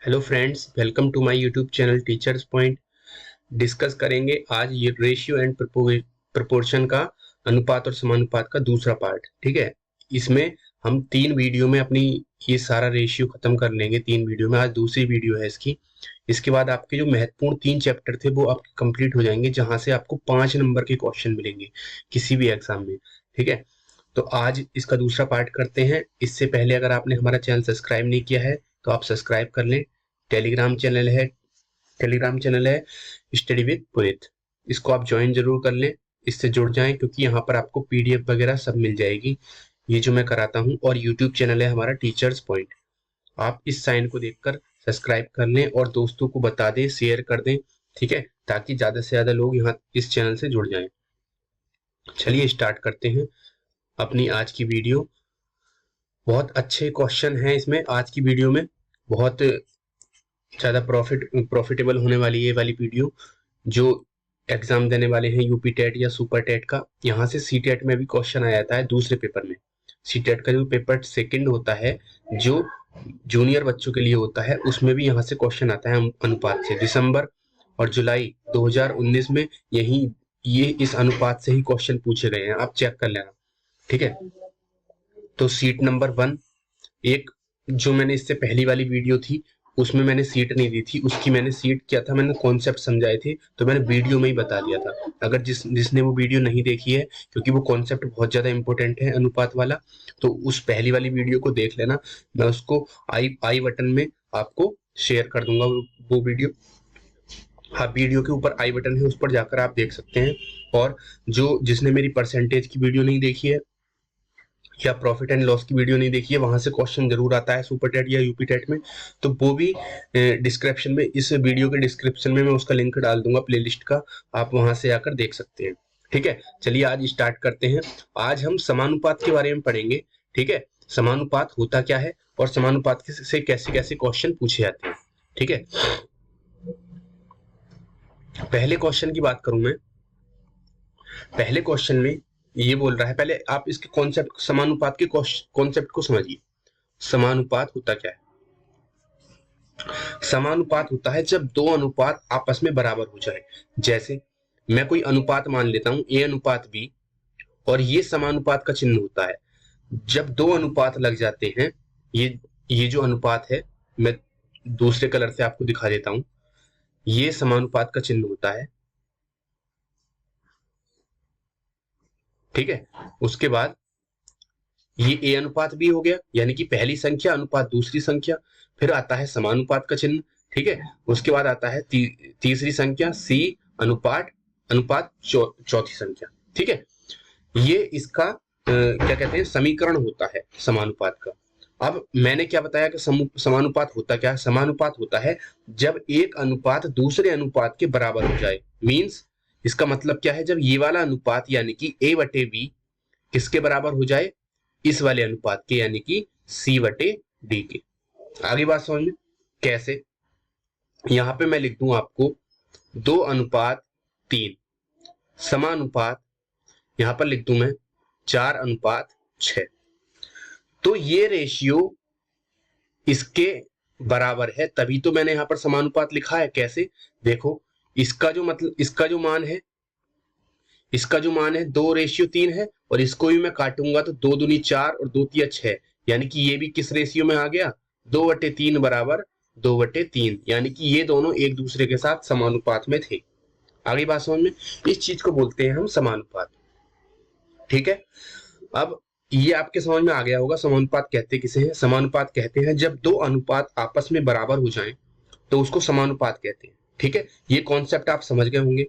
Hello friends, welcome to my YouTube channel teachers point. Discuss करेंगे आज ये ratio and proportion का अनुपात और समानुपात का दूसरा पार्ट। ठीक है, इसमें हम 3 वीडियो में अपनी ये सारा रेशियो खत्म कर लेंगे। 3 वीडियो में, आज दूसरी वीडियो है इसकी। इसके बाद आपके जो महत्वपूर्ण 3 चैप्टर थे वो आपके कंप्लीट हो जाएंगे, जहां से आपको 5 नंबर के क्वेश्चन मिलेंगे किसी भी एग्जाम में। ठीक है, तो आज इसका दूसरा पार्ट करते हैं। इससे पहले अगर आपने हमारा चैनल सब्सक्राइब नहीं किया है तो आप सब्सक्राइब कर लें। टेलीग्राम चैनल है टेलीग्राम चैनल है स्टडी विद पुनित, इसको आप ज्वाइन जरूर कर लें, इससे जुड़ जाएं, क्योंकि यहाँ पर आपको पीडीएफ वगैरह सब मिल जाएगी ये जो मैं कराता हूँ। और यूट्यूब चैनल है हमारा टीचर्स पॉइंट, आप इस साइन को देखकर सब्सक्राइब कर लें और दोस्तों को बता दें, शेयर कर दें। ठीक है, ताकि ज्यादा से ज्यादा लोग यहाँ इस चैनल से जुड़ जाएं। चलिए स्टार्ट करते हैं अपनी आज की वीडियो। बहुत अच्छे क्वेश्चन हैं इसमें आज की वीडियो में, बहुत ज्यादा प्रॉफिटेबल होने वाली है ये वाली वीडियो। जो एग्जाम देने वाले हैं यूपी टेट या सुपर टेट का, यहाँ से सी टेट में भी क्वेश्चन आ जाता है दूसरे पेपर में। सी टेट का जो पेपर सेकंड होता है, जो जूनियर बच्चों के लिए होता है, उसमें भी यहाँ से क्वेश्चन आता है अनुपात से। दिसंबर और जुलाई 2019 में ये इस अनुपात से ही क्वेश्चन पूछे गए हैं, आप चेक कर लेना। ठीक है, तो सीट नंबर 1, एक जो मैंने इससे पहली वाली वीडियो थी उसमें मैंने सीट नहीं दी थी, उसकी मैंने सीट किया था, मैंने कॉन्सेप्ट समझाए थे, तो मैंने वीडियो में ही बता दिया था। अगर जिसने वो वीडियो नहीं देखी है, क्योंकि वो कॉन्सेप्ट बहुत ज्यादा इंपॉर्टेंट है अनुपात वाला, तो उस पहली वाली वीडियो को देख लेना। मैं उसको आई बटन में आपको शेयर कर दूंगा वो वीडियो। हाँ, वीडियो के ऊपर आई बटन है, उस पर जाकर आप देख सकते हैं। और जिसने मेरी परसेंटेज की वीडियो नहीं देखी है या प्रॉफिट एंड लॉस की वीडियो नहीं देखी है, वहां से क्वेश्चन जरूर आता है सुपर टेट या यूपी टेट में, तो वो भी डिस्क्रिप्शन में, इस वीडियो के डिस्क्रिप्शन में मैं उसका लिंक डाल दूंगा प्लेलिस्ट का, आप वहां से आकर देख सकते हैं। ठीक है, चलिए आज स्टार्ट करते हैं। आज हम समानुपात के बारे में पढ़ेंगे। ठीक है, समानुपात होता क्या है और समानुपात से कैसे कैसे क्वेश्चन पूछे जाते हैं। ठीक है, पहले क्वेश्चन की बात करूं मैं। पहले क्वेश्चन में ये बोल रहा है, पहले आप इसके कॉन्सेप्ट, समानुपात के कॉन्सेप्ट को समझिए। समानुपात होता क्या है? समानुपात होता है जब दो अनुपात आपस में बराबर हो जाए। जैसे मैं कोई अनुपात मान लेता हूं ए अनुपात बी, और ये समानुपात का चिन्ह होता है। जब दो अनुपात लग जाते हैं, ये जो अनुपात है, मैं दूसरे कलर से आपको दिखा देता हूं, ये समानुपात का चिन्ह होता है। ठीक है, उसके बाद ये ए अनुपात बी हो गया, यानी कि पहली संख्या अनुपात दूसरी संख्या, फिर आता है समानुपात का चिन्ह। ठीक है, उसके बाद आता है तीसरी संख्या सी अनुपात अनुपात चौथी संख्या। ठीक है, ये इसका क्या कहते हैं, समीकरण होता है समानुपात का। अब मैंने क्या बताया कि समानुपात होता क्या है? समानुपात होता है जब एक अनुपात दूसरे अनुपात के बराबर हो जाए। मींस इसका मतलब क्या है? जब ये वाला अनुपात यानी कि ए बटे बी किसके बराबर हो जाए? इस वाले अनुपात के, यानी कि सी बटे डी के। आगे बात समझ में? कैसे? यहां पे मैं लिख दूं आपको 2:3, समानुपात यहां पर लिख दूं मैं 4:6। तो ये रेशियो इसके बराबर है, तभी तो मैंने यहां पर समानुपात लिखा है। कैसे? देखो, इसका जो मान है 2:3 है, और इसको भी मैं काटूंगा तो 2 दूनी 4 और 2 तिया 6, यानी कि ये भी किस रेशियो में आ गया? 2/3 बराबर 2/3, यानी कि ये दोनों एक दूसरे के साथ समानुपात में थे। आगे बात समझ में? इस चीज को बोलते हैं हम समानुपात। ठीक है, अब ये आपके समझ में आ गया होगा समानुपात कहते किसे हैं। समानुपात कहते हैं जब दो अनुपात आपस में बराबर हो जाएं, तो उसको समानुपात कहते हैं। ठीक है, ये कॉन्सेप्ट आप समझ गए होंगे।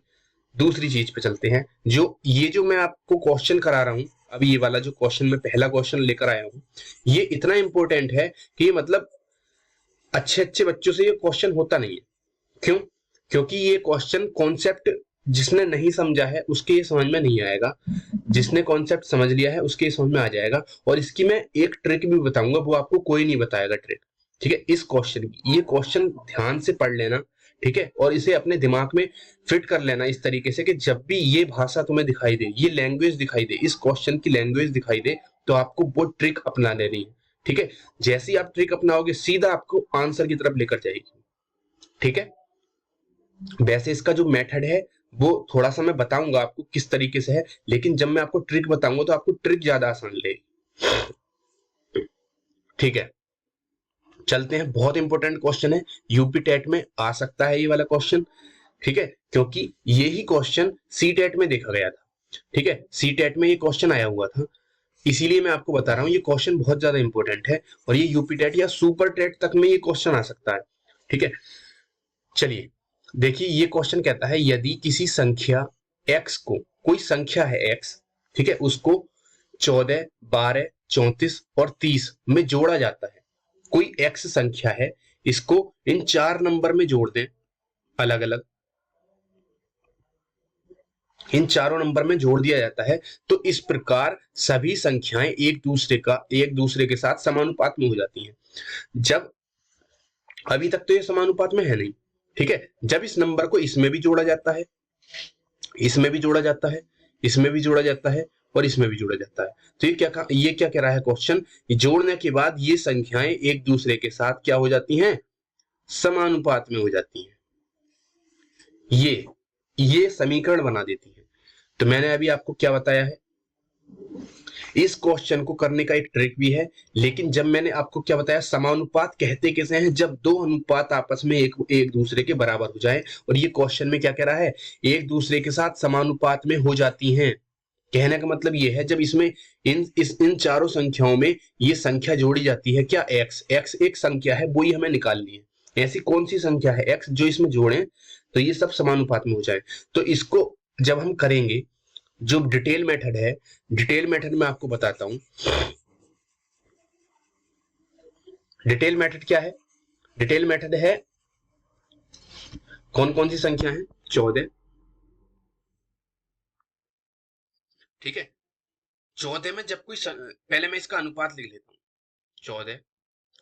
दूसरी चीज पे चलते हैं। जो मैं आपको क्वेश्चन करा रहा हूं, अभी ये वाला जो क्वेश्चन मैं पहला क्वेश्चन लेकर आया हूं, ये इतना इंपॉर्टेंट है कि मतलब अच्छे अच्छे बच्चों से ये क्वेश्चन होता नहीं है। क्यों? क्योंकि ये क्वेश्चन कॉन्सेप्ट जिसने नहीं समझा है उसके ये समझ में नहीं आएगा, जिसने कॉन्सेप्ट समझ लिया है उसके समझ में आ जाएगा। और इसकी मैं एक ट्रिक भी बताऊंगा, वो आपको कोई नहीं बताएगा ट्रिक। ठीक है, इस क्वेश्चन की, ये क्वेश्चन ध्यान से पढ़ लेना। ठीक है, और इसे अपने दिमाग में फिट कर लेना इस तरीके से कि जब भी ये भाषा तुम्हें दिखाई दे, ये लैंग्वेज दिखाई दे, इस क्वेश्चन की लैंग्वेज दिखाई दे, तो आपको वो ट्रिक अपना लेनी है। ठीक है, जैसे ही आप ट्रिक अपनाओगे सीधा आपको आंसर की तरफ लेकर जाएगी। ठीक है, वैसे इसका जो मेथड है वो थोड़ा सा मैं बताऊंगा आपको किस तरीके से है, लेकिन जब मैं आपको ट्रिक बताऊंगा तो आपको ट्रिक ज्यादा आसान लगेगी। ठीक है, चलते हैं। बहुत इंपॉर्टेंट क्वेश्चन है, यूपी टेट में आ सकता है ये वाला क्वेश्चन। ठीक है, क्योंकि यही क्वेश्चन सी टेट में देखा गया था। ठीक है, सी टेट में ये क्वेश्चन आया हुआ था, इसीलिए मैं आपको बता रहा हूं ये क्वेश्चन बहुत ज्यादा इंपॉर्टेंट है, और ये यूपी टेट या सुपर टेट तक में ये क्वेश्चन आ सकता है। ठीक है, चलिए देखिए, ये क्वेश्चन कहता है यदि किसी संख्या x को, कोई संख्या है x, ठीक है, उसको 14, 12, 34 और 30 में जोड़ा जाता है। कोई x संख्या है, इसको इन 4 नंबर में जोड़ दें, अलग अलग इन चारों नंबर में जोड़ दिया जाता है, तो इस प्रकार सभी संख्याएं एक दूसरे के साथ समानुपात में हो जाती हैं। जब अभी तक तो ये समानुपात में है नहीं, ठीक है, जब इस नंबर को इसमें भी जोड़ा जाता है, इसमें भी जोड़ा जाता है, इसमें भी जोड़ा जाता है और इसमें भी जोड़ा जाता है, तो ये क्या कह रहा है क्वेश्चन, जोड़ने के बाद ये संख्याएं एक दूसरे के साथ क्या हो जाती हैं, समानुपात में हो जाती हैं। ये समीकरण बना देती है। तो मैंने अभी आपको क्या बताया है, इस क्वेश्चन को करने का एक ट्रिक भी है, लेकिन जब मैंने आपको क्या बताया, समानुपात कहते कैसे हैं, जब दो अनुपात आपस में एक दूसरे के बराबर हो जाए, और ये क्वेश्चन में क्या कह रहा है, एक दूसरे के साथ समानुपात में हो जाती हैं। कहने का मतलब ये है, जब इसमें इन चारों संख्याओं में ये संख्या जोड़ी जाती है, क्या x एक संख्या है, वो ही हमें निकालनी है। ऐसी कौन सी संख्या है x जो इसमें जोड़े तो ये सब समानुपात में हो जाए। तो इसको जब हम करेंगे, जो डिटेल मेथड है, डिटेल मेथड में आपको बताता हूं। डिटेल मेथड क्या है, डिटेल मेथड है कौन कौन सी संख्या है, 14, ठीक है, 14 में जब कोई पहले मैं इसका अनुपात लिख लेता हूँ। 14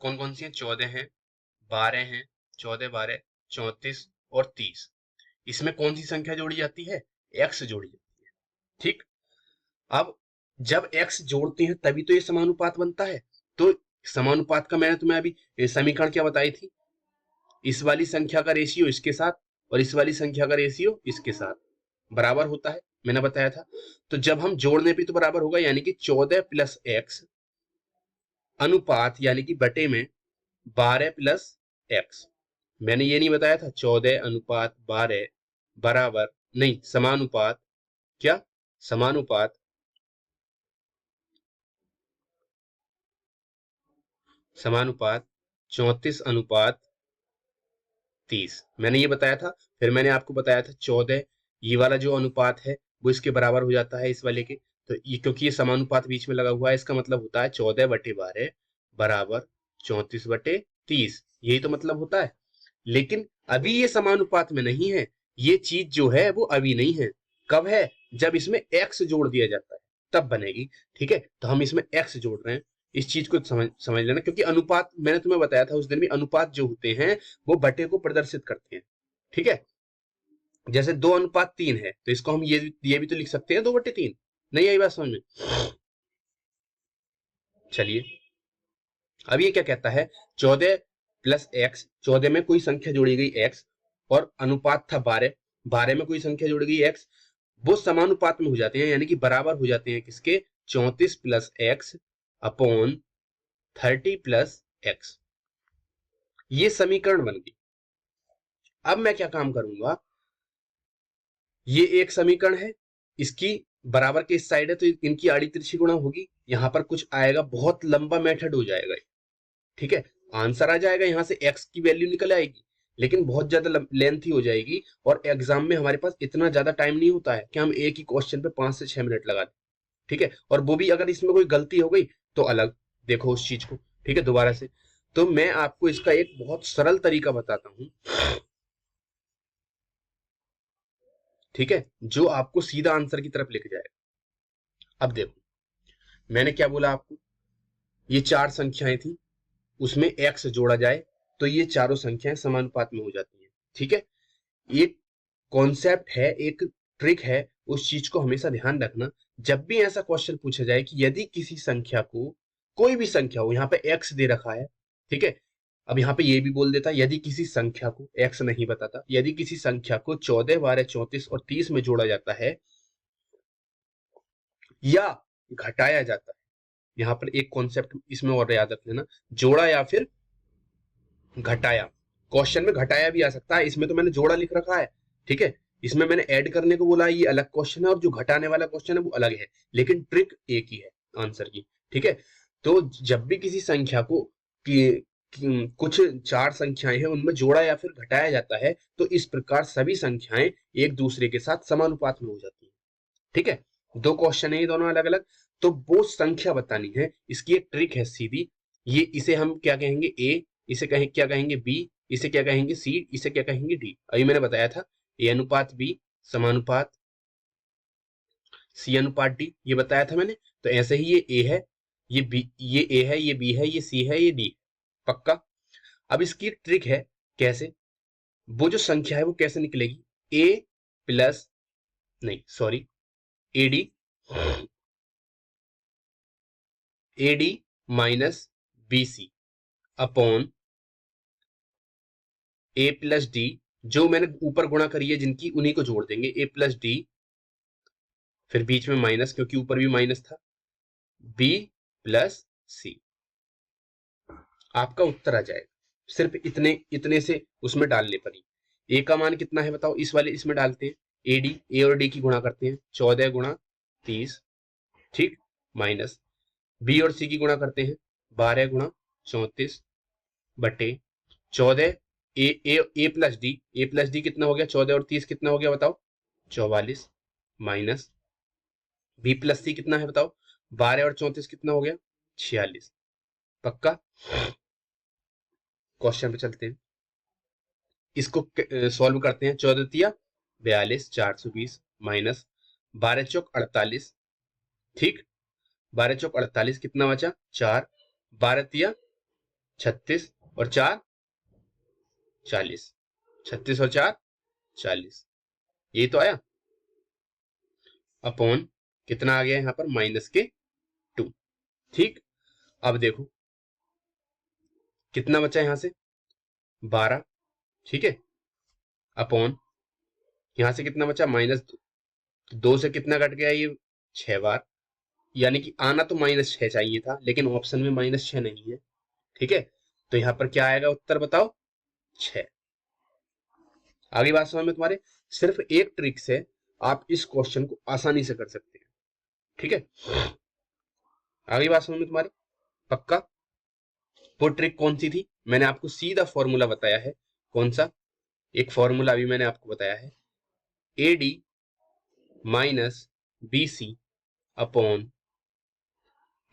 कौन कौन सी है, 14 है, 12 है, 14, 12, 34 और 30। इसमें कौन सी संख्या जोड़ी जाती है, x जोड़ी जाती है। ठीक, अब जब x जोड़ते हैं तभी तो ये समानुपात बनता है। तो समानुपात का मैंने तुम्हें अभी समीकरण क्या बताई थी, इस वाली संख्या का रेशियो इसके साथ और इस वाली संख्या का रेशियो इसके साथ बराबर होता है, मैंने बताया था। तो जब हम जोड़ने पे तो बराबर होगा, यानी कि 14 प्लस x अनुपात यानी कि बटे में 12 प्लस x। मैंने ये नहीं बताया था 14 अनुपात 12 बराबर, नहीं, समानुपात, क्या, समानुपात, समानुपात 34 अनुपात 30, मैंने ये बताया था। फिर मैंने आपको बताया था 14, ये वाला जो अनुपात है वो इसके बराबर हो जाता है इस वाले के। तो ये क्योंकि ये समानुपात बीच में लगा हुआ है, इसका मतलब होता है 14 बटे 12 बराबर 34 बटे 30, यही तो मतलब होता है। लेकिन अभी ये समानुपात में नहीं है, ये चीज जो है वो अभी नहीं है। कब है, जब इसमें x जोड़ दिया जाता है तब बनेगी। ठीक है, तो हम इसमें x जोड़ रहे हैं, इस चीज को समझ लेना, क्योंकि अनुपात मैंने तुम्हें बताया था उस दिन भी, अनुपात जो होते हैं वो बटे को प्रदर्शित करते हैं। ठीक है, जैसे 2:3 है तो इसको हम ये भी तो लिख सकते हैं 2/3। नहीं आई बात समझ में, चलिए अब ये क्या कहता है, 14 प्लस एक्स, 14 में कोई संख्या जोड़ी गई x और अनुपात था 12, 12 में कोई संख्या जोड़ी गई x, वो समानुपात में हो जाते हैं, यानी कि बराबर हो जाते हैं किसके, 34 plus x upon 30 plus x. ये समीकरण बन गई। अब मैं क्या काम करूंगा, ये एक समीकरण है, इसकी बराबर के इस साइड है तो इनकी आड़ी तिरछी गुणा होगी, यहां पर कुछ आएगा, बहुत लंबा मेथड हो जाएगा। ठीक है, आंसर आ जाएगा, यहां से x की वैल्यू निकल आएगी, लेकिन बहुत ज्यादा लेंथी हो जाएगी, और एग्जाम में हमारे पास इतना ज्यादा टाइम नहीं होता है कि हम एक ही क्वेश्चन पे 5 से 6 मिनट लगा दें। ठीक है, और वो भी अगर इसमें कोई गलती हो गई तो अलग, देखो उस चीज को। ठीक है, दोबारा से, तो मैं आपको इसका एक बहुत सरल तरीका बताता हूं, ठीक है, जो आपको सीधा आंसर की तरफ लेके जाएगा। अब देखो मैंने क्या बोला आपको, ये 4 संख्याएं थी, उसमें x जोड़ा जाए तो ये चारों संख्याएं समानुपात में हो जाती हैं। ठीक है, एक कॉन्सेप्ट है, एक ट्रिक है, उस चीज को हमेशा ध्यान रखना। जब भी ऐसा क्वेश्चन पूछा जाए कि यदि किसी संख्या को कोई भी संख्या हो, यहाँ पे x दे रखा है, ठीक है। अब यहाँ पे ये भी बोल देता, यदि किसी संख्या को, x नहीं बताता, यदि किसी संख्या को 14, 12, 34 और 30 में जोड़ा जाता है या घटाया जाता है, यहाँ पर एक कॉन्सेप्ट इसमें और याद रख लेना, जोड़ा या फिर घटाया। क्वेश्चन में घटाया भी आ सकता है, इसमें तो मैंने जोड़ा लिख रखा है, ठीक है। इसमें मैंने ऐड करने को बोला है, ये अलग क्वेश्चन है, और जो घटाने वाला क्वेश्चन है वो अलग है, लेकिन ट्रिक एक ही है आंसर की, ठीक है। तो जब भी किसी संख्या को कुछ 4 संख्याएं हैं उनमें जोड़ा या फिर घटाया जाता है, तो इस प्रकार सभी संख्याएं एक दूसरे के साथ समानुपात में हो जाती है, ठीक है। 2 क्वेश्चन है ये दोनों अलग अलग, तो वो संख्या बतानी है, इसकी एक ट्रिक है सीधी। ये इसे हम क्या कहेंगे, ए, इसे क्या कहेंगे बी, इसे क्या कहेंगे सी, इसे क्या कहेंगे डी। अभी मैंने बताया था ए अनुपात बी समानुपात सी अनुपात डी, ये बताया था मैंने। तो ऐसे ही ये ए है, ये बी, ये ए है, ये बी है, ये सी है, ये डी, पक्का। अब इसकी एक ट्रिक है, कैसे, वो जो संख्या है वो कैसे निकलेगी, ए प्लस, नहीं sorry, AD, AD minus BC upon A plus D, जो मैंने ऊपर गुणा करी है जिनकी, उन्हीं को जोड़ देंगे, ए प्लस डी, फिर बीच में माइनस क्योंकि ऊपर भी माइनस था, बी प्लस सी। आपका उत्तर आ जाएगा सिर्फ इतने इतने से उसमें डालने पर ही। ए का मान कितना है बताओ, इस वाले इसमें डालते हैं, ए डी, ए और डी की गुणा करते हैं, 14 गुणा 30, ठीक, माइनस बी और सी की गुणा करते हैं, 12 गुणा 34 बटे 14, ए प्लस डी, ए प्लस डी कितना हो गया, 14 और 30 कितना हो गया बताओ, 44, माइनस बी प्लस सी कितना है बताओ, 12 और 34 कितना हो गया, 46, पक्का। क्वेश्चन पे चलते हैं, इसको सॉल्व करते हैं, 14 तिया 42, 420 माइनस 12 चौक 48, ठीक, 12 चौक 48 कितना बचा, 4, 12 तिया 36 और 4 40, 36 और 4 40, ये तो आया, अपॉन कितना आ गया यहाँ पर, माइनस के 2, ठीक। अब देखो कितना बचा यहां से, 12, ठीक है, अपॉन यहां से कितना बचा, माइनस 2 से कितना कट गया ये, 6 बार, यानी कि आना तो -6 चाहिए था, लेकिन ऑप्शन में -6 नहीं है, ठीक है। तो यहां पर क्या आएगा उत्तर बताओ, 6। आगे बात समझ में तुम्हारे, सिर्फ एक ट्रिक से आप इस क्वेश्चन को आसानी से कर सकते हैं, ठीक है। आगे बात समझ में तुम्हारे, पक्का। वो ट्रिक कौन सी थी, मैंने आपको सीधा फॉर्मूला बताया है, कौन सा, एक फॉर्मूला अभी मैंने आपको बताया है, A D minus B C upon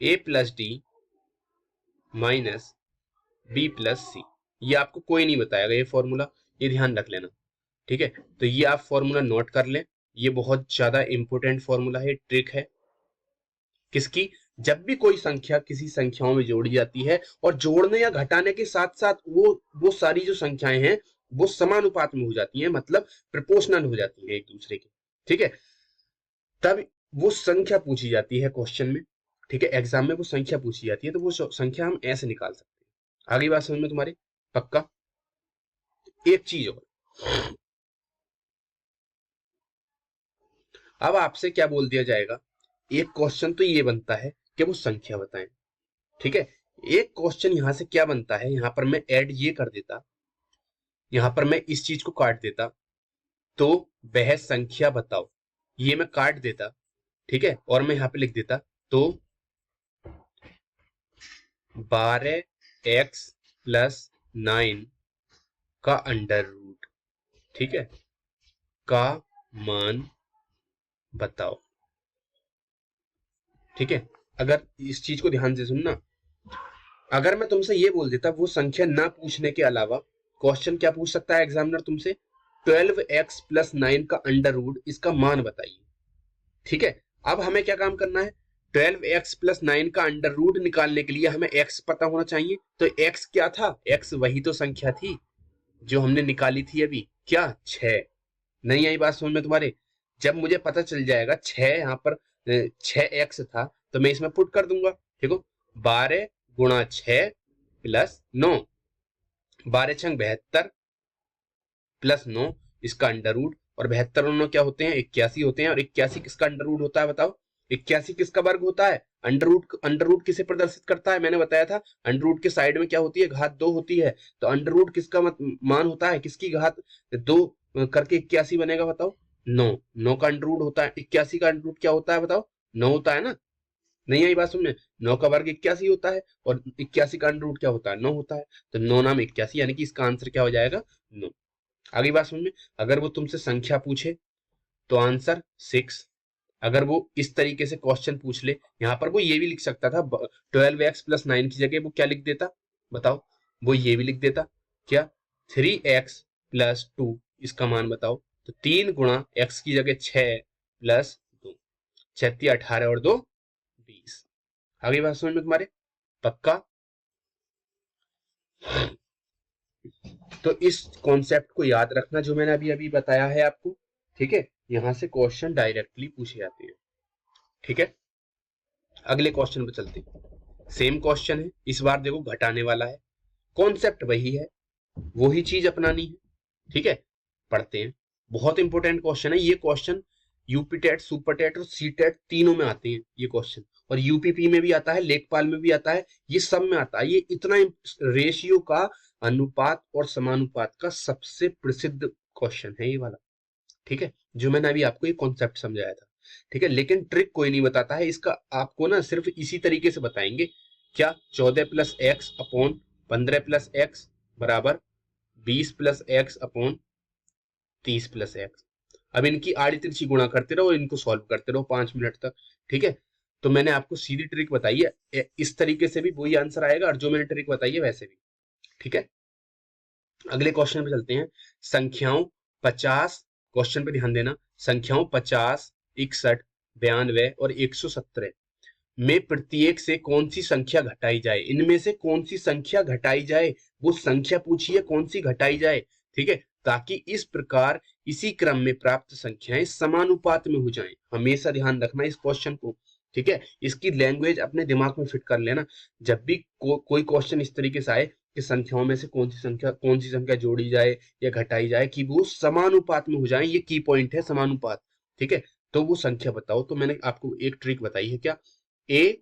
A plus D minus B plus C. ये आपको कोई नहीं बताएगा ये फॉर्मूला, ये ध्यान रख लेना, ठीक है। तो ये आप फॉर्मूला नोट कर लें, ये बहुत ज्यादा इंपॉर्टेंट फॉर्मूला है, ट्रिक है किसकी, जब भी कोई संख्या किसी संख्याओं में जोड़ी जाती है और जोड़ने या घटाने के साथ साथ वो सारी जो संख्याएं हैं वो समानुपात में हो जाती हैं, मतलब प्रोपोर्शनल हो जाती है एक दूसरे के, ठीक है, तब वो संख्या पूछी जाती है क्वेश्चन में, ठीक है, एग्जाम में वो संख्या पूछी जाती है, तो वो संख्या हम ऐसे निकाल सकते हैं। आगे बात समझ में तुम्हारी, पक्का। एक चीज और, अब आपसे क्या बोल दिया जाएगा, एक क्वेश्चन तो ये बनता है कि वो संख्या बताएं, ठीक है। एक क्वेश्चन यहां से क्या बनता है, यहां पर मैं ऐड ये कर देता, यहां पर मैं इस चीज को काट देता, तो वह संख्या बताओ, ये मैं काट देता, ठीक है, और मैं यहां पे लिख देता, तो 12x प्लस 9 का अंडर रूट, ठीक है, का मान बताओ, ठीक है। अगर इस चीज को ध्यान से सुनना, अगर मैं तुमसे ये बोल देता वो संख्या ना पूछने के अलावा क्वेश्चन क्या पूछ सकता है एग्जामिनर तुमसे, 12x प्लस 9 का अंडर रूट, इसका मान बताइए, ठीक है। अब हमें क्या काम करना है, 12x प्लस 9 का अंडर रूट निकालने के लिए हमें x पता होना चाहिए, तो x क्या था, x वही तो संख्या थी जो हमने निकाली थी अभी, क्या 6। नहीं आई बात समझ में तुम्हारे, जब मुझे पता चल जाएगा 6 यहाँ पर 6x था, तो मैं इसमें पुट कर दूंगा, ठीक हो, 12 गुणा 6 प्लस 9, 12 छंग 72 प्लस 9 इसका अंडर रूट, और 72 और 9 क्या होते हैं, 81 होते हैं। और 81 किसका अंडर रूट होता है बताओ, 81 किसका वर्ग होता है, अंडर रूट किसे प्रदर्शित करता है, मैंने बताया था अंडर रूट के साइड में क्या होती है, घात 2 होती है। तो अंडर रूट किसका मान होता है, किसकी घात 2 करके 81 बनेगा बताओ, 9, 9 का अंडर रूट होता है, 81 का अंडर रूट क्या होता है बताओ, 9 होता है ना। नहीं आई बात सुनने, 9 का वर्ग 81 होता है और 81 का अंडर रूट क्या होता है, 9 होता है। तो 9 नाम 81, यानी कि इसका आंसर क्या हो जाएगा, 9। आगे बात समझ में, अगर वो तुमसे संख्या पूछे तो आंसर 6। अगर वो इस तरीके से क्वेश्चन पूछ ले, यहाँ पर वो ये भी लिख सकता था 12x प्लस 9 की जगह वो क्या लिख देता बताओ, वो ये भी लिख देता क्या, 3x प्लस 2, इसका मान बताओ। तो 3 गुणा x की जगह 6 प्लस 2, 6 18 और 2 20। आगे बात समझ में तुम्हारे, पक्का। तो इस कॉन्सेप्ट को याद रखना जो मैंने अभी अभी बताया है आपको, ठीक है। यहां से क्वेश्चन डायरेक्टली पूछे जाते हैं, ठीक है। अगले क्वेश्चन पे चलते हैं। सेम क्वेश्चन है, इस बार देखो घटाने वाला है, कॉन्सेप्ट वही है, वही चीज अपनानी है, ठीक है। पढ़ते हैं, बहुत इंपॉर्टेंट क्वेश्चन है ये question. UP TET, super TET और सी टेट तीनों में आते हैं ये क्वेश्चन, और यूपीपी में भी आता है, लेखपाल में भी आता है, ये सब में आता है। ये इतना रेशियो का, अनुपात और समानुपात का सबसे प्रसिद्ध क्वेश्चन है ये वाला, ठीक है, जो मैंने अभी आपको ये कॉन्सेप्ट समझाया था, ठीक है। लेकिन ट्रिक कोई नहीं बताता है इसका, आपको ना सिर्फ इसी तरीके से बताएंगे, क्या 14 plus x upon 15 plus x बराबर 20 plus x upon 30 plus x. अब इनकी आड़ी तिरछी गुणा करते रहो, इनको सॉल्व करते रहो 5 मिनट तक, ठीक है। तो मैंने आपको सीधी ट्रिक बताई है, इस तरीके से भी वही आंसर आएगा, और जो मैंने ट्रिक बताई है वैसे भी, ठीक है। अगले क्वेश्चन पे चलते हैं। संख्याओं 50, क्वेश्चन पे ध्यान देना, संख्याओं 50, 61, 92 और 117 में प्रत्येक से कौन सी संख्या घटाई जाए, इनमें से कौन सी संख्या घटाई जाए, वो संख्या पूछिए कौन सी घटाई जाए, ठीक है। ताकि इस प्रकार इसी क्रम में प्राप्त संख्याएं समानुपात में हो जाएं, हमेशा ध्यान रखना इस क्वेश्चन को, ठीक है। इसकी लैंग्वेज अपने दिमाग में फिट कर लेना, जब भी कोई क्वेश्चन इस तरीके से आए कि संख्याओं में से कौन सी संख्या जोड़ी जाए या घटाई जाए कि वो समानुपात में हो जाए, ये की पॉइंट है समानुपात, ठीक है। तो वो संख्या बताओ, तो मैंने आपको एक ट्रिक बताई है, क्या, A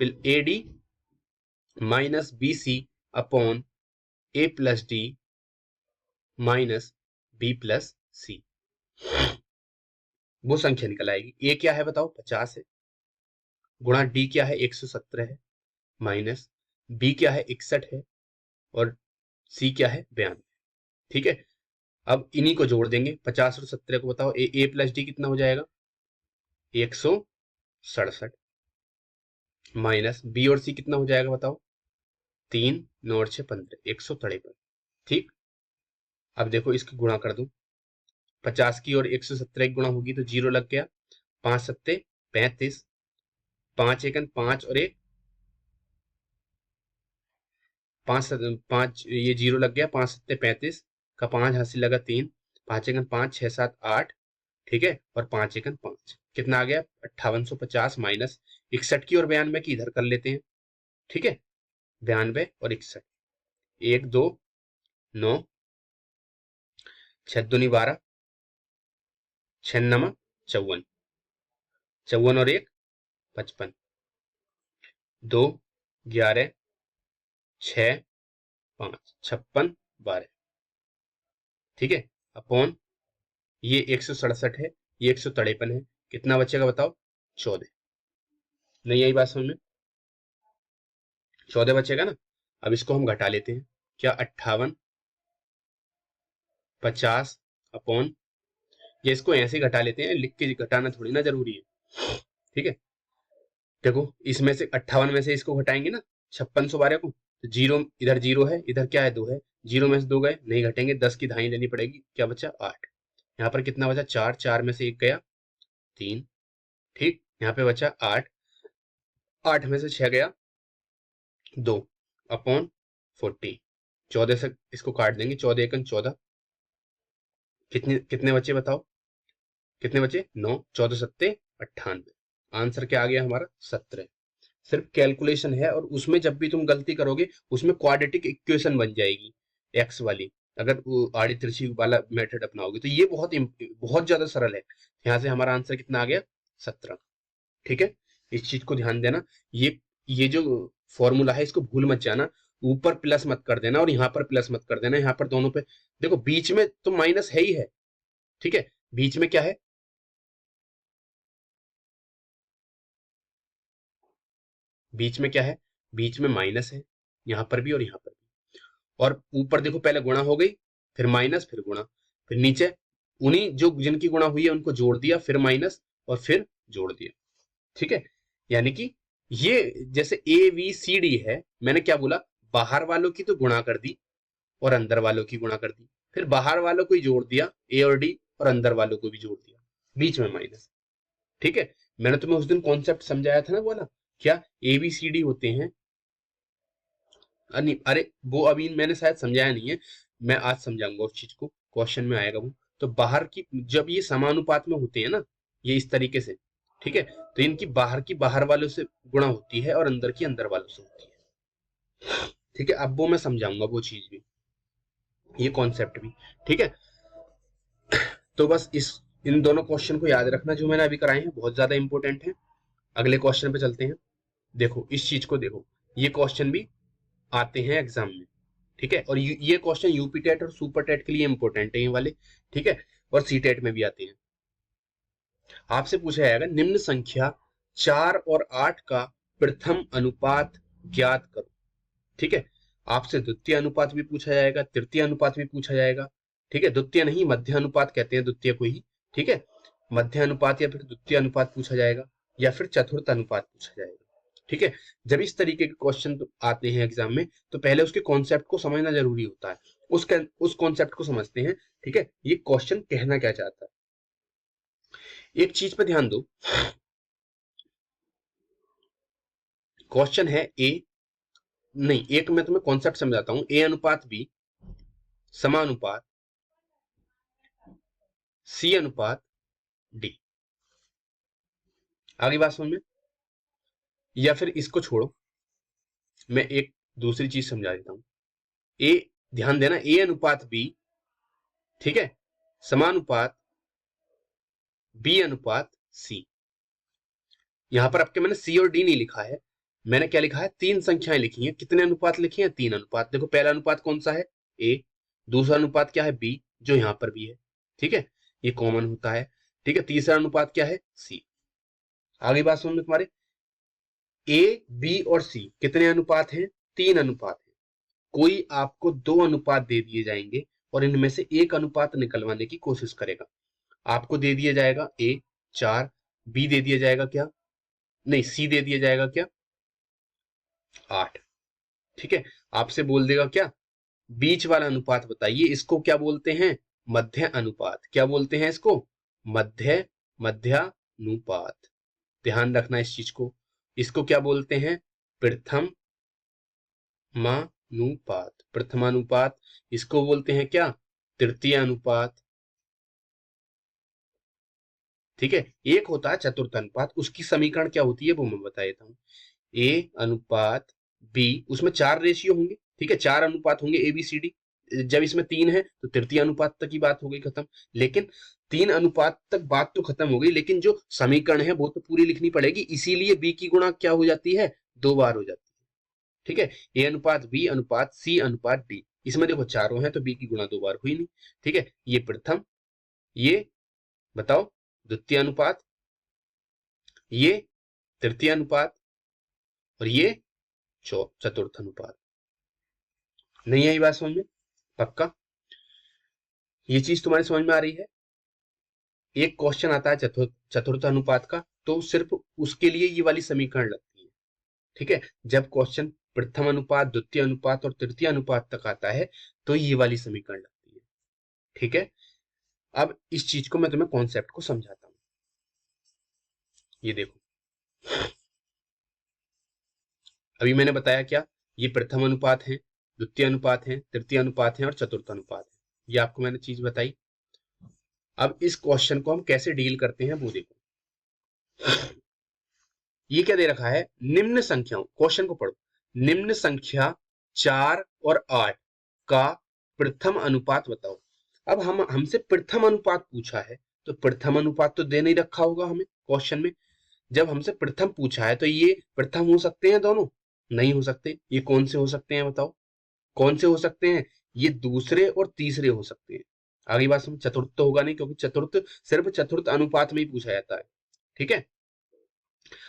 A D minus B C upon A plus D minus B plus C, वो संख्या निकल आएगी। ए क्या है बताओ, 50 है, गुणा डी क्या है 117 है, माइनस बी क्या है 61 है, और सी क्या है 92, ठीक है। अब इन्हीं को जोड़ देंगे, 50 और 17 को बताओ, ए प्लस डी कितना हो जाएगा 167, माइनस बी और सी कितना हो जाएगा बताओ, 3 9 और 6 15, 153, ठीक। अब देखो इसकी गुणा कर दो, 50 की और 117 की गुणा होगी तो 0 लग गया, 5 सत्ते 35, 5 एकन 5 और एक 5 ये 0 लग गया, 5 सत्ते 35 का 5 हासिल लगा 3, 5 एकन 5 6 7 8, ठीक है, और 5 एकन 5 कितना आ गया 5850, माइनस 61 की और 92 की इधर कर लेते हैं, ठीक है। 92 और 61, 1 2 9, 6 दूनी 12, 6 नमा 54, 54 और 1 55, 2 11 6 5 56 12, ठीक है, अपॉन ये 167 है, ये 153 है, कितना बचेगा बताओ 14। नहीं आई बात समझ में, 14 बचेगा ना। अब इसको हम घटा लेते हैं, क्या 58 50 अपॉन, ये इसको ऐसे ही घटा लेते हैं, लिख के घटाना थोड़ी ना जरूरी है, ठीक है। देखो इसमें से 58 में से इसको घटाएंगे ना 5612 को, तो जीरो इधर 0 है, इधर क्या है 2 है, 0 में से 2 गए नहीं घटेंगे, 10 की धाई लेनी पड़ेगी, क्या बचा 8, यहाँ पर कितना बचा 4, 4 में से 1 गया 3, ठीक, यहाँ पे बचा 8, 8 में से 6 गया 2 अपॉन 40, 14 से इसको काट देंगे, 14 एकन 14, कितने कितने बचे बताओ, कितने बचे 9, 14 सत्ते 98, आंसर क्या आ गया हमारा 17। सिर्फ कैलकुलेशन है, और उसमें जब भी तुम गलती करोगे उसमें क्वाड्रेटिक इक्वेशन बन जाएगी एक्स वाली, अगर वो आड़ी तिरछी वाला मेथड अपनाओगे तो। ये बहुत ज्यादा सरल है। यहाँ से हमारा आंसर कितना आ गया, 17। ठीक है, इस चीज को ध्यान देना। ये जो फॉर्मूला है इसको भूल मत जाना, ऊपर प्लस मत कर देना और यहाँ पर प्लस मत कर देना। यहाँ पर दोनों पे देखो, बीच में तो माइनस है ही है। ठीक है, बीच में क्या है, बीच में क्या है, बीच में माइनस है, यहाँ पर भी और यहाँ पर भी। और ऊपर देखो, पहले गुणा हो गई, फिर माइनस, फिर गुणा, फिर नीचे उन्हीं जो जिनकी गुणा हुई है उनको जोड़ दिया, फिर माइनस और फिर जोड़ दिया। ठीक है, यानी कि ये जैसे ए बी सी डी है, मैंने क्या बोला, बाहर वालों की तो गुणा कर दी और अंदर वालों की गुणा कर दी, फिर बाहर वालों को ही जोड़ दिया ए और डी, और अंदर वालों को भी जोड़ दिया, बीच में माइनस। ठीक है, मैंने तुम्हें उस दिन कॉन्सेप्ट समझाया था ना, बोला क्या ए बी सी डी होते हैं। अरे वो अभी मैंने शायद समझाया नहीं है, मैं आज समझाऊंगा उस चीज को, क्वेश्चन में आएगा वो। तो बाहर की जब ये समानुपात में होते हैं ना, ये इस तरीके से, ठीक है, तो इनकी बाहर की बाहर वालों से गुणा होती है और अंदर की अंदर वालों से होती है। ठीक है, अब वो मैं समझाऊंगा वो चीज भी, ये कॉन्सेप्ट भी। ठीक है, तो बस इन दोनों क्वेश्चन को याद रखना जो मैंने अभी कराए हैं, बहुत ज्यादा इंपॉर्टेंट है। अगले क्वेश्चन पे चलते हैं। देखो इस चीज को देखो, ये क्वेश्चन भी आते हैं एग्जाम में। ठीक है, और ये क्वेश्चन यूपी टेट और सुपर टेट के लिए इंपॉर्टेंट है ये वाले। ठीक है, और सी टेट में भी आते हैं। आपसे पूछा जाएगा, निम्न संख्या 4 और 8 का प्रथम अनुपात ज्ञात करो। ठीक है, आपसे द्वितीय अनुपात भी पूछा जाएगा, तृतीय अनुपात भी पूछा जाएगा। ठीक है, द्वितीय नहीं, मध्य अनुपात कहते हैं द्वितीय को ही। ठीक है, मध्य अनुपात या फिर द्वितीय अनुपात पूछा जाएगा, या फिर चतुर्थ अनुपात पूछा जाएगा। ठीक है, जब इस तरीके के क्वेश्चन आते हैं एग्जाम में, तो पहले उसके कॉन्सेप्ट को समझना जरूरी होता है। उस कॉन्सेप्ट को समझते हैं। ठीक है, ये क्वेश्चन कहना क्या चाहता है। एक चीज पे ध्यान दो, क्वेश्चन है ए, नहीं, एक मैं तुम्हें कॉन्सेप्ट समझाता हूं। ए अनुपात बी समानुपात सी अनुपात डी। आगे बात समझ में, या फिर इसको छोड़ो, मैं एक दूसरी चीज समझा देता हूं। ए, ध्यान देना, ए अनुपात बी, ठीक है, समानुपात बी अनुपात सी। यहां पर आपके मैंने सी और डी नहीं लिखा है, मैंने क्या लिखा है, तीन संख्याएं लिखी हैं। कितने अनुपात लिखे हैं, तीन अनुपात। देखो पहला अनुपात कौन सा है, ए। दूसरा अनुपात क्या है, बी, जो यहां पर भी है। ठीक है, ये कॉमन होता है। ठीक है, तीसरा अनुपात क्या है, सी। आगे बात सुन तुम्हारे, ए बी और सी कितने अनुपात हैं, तीन अनुपात हैं। कोई आपको दो अनुपात दे दिए जाएंगे और इनमें से एक अनुपात निकलवाने की कोशिश करेगा। आपको दे दिया जाएगा ए 4, बी दे दिया जाएगा क्या, नहीं, सी दे दिया जाएगा क्या, 8। ठीक है, आपसे बोल देगा क्या, बीच वाला अनुपात बताइए, इसको क्या बोलते हैं, मध्य अनुपात। क्या बोलते हैं इसको, मध्यानुपात। ध्यान रखना इस चीज को। इसको क्या बोलते हैं, प्रथमानुपात। इसको बोलते हैं क्या, तृतीय अनुपात। ठीक है, एक होता है चतुर्थ अनुपात, उसकी समीकरण क्या होती है वो मैं बता देता हूँ। ए अनुपात बी, उसमें 4 रेशियो होंगे। ठीक है, 4 अनुपात होंगे ए बी सी डी। जब इसमें 3 है तो तृतीय अनुपात तक की बात हो गई खत्म। लेकिन 3 अनुपात तक बात तो खत्म हो गई, लेकिन जो समीकरण है वो तो पूरी लिखनी पड़ेगी, इसीलिए बी की गुणा क्या हो जाती है, 2 बार हो जाती है। ठीक है, ए अनुपात बी अनुपात सी अनुपात डी, इसमें देखो चारों हैं तो बी की गुणा 2 बार हुई नहीं। ठीक है, ये प्रथम, ये बताओ द्वितीय अनुपात, ये तृतीय अनुपात, और ये चतुर्थ अनुपात। नहीं आई बात समझ में, पक्का ये चीज तुम्हारी समझ में आ रही है। एक क्वेश्चन आता है चतुर्थ अनुपात का, तो सिर्फ उसके लिए ये वाली समीकरण लगती है। ठीक है, जब क्वेश्चन प्रथम अनुपात, द्वितीय अनुपात और तृतीय अनुपात तक आता है तो ये वाली समीकरण लगती है। ठीक है, अब इस चीज को मैं तुम्हें कॉन्सेप्ट को समझाता हूं। ये देखो, अभी मैंने बताया क्या, ये प्रथम अनुपात है, द्वितीय अनुपात है, तृतीय अनुपात है और चतुर्थ अनुपात है। ये आपको मैंने चीज बताई। अब इस क्वेश्चन को हम कैसे डील करते हैं वो देखो। ये क्या दे रखा है, निम्न संख्याओं, क्वेश्चन को पढ़ो, निम्न संख्या 4 और 8 का प्रथम अनुपात बताओ। अब हमसे प्रथम अनुपात पूछा है, तो प्रथम अनुपात तो दे नहीं रखा होगा हमें क्वेश्चन में। जब हमसे प्रथम पूछा है तो ये प्रथम हो सकते हैं दोनों? नहीं हो सकते। ये कौन से हो सकते हैं बताओ, कौन से हो सकते हैं? ये दूसरे और तीसरे हो सकते हैं। आगे बात समझ, चतुर्थ तो होगा नहीं, क्योंकि चतुर्थ सिर्फ चतुर्थ अनुपात में ही पूछा जाता है। ठीक है,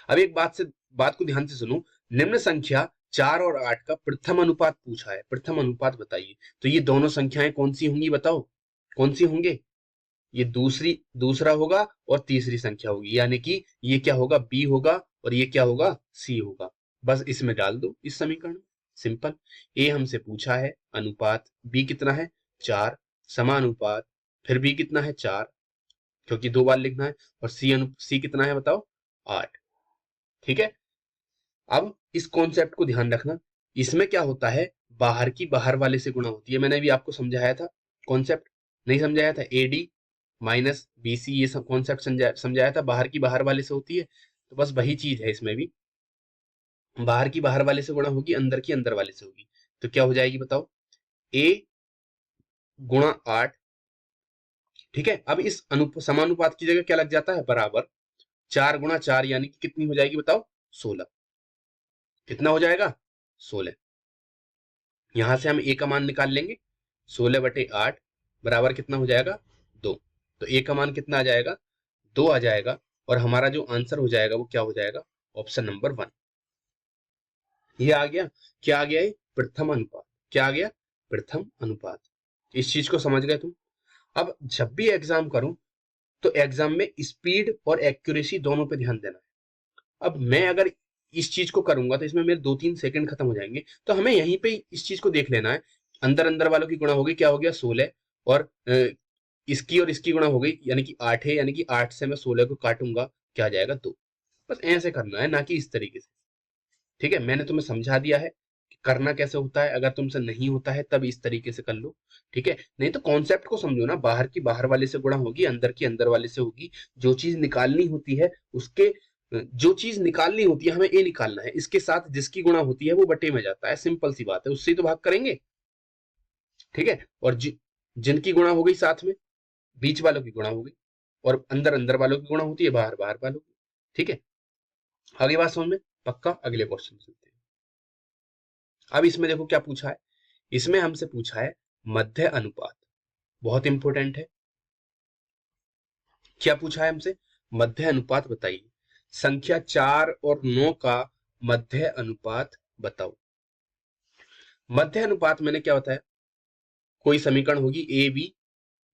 अब एक बात को ध्यान से सुनो, निम्न संख्या 4 और 8 का प्रथम अनुपात पूछा है, प्रथम अनुपात बताइए। तो ये दोनों संख्याएं कौन सी होंगी बताओ, कौन सी होंगे? ये दूसरा होगा और तीसरी संख्या होगी, यानी कि ये क्या होगा, बी होगा, और ये क्या होगा, सी होगा। बस इसमें डाल दो इस समीकरण में, सिंपल। ए हमसे पूछा है अनुपात, बी कितना है 4, समानुपात, फिर बी कितना है 4, क्योंकि 2 बार लिखना है, और सी कितना है बताओ, 8। ठीक है, अब इस कॉन्सेप्ट को ध्यान रखना, इसमें क्या होता है, बाहर की बाहर वाले से गुणा होती है। मैंने भी आपको समझाया था कॉन्सेप्ट, नहीं समझाया था? एडी माइनस बीसी, ये सब कॉन्सेप्ट समझाया था, बाहर की बाहर वाले से होती है। तो बस वही चीज है इसमें भी, बाहर की बाहर वाले से गुणा होगी, अंदर की अंदर वाले से होगी। तो क्या हो जाएगी बताओ, ए गुणा 8। ठीक है, अब इस समानुपात की जगह क्या लग जाता है, बराबर 4 गुणा 4, यानी कि कितनी हो जाएगी बताओ, 16। कितना हो जाएगा, 16। यहां से हम ए का मान निकाल लेंगे, 16/8 बराबर कितना हो जाएगा, 2। तो ए का मान कितना आ जाएगा, 2 आ जाएगा, और हमारा जो आंसर हो जाएगा वो क्या हो जाएगा, ऑप्शन नंबर 1। ये आ गया, क्या आ गया, ये प्रथम अनुपात। क्या आ गया, प्रथम अनुपात। इस चीज को समझ गए तुम? अब जब भी एग्जाम करो तो एग्जाम में स्पीड और एक्यूरेसी दोनों पे ध्यान देना है। अब मैं अगर इस चीज को करूंगा तो इसमें मेरे 2-3 सेकंड खत्म हो जाएंगे, तो हमें यहीं पे इस चीज को देख लेना है। अंदर अंदर वालों की गुणा होगी, क्या हो गया, 16, और इसकी और इसकी गुणा हो गई, यानी कि 8 है, यानी कि 8 से मैं 16 को काटूंगा, क्या आ जाएगा, 2। बस ऐसे करना है, ना कि इस तरीके से। ठीक है, मैंने तुम्हें समझा दिया है कि करना कैसे होता है। अगर तुमसे नहीं होता है तब इस तरीके से कर लो। ठीक है, नहीं तो कॉन्सेप्ट को समझो ना, बाहर की बाहर वाले से गुणा होगी, अंदर की अंदर वाले से होगी। जो चीज निकालनी होती है उसके, जो चीज निकालनी होती है हमें ये निकालना है, इसके साथ जिसकी गुणा होती है वो बटे में जाता है, सिंपल सी बात है, उससे ही तो भाग करेंगे। ठीक है, और जिनकी गुणा हो गई साथ में, बीच वालों की गुणा हो गई, और अंदर अंदर वालों की गुणा होती है, बाहर बाहर वालों की। ठीक है, आगे बात समझ में? पक्का, अगले क्वेश्चन में चलते हैं। अब इसमें देखो क्या पूछा है, इसमें हमसे पूछा है मध्य अनुपात, बहुत इंपॉर्टेंट है। क्या पूछा है हमसे, मध्य अनुपात बताइए, संख्या 4 और 9 का मध्य अनुपात बताओ। मध्य अनुपात मैंने क्या बताया, कोई समीकरण होगी ए बी,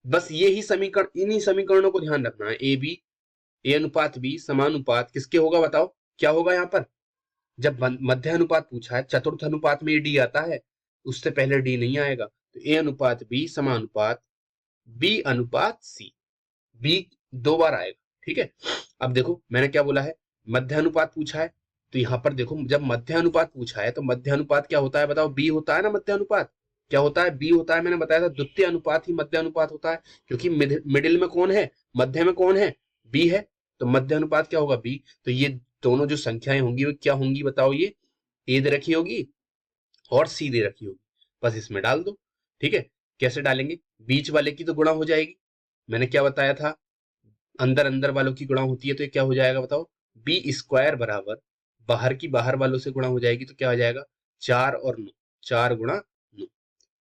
बस ये ही समीकरण, इन्हीं समीकरणों को ध्यान रखना है। ए बी, ए अनुपात बी समानुपात किसके होगा बताओ, क्या होगा यहाँ पर? जब मध्य अनुपात पूछा है, चतुर्थ अनुपात में डी आता है, उससे पहले डी नहीं आएगा। तो ए अनुपात बी समानुपात बी अनुपात सी, बी 2 बार आएगा। ठीक है, अब देखो मैंने क्या बोला है, मध्य अनुपात पूछा है, तो यहाँ पर देखो जब मध्य अनुपात पूछा है तो मध्य अनुपात क्या होता है बताओ, बी होता है ना मध्य अनुपात। क्या होता है, बी होता है। मैंने बताया था द्वितीय अनुपात ही मध्य अनुपात होता है, क्योंकि मिडिल में कौन है, मध्य में कौन है, बी है। तो मध्य अनुपात क्या होगा, बी। तो ये दोनों जो संख्याएं होंगी वो क्या होंगी बताओ, ये ए दे रखी होगी और सी दे रखी होगी, बस इसमें डाल दो। ठीक है, कैसे डालेंगे, बीच वाले की तो गुणा हो जाएगी, मैंने क्या बताया था, अंदर अंदर वालों की गुणा होती है, तो ये क्या हो जाएगा बताओ, बी स्क्वायर बराबर बाहर की बाहर वालों से गुणा हो जाएगी, तो क्या हो जाएगा, 4 और 9, 4 गुणा 9,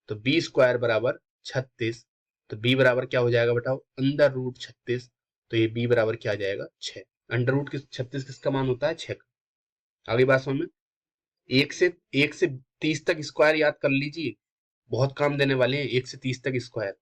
तो बी स्क्वायर बराबर 36। तो बी बराबर क्या हो जाएगा बताओ, अंडर रूट 36। तो ये बी बराबर क्या आ जाएगा, 6। अंडर रूट 36 किसका मान होता है, 6 का। आगे बात समझ में? एक से 30 तक स्क्वायर याद कर लीजिए, बहुत काम देने वाले हैं 1 से 30 तक स्क्वायर।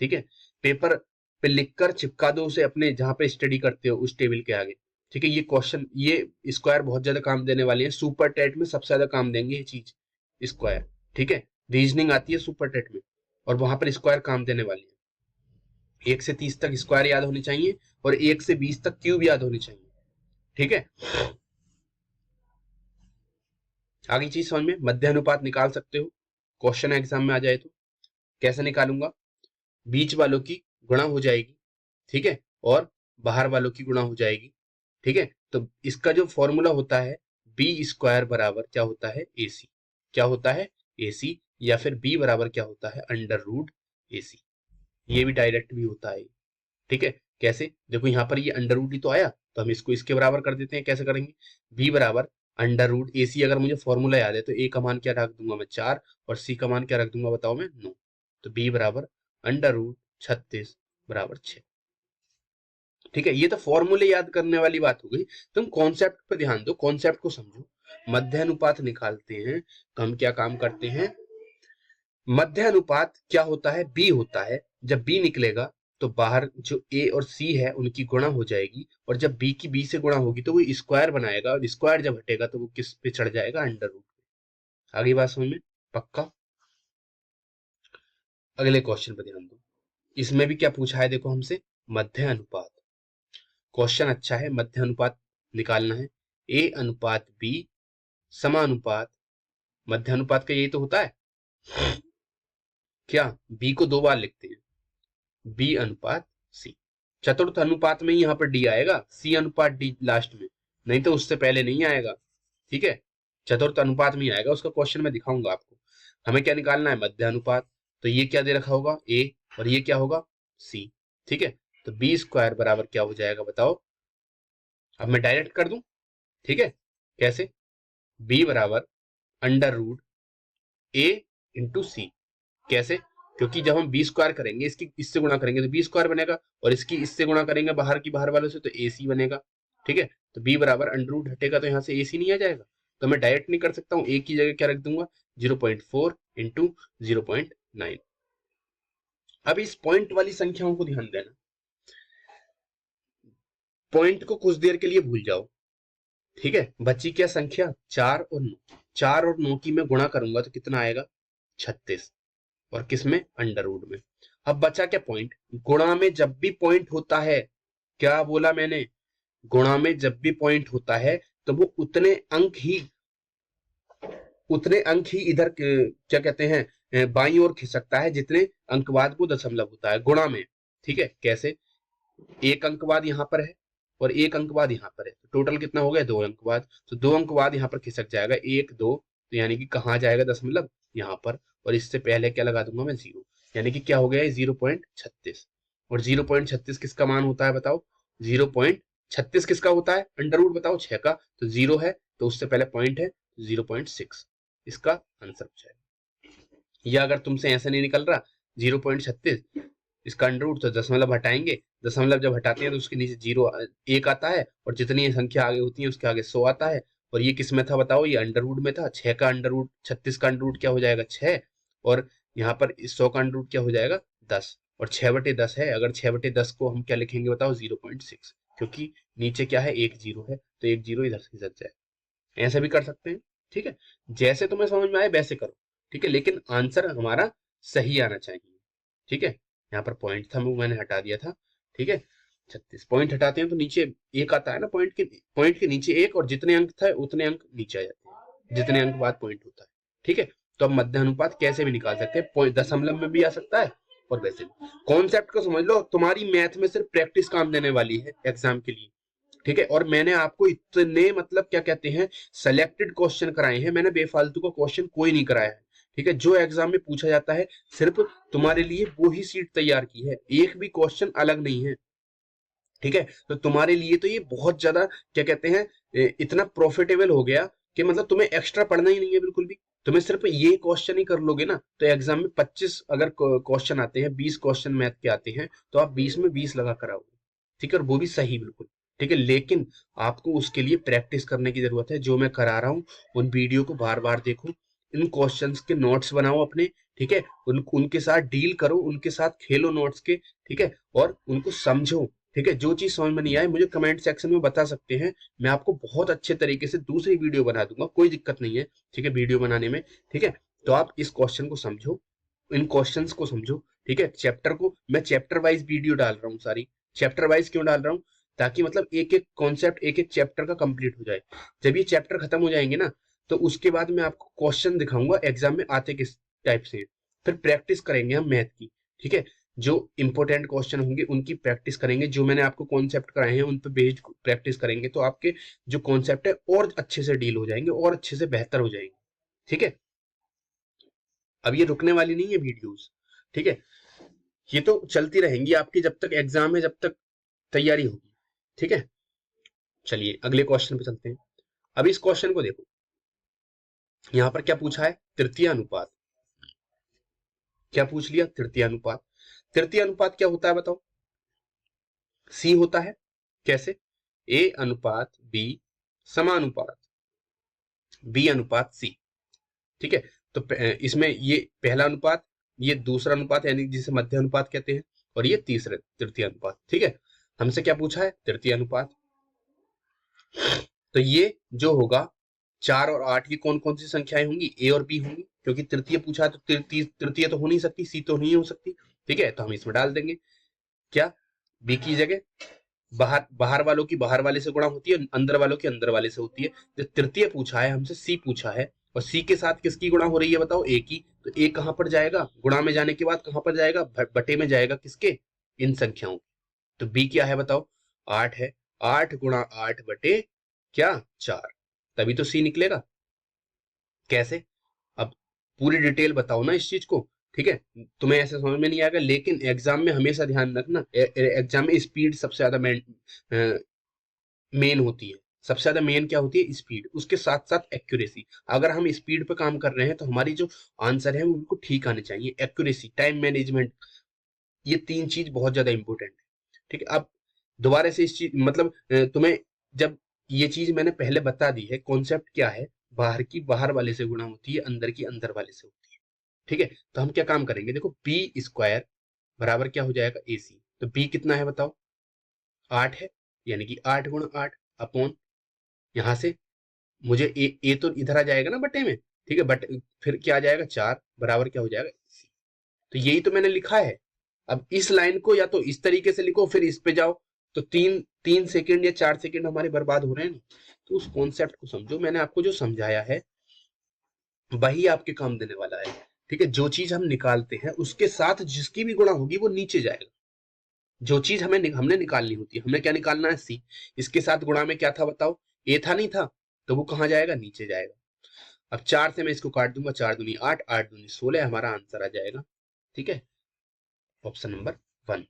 ठीक है, पेपर पे लिखकर चिपका दो उसे अपने, जहां पे स्टडी करते हो उस टेबल के आगे। ठीक है, ये क्वेश्चन, ये स्क्वायर बहुत ज्यादा काम देने वाले हैं, सुपर टेट में सबसे ज्यादा काम देंगे ये चीज, स्क्वायर। ठीक है, रीजनिंग आती है सुपर टेट में, और वहां पर स्क्वायर काम देने वाली है। 1 से 30 तक स्क्वायर याद होने चाहिए, और 1 से 20 तक क्यूब याद होने चाहिए। ठीक है, आगे चीज समझ में, मध्य अनुपात निकाल सकते हो, क्वेश्चन एग्जाम में आ जाए तो। कैसे निकालूंगा, बीच वालों की गुणा हो जाएगी, ठीक है, और बाहर वालों की गुणा हो जाएगी। ठीक है, तो इसका जो फॉर्मूला होता है बी स्क्वायर बराबर क्या होता है AC, क्या होता है AC, या फिर बी बराबर क्या होता है अंडर रूट AC। ये भी डायरेक्ट भी होता है, ठीक है। कैसे, देखो यहाँ पर ये अंडर रूट ही तो आया, तो हम इसको इसके बराबर कर देते हैं। कैसे करेंगे, बी बराबर अंडर रूट AC, अगर मुझे फॉर्मूला याद है तो ए का मान क्या रख दूंगा मैं 4 और सी का मान क्या रख दूंगा बताओ मैं 9, तो बी बराबर अंडर रूट 36 बराबर 6। ठीक है, ये तो फॉर्मूले याद करने वाली बात हो गई। तुम कॉन्सेप्ट पे ध्यान दो, कॉन्सेप्ट को समझो। मध्य अनुपात निकालते हैं तो हम क्या काम करते हैं, मध्य अनुपात क्या होता है, बी होता है। जब बी निकलेगा तो बाहर जो ए और सी है उनकी गुणा हो जाएगी, और जब बी की बी से गुणा होगी तो वो स्क्वायर बनाएगा, और स्क्वायर जब हटेगा तो वो किस पे चढ़ जाएगा, अंडर रूट पे। आगे बात समझ में, पक्का। अगले क्वेश्चन पे ध्यान दो, इसमें भी क्या पूछा है देखो हमसे, मध्य अनुपात। क्वेश्चन अच्छा है, मध्य अनुपात निकालना है। ए अनुपात बी समानुपात, मध्य अनुपात का यही तो होता है क्या, बी को 2 बार लिखते हैं, बी अनुपात सी। चतुर्थ अनुपात में यहाँ पर डी आएगा, सी अनुपात डी लास्ट में, नहीं तो उससे पहले नहीं आएगा। ठीक है, चतुर्थ अनुपात में ही आएगा, उसका क्वेश्चन मैं दिखाऊंगा आपको। हमें क्या निकालना है, मध्य अनुपात। तो ये क्या दे रखा होगा ए, और ये क्या होगा सी। ठीक है, तो बी स्क्वायर बराबर क्या हो जाएगा बताओ। अब मैं डायरेक्ट कर दूं, ठीक है। कैसे, बी बराबर अंडर रूट ए इंटू सी। कैसे, क्योंकि जब हम बी स्क्वायर करेंगे, इसकी इससे गुणा करेंगे तो बी स्क्वायर बनेगा, और इसकी इससे गुणा करेंगे बाहर की बाहर वालों से तो ए सी बनेगा। ठीक है, तो बी बराबर अंडर रूट हटेगा तो यहाँ से ए सी नहीं आ जाएगा, तो मैं डायरेक्ट नहीं कर सकता हूँ, ए की जगह क्या रख दूंगा 0.4 इंटू 0.9। अब इस पॉइंट वाली संख्याओं को ध्यान देना, पॉइंट को कुछ देर के लिए भूल जाओ। ठीक है, बची क्या संख्या 4 और 9, 4 और 9 की मैं गुणा करूंगा तो कितना आएगा 36, और किस में, अंडर रूट में। अब बचा क्या पॉइंट, गुणा में जब भी पॉइंट होता है, क्या बोला मैंने, गुणा में जब भी पॉइंट होता है तो वो उतने अंक ही इधर क्या कहते हैं बाईं ओर खिसकता है जितने अंक बाद वो दशमलव होता है गुणा में। ठीक है, कैसे, एक अंक बाद यहाँ पर है और एक अंक बाद यहाँ पर है, तो टोटल कितना हो गया 2 अंक बाद, तो 2 अंक बाद यहाँ पर खिसक जाएगा 1 2, तो यानी कि कहाँ जाएगा दशमलव यहाँ पर, और इससे पहले क्या लगा दूंगा मैं 0, यानी कि क्या हो गया 0.36। और 0.36 किसका मान होता है बताओ, 0.36 किसका होता है, अंडर रूट बताओ 6 का, तो 0 है तो उससे पहले पॉइंट है 0.6, इसका आंसर हो जाएगा। या अगर तुमसे ऐसा नहीं निकल रहा 0.36 इसका अंडर रूट, तो दशमलव हटाएंगे, दशमलव जब हटाते हैं तो उसके नीचे 1 आता है, और जितनी संख्या आगे होती है उसके आगे 100 आता है। और ये किस में था बताओ, ये अंडर रूट में था, 6 का अंडर रूट 36 का अंडर रूट क्या हो जाएगा 6, और यहाँ पर 100 का अंडर रूट क्या हो जाएगा 10, और 6/10 है, अगर 6/10 को हम क्या लिखेंगे बताओ 0.6, क्योंकि नीचे क्या है 1 0 है, तो 1 0 इधर से खिसक जाए। ऐसा भी कर सकते हैं। ठीक है, जैसे तुम्हें समझ में आए वैसे करो। ठीक है, लेकिन आंसर हमारा सही आना चाहिए। ठीक है, यहाँ पर पॉइंट था वो मैंने हटा दिया था। ठीक है, 36 पॉइंट हटाते हैं तो नीचे 1 आता है ना, पॉइंट के नीचे 1, और जितने अंक था उतने अंक नीचे आ जाते हैं, जितने अंक बाद पॉइंट होता है। ठीक है, तो अब मध्य अनुपात कैसे भी निकाल सकते हैं, दशमलव में भी आ सकता है और वैसे भी। कॉन्सेप्ट को समझ लो, तुम्हारी मैथ में सिर्फ प्रैक्टिस काम देने वाली है एग्जाम के लिए। ठीक है, और मैंने आपको इतने मतलब क्या कहते हैं सिलेक्टेड क्वेश्चन कराए हैं, मैंने बेफालतू का क्वेश्चन कोई नहीं कराया है। ठीक है, जो एग्जाम में पूछा जाता है सिर्फ तुम्हारे लिए वो ही सीट तैयार की है, एक भी क्वेश्चन अलग नहीं है। ठीक है, तो तुम्हारे लिए तो ये बहुत ज्यादा क्या कहते हैं इतना प्रॉफिटेबल हो गया कि मतलब तुम्हें एक्स्ट्रा पढ़ना ही नहीं है बिल्कुल भी। तुम्हें सिर्फ ये क्वेश्चन ही कर लोगे ना, तो एग्जाम में 25 अगर क्वेश्चन आते हैं, 20 क्वेश्चन मैथ के आते हैं, तो आप 20 में 20 लगा कर आओगे। ठीक है, और वो भी सही बिल्कुल। ठीक है, लेकिन आपको उसके लिए प्रैक्टिस करने की जरूरत है, जो मैं करा रहा हूँ उन वीडियो को बार बार देखो, इन क्वेश्चंस के नोट्स बनाओ अपने। ठीक है, उनके साथ डील करो, उनके साथ खेलो नोट्स के। ठीक है, और उनको समझो। ठीक है, जो चीज समझ में नहीं आए मुझे कमेंट सेक्शन में बता सकते हैं, मैं आपको बहुत अच्छे तरीके से दूसरी वीडियो बना दूंगा, कोई दिक्कत नहीं है। ठीक है, वीडियो बनाने में। ठीक है, तो आप इस क्वेश्चन को समझो, इन क्वेश्चंस को समझो। ठीक है, चैप्टर को मैं चैप्टर वाइज वीडियो डाल रहा हूँ सारी। चैप्टर वाइज क्यों डाल रहा हूँ, ताकि मतलब एक एक कॉन्सेप्ट एक एक चैप्टर का कंप्लीट हो जाए। जब ये चैप्टर खत्म हो जाएंगे ना, तो उसके बाद मैं आपको क्वेश्चन दिखाऊंगा एग्जाम में आते किस टाइप से, फिर प्रैक्टिस करेंगे हम मैथ की। ठीक है, जो इंपॉर्टेंट क्वेश्चन होंगे उनकी प्रैक्टिस करेंगे, जो मैंने आपको कॉन्सेप्ट कराए हैं उन पे बेस्ड प्रैक्टिस करेंगे, तो आपके जो कॉन्सेप्ट है और अच्छे से डील हो जाएंगे और अच्छे से बेहतर हो जाएंगे। ठीक है, अब ये रुकने वाली नहीं है वीडियोस। ठीक है, ये तो चलती रहेंगी आपकी जब तक एग्जाम है, जब तक तैयारी होगी। ठीक है, चलिए अगले क्वेश्चन पे चलते हैं। अब इस क्वेश्चन को देखो, यहां पर क्या पूछा है, तृतीय अनुपात। क्या पूछ लिया, तृतीय अनुपात। तृतीय अनुपात क्या होता है बताओ, सी होता है। कैसे, ए अनुपात बी समानुपात बी अनुपात सी। ठीक है, तो इसमें ये पहला अनुपात, ये दूसरा अनुपात यानी जिसे मध्य अनुपात कहते हैं, और ये तीसरा तृतीय अनुपात। ठीक है, हमसे क्या पूछा है, तृतीय अनुपात। तो ये जो होगा 4 और 8, ये कौन कौन सी संख्याएं होंगी, ए और बी होंगी, क्योंकि तृतीय पूछा है तो तृतीय तो हो नहीं सकती, सी तो नहीं हो सकती। ठीक है, तो हम इसमें डाल देंगे क्या, बी की जगह बाहर बाहर वालों की बाहर वाले से गुणा होती है, अंदर वालों की अंदर वाले से होती है। जो तृतीय पूछा है हमसे, सी पूछा है, और सी के साथ किसकी गुणा हो रही है बताओ, ए की। तो ए कहां पर जाएगा, गुणा में जाने के बाद कहां पर जाएगा, बटे में जाएगा, किसके, इन संख्याओं। तो बी क्या है बताओ, 8 है। 8 गुणा 8 बटे क्या, 4, तभी तो सी निकलेगा। कैसे, अब पूरी डिटेल बताओ ना इस चीज को। ठीक है, तुम्हें ऐसे समझ में नहीं आएगा, लेकिन एग्जाम में हमेशा ध्यान रखना, एग्जाम में स्पीड सबसे ज्यादा मेन होती है। सबसे ज्यादा मेन क्या होती है, स्पीड, उसके साथ साथ एक्यूरेसी। अगर हम स्पीड पे काम कर रहे हैं तो हमारी जो आंसर है वो बिल्कुल ठीक आने चाहिए। एक्यूरेसी, टाइम मैनेजमेंट, ये 3 चीज बहुत ज्यादा इंपॉर्टेंट है। ठीक है, अब दोबारा से इस चीज मतलब तुम्हें जब ये चीज मैंने पहले बता दी है, कॉन्सेप्ट क्या है, बाहर की बाहर वाले से गुणा होती है, अंदर की अंदर वाले से होती है। ठीक है, तो हम क्या काम करेंगे, देखो बी स्क्वायर बराबर क्या हो जाएगा, ए सी। तो बी कितना है बताओ, 8 है, यानी कि 8 गुणा 8 अपॉन, यहां से मुझे ए तो इधर आ जाएगा ना बटे में। ठीक है, बट फिर क्या आ जाएगा, 4 बराबर क्या हो जाएगा, सी। तो यही तो मैंने लिखा है। अब इस लाइन को या तो इस तरीके से लिखो फिर इस पे जाओ, तो 3 सेकंड या 4 सेकंड हमारे बर्बाद हो रहे हैं ना। तो उस कॉन्सेप्ट को समझो, मैंने आपको जो समझाया है वही आपके काम देने वाला है। ठीक है, जो चीज हम निकालते हैं उसके साथ जिसकी भी गुणा होगी वो नीचे जाएगा। जो चीज हमने निकालनी होती है, हमने क्या निकालना है, सी। इसके साथ गुणा में क्या था बताओ, ए था, नहीं था, तो वो कहां जाएगा, नीचे जाएगा। अब 4 से मैं इसको काट दूंगा, 4 दूनी 8, 8 दूनी 16, हमारा आंसर आ जाएगा। ठीक है, ऑप्शन नंबर 1,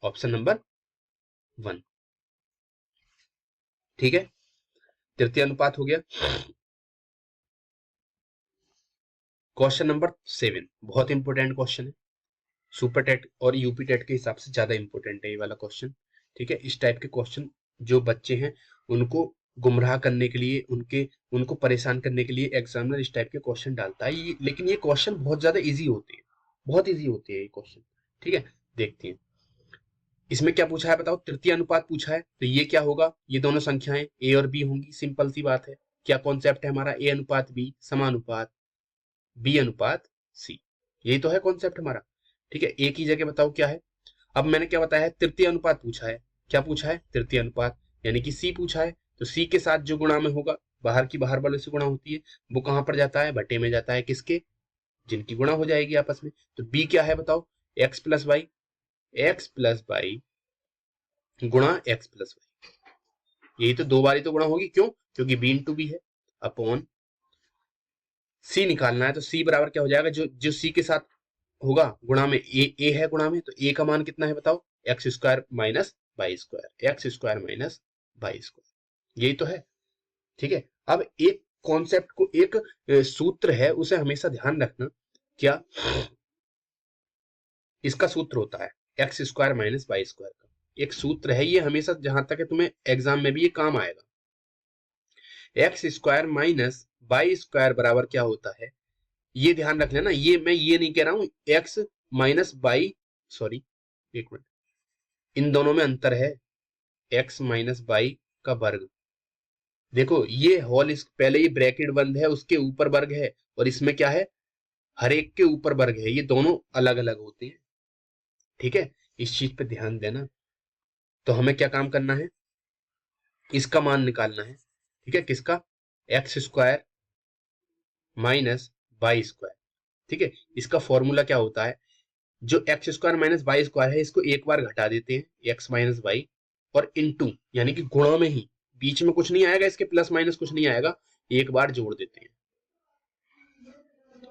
ऑप्शन नंबर 1। ठीक है, तृतीय अनुपात हो गया। क्वेश्चन नंबर 7 बहुत इंपॉर्टेंट क्वेश्चन है, सुपर टेट और यूपी टेट के हिसाब से ज्यादा इंपॉर्टेंट है ये वाला क्वेश्चन। ठीक है, इस टाइप के क्वेश्चन जो बच्चे हैं उनको गुमराह करने के लिए, उनको परेशान करने के लिए एग्जामिनर इस टाइप के क्वेश्चन डालता है। लेकिन ये क्वेश्चन बहुत ज्यादा इजी होते हैं, बहुत इजी होते हैं ये क्वेश्चन। ठीक है, देखते हैं इसमें क्या पूछा है बताओ, तृतीय अनुपात पूछा है, तो ये क्या होगा, ये दोनों संख्याएं ए और बी होंगी, सिंपल सी बात है। क्या कॉन्सेप्ट है हमारा, ए अनुपात बी समानुपात बी अनुपात सी, यही तो है कॉन्सेप्ट हमारा। ठीक है, ए की जगह बताओ क्या है। अब मैंने क्या बताया है, तृतीय अनुपात पूछा है। क्या पूछा है, तृतीय अनुपात, यानी कि सी पूछा है। तो सी के साथ जो गुणा में होगा, बाहर की बाहर वाले से गुणा होती है, वो कहां पर जाता है, बटे में जाता है, किसके, जिनकी गुणा हो जाएगी आपस में। तो बी क्या है बताओ, x plus y, x plus y गुणा एक्स प्लस वाई, यही तो 2 बार ही तो गुणा होगी, क्यों, क्योंकि बी इंटू बी है, अपॉन सी निकालना है। तो सी बराबर क्या हो जाएगा, जो जो सी के साथ होगा गुणा में, ए है गुणा में, तो ए का मान कितना है बताओ, x square minus y square, x square minus y square, यही तो है। ठीक है, अब एक कॉन्सेप्ट को, एक सूत्र है उसे हमेशा ध्यान रखना। क्या, इसका सूत्र होता है x square minus y square का, एक सूत्र है ये, हमेशा जहां तक है तुम्हें एग्जाम में भी ये काम आएगा। X square minus y square बराबर क्या होता है, ये ध्यान रख लेना। ये मैं ये नहीं कह रहा हूं एक्स माइनस वाई, सॉरी एक मिनट, इन दोनों में अंतर है, एक्स माइनस वाई का वर्ग। देखो ये होल, इस पहले ये ब्रैकेट बंद है, उसके ऊपर वर्ग है, और इसमें क्या है, हर एक के ऊपर वर्ग है, ये दोनों अलग अलग होते हैं। ठीक है, इस चीज पे ध्यान देना। तो हमें क्या काम करना है, इसका मान निकालना है। ठीक है, किसका, x square minus y square. ठीक है, इसका फॉर्मूला क्या होता है, जो x square minus y square है इसको एक बार घटा देते हैं, एक्स माइनस वाई, और इनटू यानी कि गुणा में ही, बीच में कुछ नहीं आएगा, इसके प्लस माइनस कुछ नहीं आएगा, एक बार जोड़ देते हैं,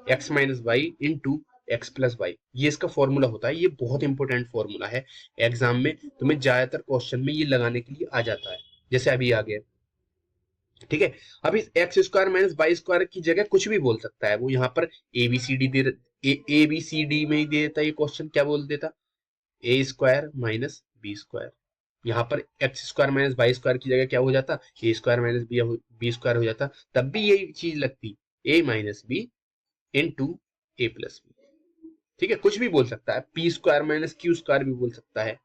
x minus y into x plus y. ये इसका फॉर्मूला होता है, ये बहुत इंपॉर्टेंट फॉर्मूला है, एग्जाम में तुम्हें ज्यादातर क्वेश्चन में ये लगाने के लिए आ जाता है, जैसे अभी आ गया। ठीक है, अब इस x square minus y square की जगह कुछ भी बोल सकता है वो, यहाँ पर एबीसीडी दे, ए बी सी डी में ही दे देता ये क्वेश्चन, क्या बोल देता, a square minus b square. यहाँ पर x square minus y square की जगह क्या हो जाता, a square minus b square हो जाता, तब भी यही चीज लगती, a minus b into a plus b. ठीक है, कुछ भी बोल सकता है, p square minus q square भी बोल सकता है।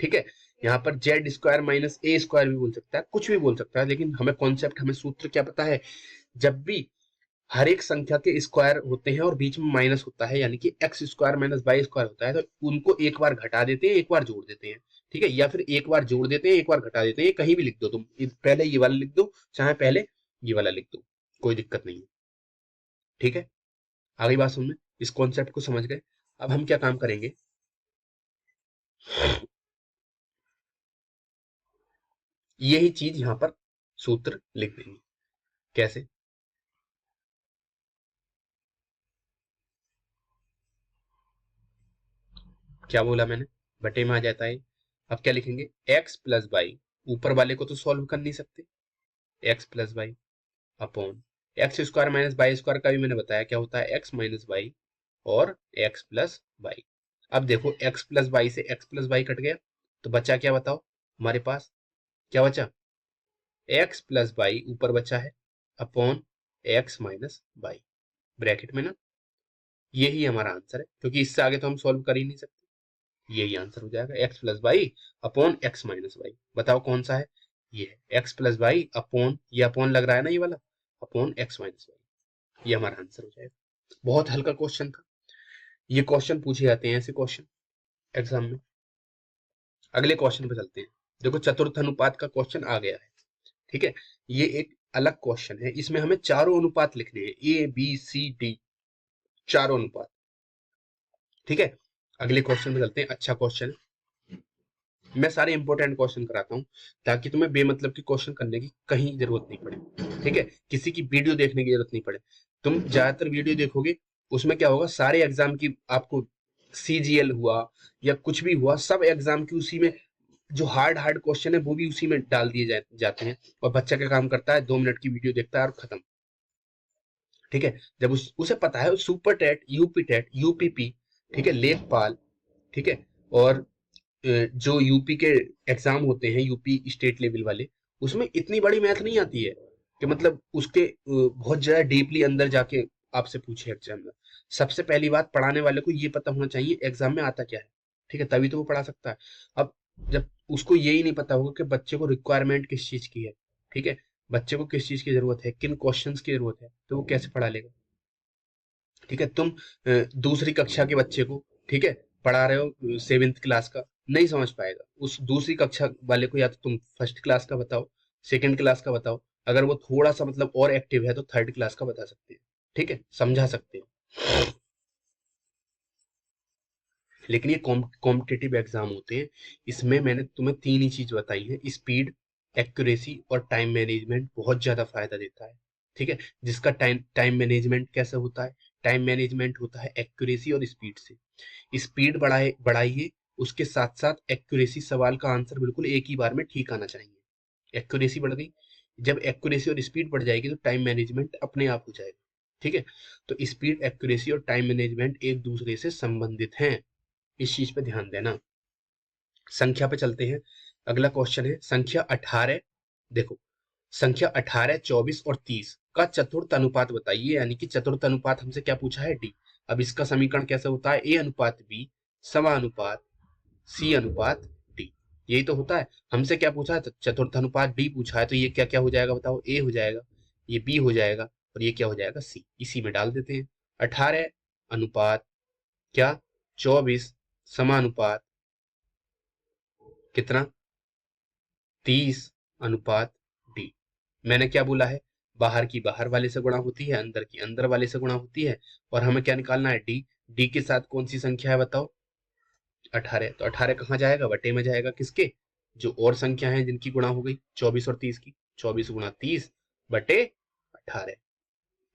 ठीक है, यहाँ पर जेड स्क्वायर माइनस ए स्क्वायर भी बोल सकता है, कुछ भी बोल सकता है, लेकिन हमें कॉन्सेप्ट, हमें सूत्र क्या पता है, जब भी हर एक संख्या के स्क्वायर होते हैं और बीच में माइनस होता है, यानी कि x square minus y square होता है, तो उनको एक बार घटा देते हैं, एक बार जोड़ देते हैं। ठीक है, या फिर एक बार जोड़ देते हैं, एक बार घटा देते हैं, कहीं भी लिख दो तुम, पहले ये वाला लिख दो, चाहे पहले ये वाला लिख दो, कोई दिक्कत नहीं है। ठीक है, आगे बात सुन में, इस कॉन्सेप्ट को समझ गए। अब हम क्या काम करेंगे, यही चीज यहां पर सूत्र लिख देंगे। कैसे, क्या बोला मैंने, बटे में आ जाता है। अब क्या लिखेंगे, एक्स प्लस वाई, ऊपर वाले को तो सॉल्व कर नहीं सकते, x plus y upon x square minus y square का भी मैंने बताया क्या होता है, एक्स माइनस वाई और एक्स प्लस वाई। अब देखो एक्स प्लस वाई से एक्स प्लस वाई कट गया, तो बचा क्या बताओ, हमारे पास क्या बचा, एक्स प्लस वाई ऊपर बचा है, upon x minus y, bracket में ना, यही हमारा आंसर है, क्योंकि इससे आगे तो हम सॉल्व कर ही नहीं सकते, यही आंसर हो जाएगा, x plus y upon x minus y. बताओ कौन सा है, ये है एक्स प्लस वाई अपॉन, ये अपॉन लग रहा है ना ये वाला, अपॉन एक्स माइनस वाई, ये हमारा आंसर हो जाएगा। बहुत हल्का क्वेश्चन था, ये क्वेश्चन पूछे जाते हैं ऐसे क्वेश्चन एग्जाम में। अगले क्वेश्चन पे चलते हैं, देखो चतुर्थ अनुपात का क्वेश्चन आ गया है। ठीक है, ये एक अलग क्वेश्चन है, इसमें हमें चारों अनुपात लिखने हैं, ए बी सी डी, चारों अनुपात। ठीक है, अगले क्वेश्चन पे चलते हैं, अच्छा क्वेश्चन है, मैं सारे इंपॉर्टेंट क्वेश्चन कराता हूँ ताकि तुम्हें बेमतलब की क्वेश्चन करने की कहीं जरूरत नहीं पड़े। ठीक है, किसी की वीडियो देखने की जरूरत नहीं पड़े, तुम ज्यादातर वीडियो देखोगे उसमें क्या होगा, सारे एग्जाम की आपको, सीजीएल हुआ या कुछ भी हुआ, सब एग्जाम की उसी में, जो हार्ड हार्ड क्वेश्चन है वो भी उसी में डाल दिए जाते हैं, और बच्चा क्या काम करता है, 2 मिनट की वीडियो देखता है और खत्म। ठीक है, जब उसे पता है super TET, UP TET, UPP, ठीक है, लेखपाल, ठीक है, और जो यूपी के एग्जाम होते हैं, यूपी स्टेट लेवल वाले, उसमें इतनी बड़ी मैथ नहीं आती है कि मतलब उसके बहुत ज्यादा डीपली अंदर जाके आपसे पूछे एग्जाम में। सबसे पहली बात, पढ़ाने वाले को ये पता होना चाहिए एग्जाम में आता क्या है, ठीक है, तभी तो वो पढ़ा सकता है। अब जब उसको यही नहीं पता होगा कि बच्चे को रिक्वायरमेंट किस चीज की है, ठीक है, बच्चे को किस चीज की जरूरत है, किन क्वेश्चंस की जरूरत है, तो वो कैसे पढ़ा लेगा। ठीक है, तुम दूसरी कक्षा के बच्चे को, ठीक है, पढ़ा रहे हो 7th क्लास का, नहीं समझ पाएगा, उस दूसरी कक्षा वाले को या तो तुम फर्स्ट क्लास का बताओ, सेकंड क्लास का बताओ, अगर वो थोड़ा सा मतलब और एक्टिव है तो थर्ड क्लास का बता सकते हैं, ठीक है, समझा सकते हो। लेकिन ये कॉम्पिटिटिव एग्जाम होते हैं, इसमें मैंने तुम्हें 3 ही चीज बताई है, स्पीड, एक्यूरेसी और टाइम मैनेजमेंट बहुत ज्यादा फायदा देता है। ठीक है, जिसका टाइम टाइम मैनेजमेंट कैसे होता है, टाइम मैनेजमेंट होता है एक्यूरेसी और स्पीड से। स्पीड बढ़ाइए, उसके साथ साथ एक्यूरेसी, सवाल का आंसर बिल्कुल एक ही बार में ठीक आना चाहिए। एक्यूरेसी बढ़ गई, जब एक्यूरेसी और स्पीड बढ़ जाएगी तो टाइम मैनेजमेंट अपने आप हो जाएगा। ठीक है, तो स्पीड, एक्यूरेसी और टाइम मैनेजमेंट एक दूसरे से संबंधित हैं, इस चीज पे ध्यान देना। संख्या पे चलते हैं, अगला क्वेश्चन है संख्या 18। देखो, संख्या 18, 24 और 30 का चतुर्थ अनुपात बताइए, यानी कि चतुर्थ अनुपात हमसे क्या पूछा है, डी। अब इसका समीकरण कैसे होता है, ए अनुपात बी समानुपात सी अनुपात डी, यही तो होता है। हमसे क्या पूछा है, चतुर्थ अनुपात डी पूछा है, तो ये क्या क्या हो जाएगा बताओ, ए हो जाएगा, ये बी हो जाएगा, और ये क्या हो जाएगा, सी, इसी में डाल देते हैं। 18 अनुपात क्या, 24 समानुपात कितना, 30 अनुपात डी। मैंने क्या बोला है, बाहर की बाहर वाले से गुणा होती है, अंदर की अंदर वाले से गुणा होती है, और हमें क्या निकालना है, डी। डी के साथ कौन सी संख्या है बताओ? 18। तो 18 कहाँ जाएगा? बटे में जाएगा। किसके? जो और संख्या है जिनकी गुणा हो गई 24 और 30 की। 24 गुणा 30 बटे 18,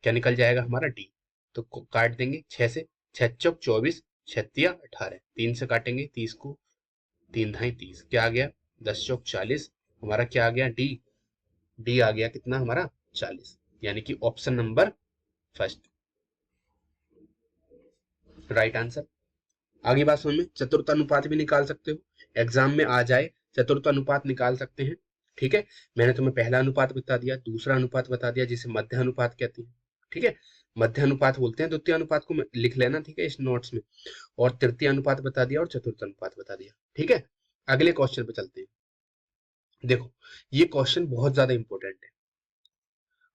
क्या निकल जाएगा हमारा? डी। तो काट देंगे 6 से, 6 चौक 24, 6 18, 3 से काटेंगे 30 को, 3 धाई 30, क्या आ गया? 10 चौक 40, हमारा क्या आ गया? डी। डी आ गया कितना हमारा? 40, यानी कि option number first right answer. आगे बात समझ में। चतुर्थ अनुपात भी निकाल सकते हो, एग्जाम में आ जाए चतुर्थ अनुपात निकाल सकते हैं। ठीक है, मैंने तुम्हें पहला अनुपात बता दिया, दूसरा अनुपात बता दिया जिसे मध्य अनुपात कहते हैं। ठीक है, मध्य अनुपात बोलते हैं, द्वितीय अनुपात को लिख लेना, ठीक है, इस नोट्स में। और तृतीय अनुपात बता दिया और चतुर्थ अनुपात बता दिया। ठीक है, अगले क्वेश्चन पे चलते हैं। देखो, ये क्वेश्चन बहुत ज्यादा इंपॉर्टेंट है।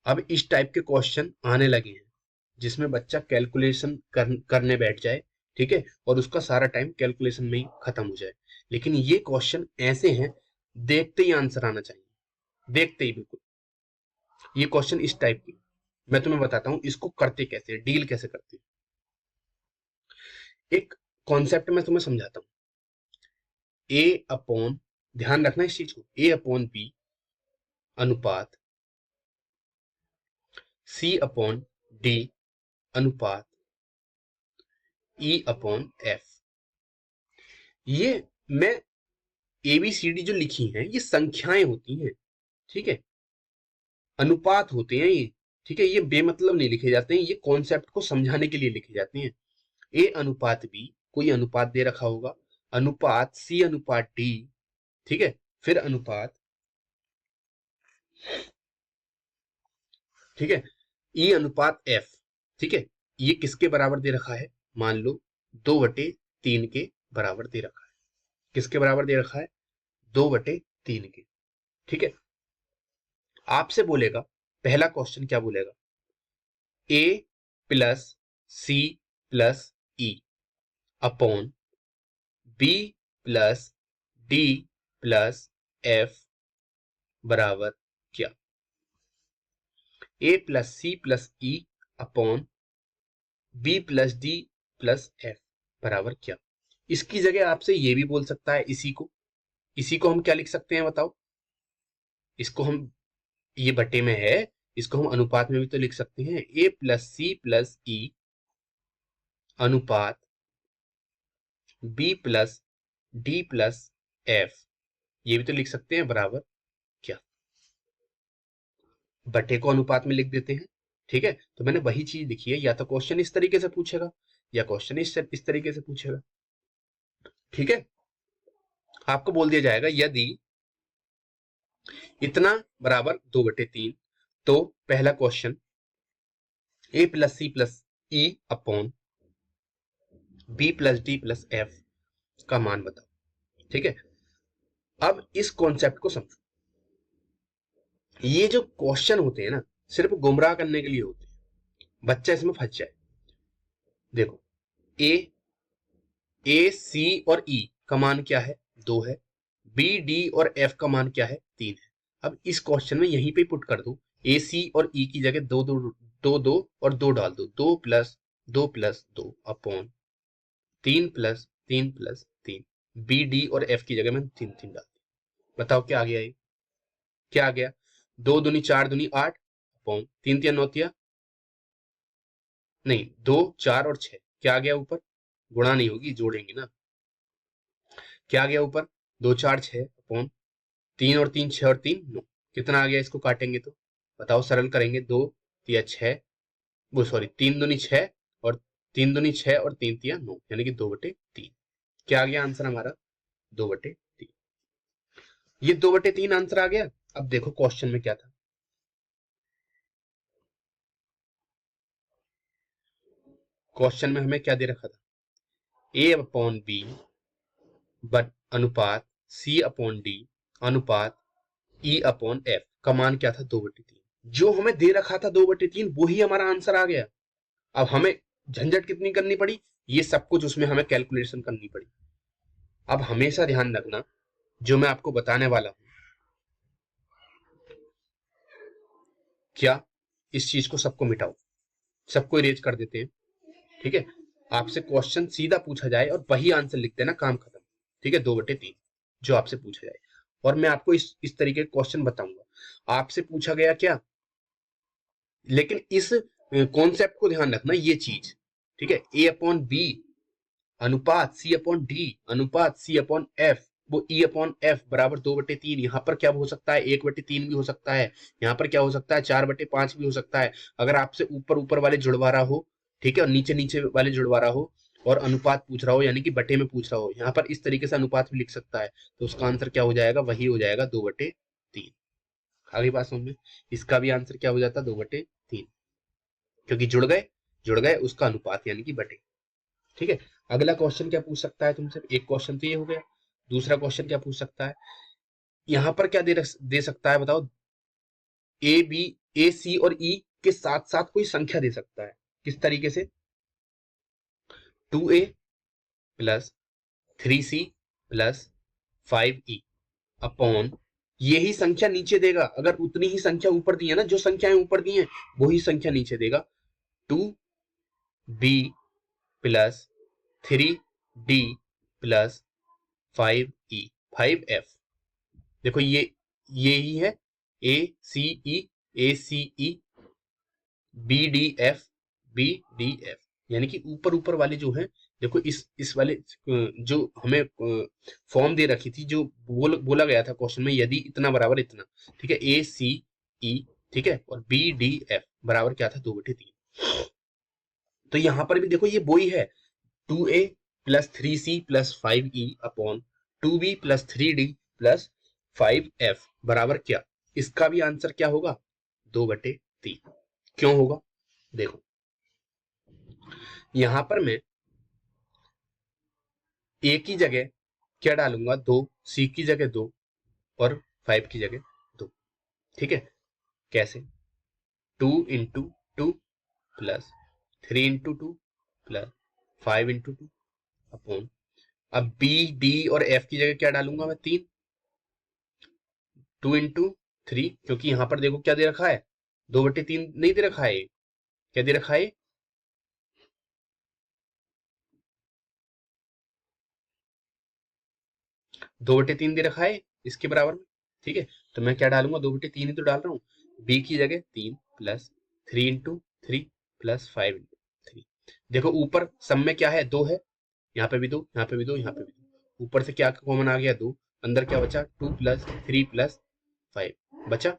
अब इस टाइप के क्वेश्चन आने लगे हैं जिसमें बच्चा कैलकुलेशन करने बैठ जाए, ठीक है, और उसका सारा टाइम कैलकुलेशन में ही खत्म हो जाए। लेकिन ये क्वेश्चन ऐसे हैं, देखते ही आंसर आना चाहिए, देखते ही बिल्कुल। ये क्वेश्चन इस टाइप की, मैं तुम्हें बताता हूं इसको करते कैसे, डील कैसे करते हैं। एक कॉन्सेप्ट मैं तुम्हें समझाता हूं। ए अपॉन, ध्यान रखना इस चीज को, ए अपॉन बी अनुपात सी अपॉन डी अनुपात ई अपॉन एफ। ये मैं एबीसीडी जो लिखी हैं ये संख्याएं होती हैं, ठीक है, अनुपात होते हैं ये। ठीक है, ये बेमतलब नहीं लिखे जाते हैं, ये कॉन्सेप्ट को समझाने के लिए लिखे जाते हैं। ए अनुपात बी, कोई अनुपात दे रखा होगा, अनुपात सी अनुपात डी, ठीक है, फिर अनुपात, ठीक है, ई अनुपात एफ। ठीक है, ये किसके बराबर दे रखा है? मान लो 2/3 के बराबर दे रखा है। किसके बराबर दे रखा है? 2/3 के। ठीक है, आपसे बोलेगा, पहला क्वेश्चन क्या बोलेगा? A plus C plus E upon B plus D plus F बराबर क्या? A plus C plus E upon B plus D plus F बराबर क्या? इसकी जगह आपसे ये भी बोल सकता है, इसी को हम क्या लिख सकते हैं बताओ? इसको हम, ये बटे में है, इसको हम अनुपात में भी तो लिख सकते हैं। ए प्लस सी प्लस ई अनुपात b plus D plus f, ये भी तो लिख सकते हैं बराबर क्या? बटे को अनुपात में लिख देते हैं। ठीक है, तो मैंने वही चीज लिखी है, या तो क्वेश्चन इस तरीके से पूछेगा या क्वेश्चन इस तरीके से पूछेगा। ठीक है, आपको बोल दिया जाएगा यदि इतना बराबर 2/3, तो पहला question A plus C plus E upon B plus D plus F का मान बताओ। ठीक है, अब इस कॉन्सेप्ट को समझो। ये जो क्वेश्चन होते हैं ना, सिर्फ गुमराह करने के लिए होते हैं, बच्चा इसमें फंस जाए। देखो, ए सी और ई का मान क्या है? 2 है। बी डी और एफ का मान क्या है? 3 है। अब इस क्वेश्चन में यहीं पे पुट कर दो, ए सी और ई की जगह 2 और 2 डाल दो, 2 plus 2 upon 3 plus 3 b d और एफ की जगह में 3 डाल दिया। बताओ क्या आ गया? ये क्या आ गया? 2 दूनी 4 दूनी 8 अपॉन 3 3 9 नहीं, 2 4 और 6, क्या आ गया ऊपर? गुणा नहीं होगी, जोड़ेंगे ना। क्या आ गया ऊपर? 2 4 6 अपॉन 3 और 3 6 और 3 9, कितना आ गया? इसको काटेंगे तो बताओ, सरल करेंगे, 2 3 6, वो सॉरी 3 दूनी 6 और 3 दूनी 6 और 3 3 9, यानी कि 2/3। क्या आ गया आंसर हमारा? 2/3। ये 2/3 आंसर आ गया। अब देखो क्वेश्चन में क्या था। क्वेश्चन में हमें क्या दे रखा था? ए अपॉन बी बट अनुपात सी अपॉन डी अनुपात ई अपॉन एफ का मान क्या था? 2/3। जो हमें दे रखा था 2/3, वही हमारा आंसर आ गया। अब हमें झंझट कितनी करनी पड़ी? ये सब कुछ उसमें हमें कैलकुलेशन करनी पड़ी। अब हमेशा ध्यान रखना, जो मैं आपको बताने वाला हूं, क्या इस चीज को सबको मिटाओ, सबको इरेज कर देते हैं। ठीक है, आपसे क्वेश्चन सीधा पूछा जाए और वही आंसर लिख देना, काम खत्म। ठीक है, 2/3 जो आपसे पूछा जाए। और मैं आपको इस तरीके के क्वेश्चन बताऊंगा। आपसे पूछा गया क्या, लेकिन इस कॉन्सेप्ट को ध्यान रखना, ये चीज। ठीक है, A/B अनुपात C/D अनुपात C/F, वो E/F बराबर 2/3। यहाँ पर क्या हो सकता है, 1/3 भी हो सकता है। यहाँ पर क्या हो सकता है, 4/5 भी हो सकता है। अगर आपसे ऊपर ऊपर वाले जुड़वा रहा हो, ठीक है, और नीचे नीचे वाले जुड़वा रहा हो, और अनुपात पूछ रहा हो, यानी कि बटे में पूछ रहा हो, यहाँ पर इस तरीके से अनुपात भी लिख सकता है। तो उसका आंसर क्या हो जाएगा, वही हो जाएगा 2/3। आगे बात समझ में, इसका भी आंसर क्या हो जाता है, 2/3, क्योंकि जुड़ गए उसका अनुपात यानी कि बटे। ठीक है, अगला क्वेश्चन क्या पूछ सकता है तुमसे, एक क्वेश्चन तो ये हो गया। दूसरा क्वेश्चन क्या पूछ सकता है, यहां पर क्या दे सकता है बताओ। A C और E के साथ साथ कोई संख्या दे सकता है। किस तरीके से, 2A plus 3C plus 5E upon, यही संख्या नीचे देगा। अगर उतनी ही संख्या ऊपर दी है ना, जो संख्याएं ऊपर दी हैं वही संख्या नीचे देगा। 2B plus 3D plus 5E 5F। देखो ये ही है A C E B D F यानी कि ऊपर ऊपर वाले जो है। देखो इस वाले जो हमें फॉर्म दे रखी थी, जो बोला गया था क्वेश्चन में, यदि इतना बराबर इतना। ठीक है, A C E, ठीक है, और B D F बराबर क्या था, 2/3। तो यहां पर भी देखो ये वही है, 2A plus 3C plus 5E upon 2B plus 3D plus 5F बराबर क्या। इसका भी आंसर क्या होगा, 2/3। क्यों होगा, देखो यहां पर मैं A की जगह क्या डालूंगा, 2, C की जगह 2 और 5 की जगह 2। ठीक है, कैसे, 2 × 2 प्लस 3 × 2 प्लस 5 × 2 अपॉन, अब B D और F की जगह क्या डालूंगा मैं, 3, 2 × 3, क्योंकि यहां पर देखो क्या दे रखा है, 2/3 नहीं दे रखा है, क्या दे रखा है, 2/3 दे रखा है इसके बराबर में। ठीक है, तो मैं क्या डालूंगा, 2/3 ही तो डाल रहा हूँ। B की जगह 3 प्लस 3 × 3 प्लस 5 × 3। देखो ऊपर सब में क्या है, 2 है, यहाँ पे भी 2, यहाँ पे भी 2, यहाँ पे भी 2। ऊपर से क्या कॉमन आ गया, 2। अंदर क्या बचा, 2 प्लस 3 प्लस 5 बचा।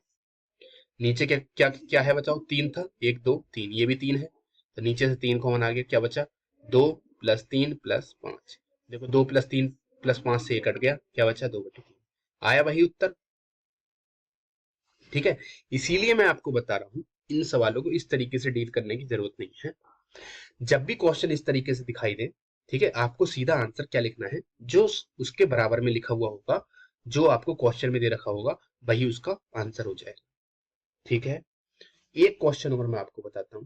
नीचे क्या क्या क्या है बताओ, 3 था, 1 2 3, ये भी 3 है, तो नीचे से 3 कॉमन आ गया, क्या बचा, 2 प्लस 3 प्लस 5। देखो 2 प्लस 3 प्लस 5 से 1 कट गया, क्या बचा, 2/3। आया वही उत्तर। ठीक है, इसीलिए मैं आपको बता रहा हूं, इन सवालों को इस तरीके से डील करने की जरूरत नहीं है। जब भी क्वेश्चन इस तरीके से दिखाई दे, ठीक है, आपको सीधा आंसर क्या लिखना है, जो उसके बराबर में लिखा हुआ होगा, जो आपको क्वेश्चन में दे रखा होगा, वही उसका आंसर हो जाएगा। ठीक है, एक क्वेश्चन और मैं आपको बताता हूं,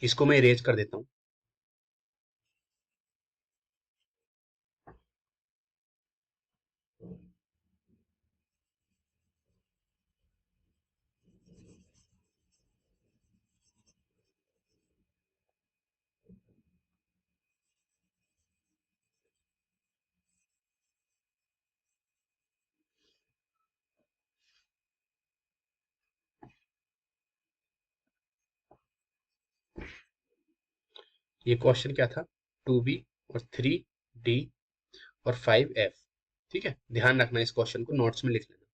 इसको मैं इरेज कर देता हूं। ये क्वेश्चन क्या था, 2B और 3D और 5F। ठीक है, ध्यान रखना, इस क्वेश्चन को नोट्स में लिख लेना।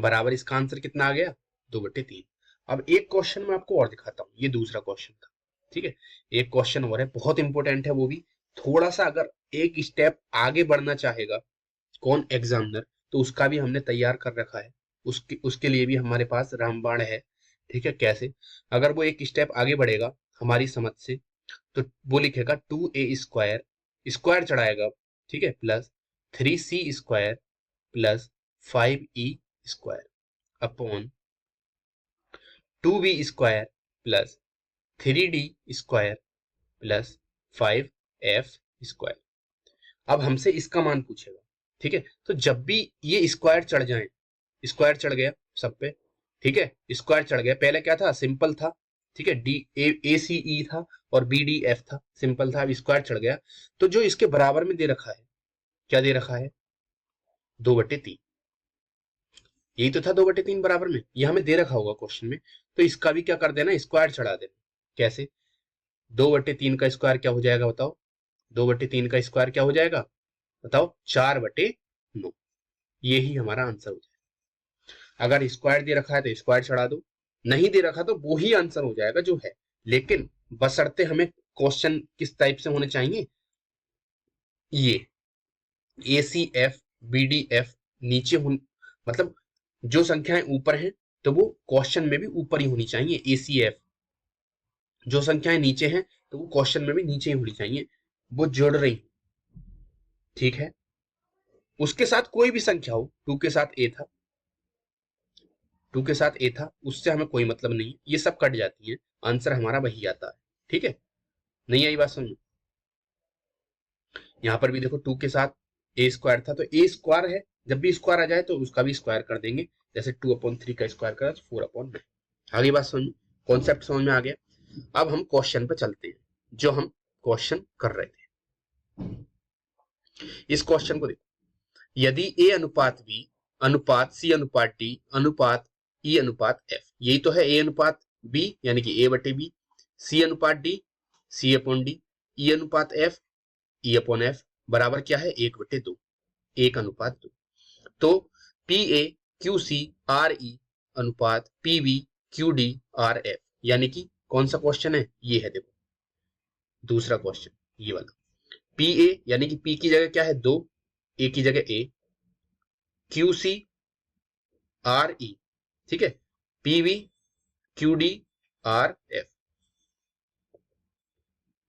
बराबर इसका आंसर कितना आ गया, 2/3। अब एक क्वेश्चन मैं आपको और दिखाता हूँ, ये दूसरा क्वेश्चन था। ठीक है, एक क्वेश्चन और है, बहुत इंपॉर्टेंट है वो भी। थोड़ा सा अगर एक स्टेप आगे बढ़ना चाहेगा कौन, एग्जामिनर, तो उसका भी हमने तैयार कर रखा है। उसके लिए भी हमारे पास रामबाण है। ठीक है, कैसे, अगर वो एक स्टेप आगे बढ़ेगा हमारी समझ से, तो वो लिखेगा 2A² स्क्वायर चढ़ाएगा, ठीक है, plus 3C² plus 5E² upon 2B² plus 3D² plus 5F²। अब हमसे इसका मान पूछेगा। ठीक है, तो जब भी ये स्क्वायर चढ़ जाए, स्क्वायर चढ़ गया सब पे, ठीक है, स्क्वायर चढ़ गया, पहले क्या था, सिंपल था, ठीक है, डी ए सी ई था और बी डी एफ था, सिंपल था, अब स्क्वायर चढ़ गया। तो जो इसके बराबर में दे रखा है, क्या दे रखा है, 2/3, यही तो था 2/3 बराबर में, ये हमें दे रखा होगा क्वेश्चन में। तो इसका भी क्या कर देना, स्क्वायर चढ़ा देना। कैसे, 2/3 का स्क्वायर क्या हो जाएगा बताओ, 2/3 का स्क्वायर क्या हो जाएगा बताओ, 4/9, यही हमारा आंसर हो जाएगा। अगर स्क्वायर दे रखा है तो स्क्वायर चढ़ा दो, नहीं दे रखा तो वो ही आंसर हो जाएगा जो है। लेकिन बशर्ते हमें क्वेश्चन किस टाइप से होने चाहिए, ये ACF BDF नीचे मतलब जो संख्याएं ऊपर हैं तो वो क्वेश्चन में भी ऊपर ही होनी चाहिए, ACF। जो संख्याएं नीचे हैं तो वो क्वेश्चन में भी नीचे ही होनी चाहिए, वो जुड़ रही, ठीक है। उसके साथ कोई भी संख्या हो, 2 के साथ A था, 2 के साथ A था, उससे हमें कोई मतलब नहीं, ये सब कट जाती है, आंसर हमारा वही आता है, ठीक है। नहीं आई बात समझ, यहाँ पर भी देखो 2 के साथ A स्क्वायर था, तो A स्क्वायर है, जब भी स्क्वायर आ जाए तो उसका भी स्क्वायर कर देंगे, जैसे 2/3 का स्क्वायर करा तो 4/9। आगे बात समझ, कॉन्सेप्ट समझ में आ गया। अब हम क्वेश्चन पे चलते हैं, जो हम क्वेश्चन कर रहे थे। इस क्वेश्चन को देखो, यदि A अनुपात B अनुपात C अनुपात D अनुपात E अनुपात F, यही तो है A अनुपात B यानी कि A/B, C अनुपात D C/D, E अनुपात F E/F बराबर क्या है, 1/2, 1/2। तो PA/QC/RE अनुपात PB/QD/RF, यानी कि कौन सा क्वेश्चन है, ये है, देखो दूसरा क्वेश्चन, ये वाला। PA यानी कि P की जगह क्या है 2, A की जगह A, QC/RE, ठीक है, PB/QD/RF,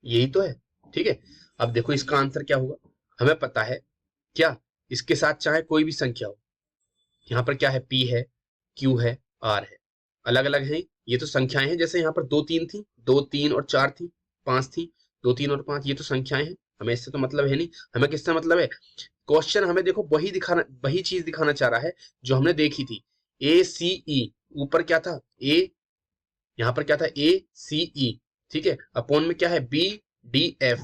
यही तो है, ठीक है। अब देखो इसका आंसर क्या होगा, हमें पता है क्या, इसके साथ चाहे कोई भी संख्या हो, यहाँ पर क्या है, P है, Q है, R है, अलग अलग है, ये तो संख्याएं हैं, जैसे यहाँ पर 2 3 थी, 2 3 और 4 थी, 5 थी, 2 3 और 5, ये तो संख्याएं हैं, हमें इससे तो मतलब है नहीं, हमें किससे मतलब है। क्वेश्चन हमें देखो वही चीज दिखाना चाह रहा है जो हमने देखी थी, ACE, ऊपर क्या था A, यहाँ पर क्या था ACE, ठीक है, अपॉन में क्या है BDF,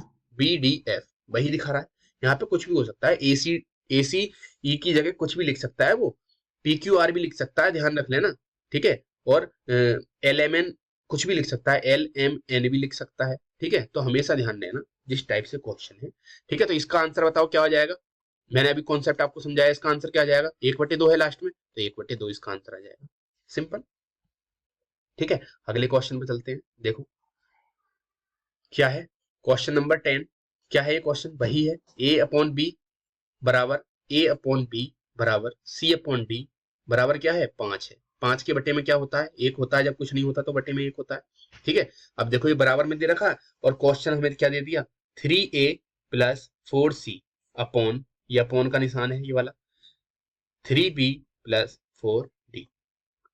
वही दिखा रहा है। यहाँ पे कुछ भी हो सकता है, ACE की जगह कुछ भी लिख सकता है वो, PQR भी लिख सकता है, ध्यान रख लेना, ठीक है। और LMN कुछ भी लिख सकता है, LMN भी लिख सकता है, ठीक है। तो हमेशा ध्यान देना जिस टाइप से क्वेश्चन है, ठीक है। तो इसका आंसर बताओ क्या हो जाएगा, मैंने अभी कॉन्सेप्ट आपको समझाया, इसका आंसर क्या आ जाएगा, 1/2 है लास्ट में, तो 1/2 इसका आंसर आ जाएगा, सिंपल, ठीक है। अगले क्वेश्चन पे चलते हैं, देखो क्या है, क्वेश्चन नंबर 10, क्या है ये क्वेश्चन, वही है, A/B बराबर A/B बराबर C/D बराबर क्या है 5 है, 5 के बटे में क्या होता है, 1 होता है, जब कुछ नहीं होता तो बटे में 1 होता है, ठीक है। अब देखो ये बराबर में दे रखा है और क्वेश्चन हमें क्या दे दिया, 3A + 4C अपॉन, ये अपॉन का निशान है ये वाला, 3B + 4D,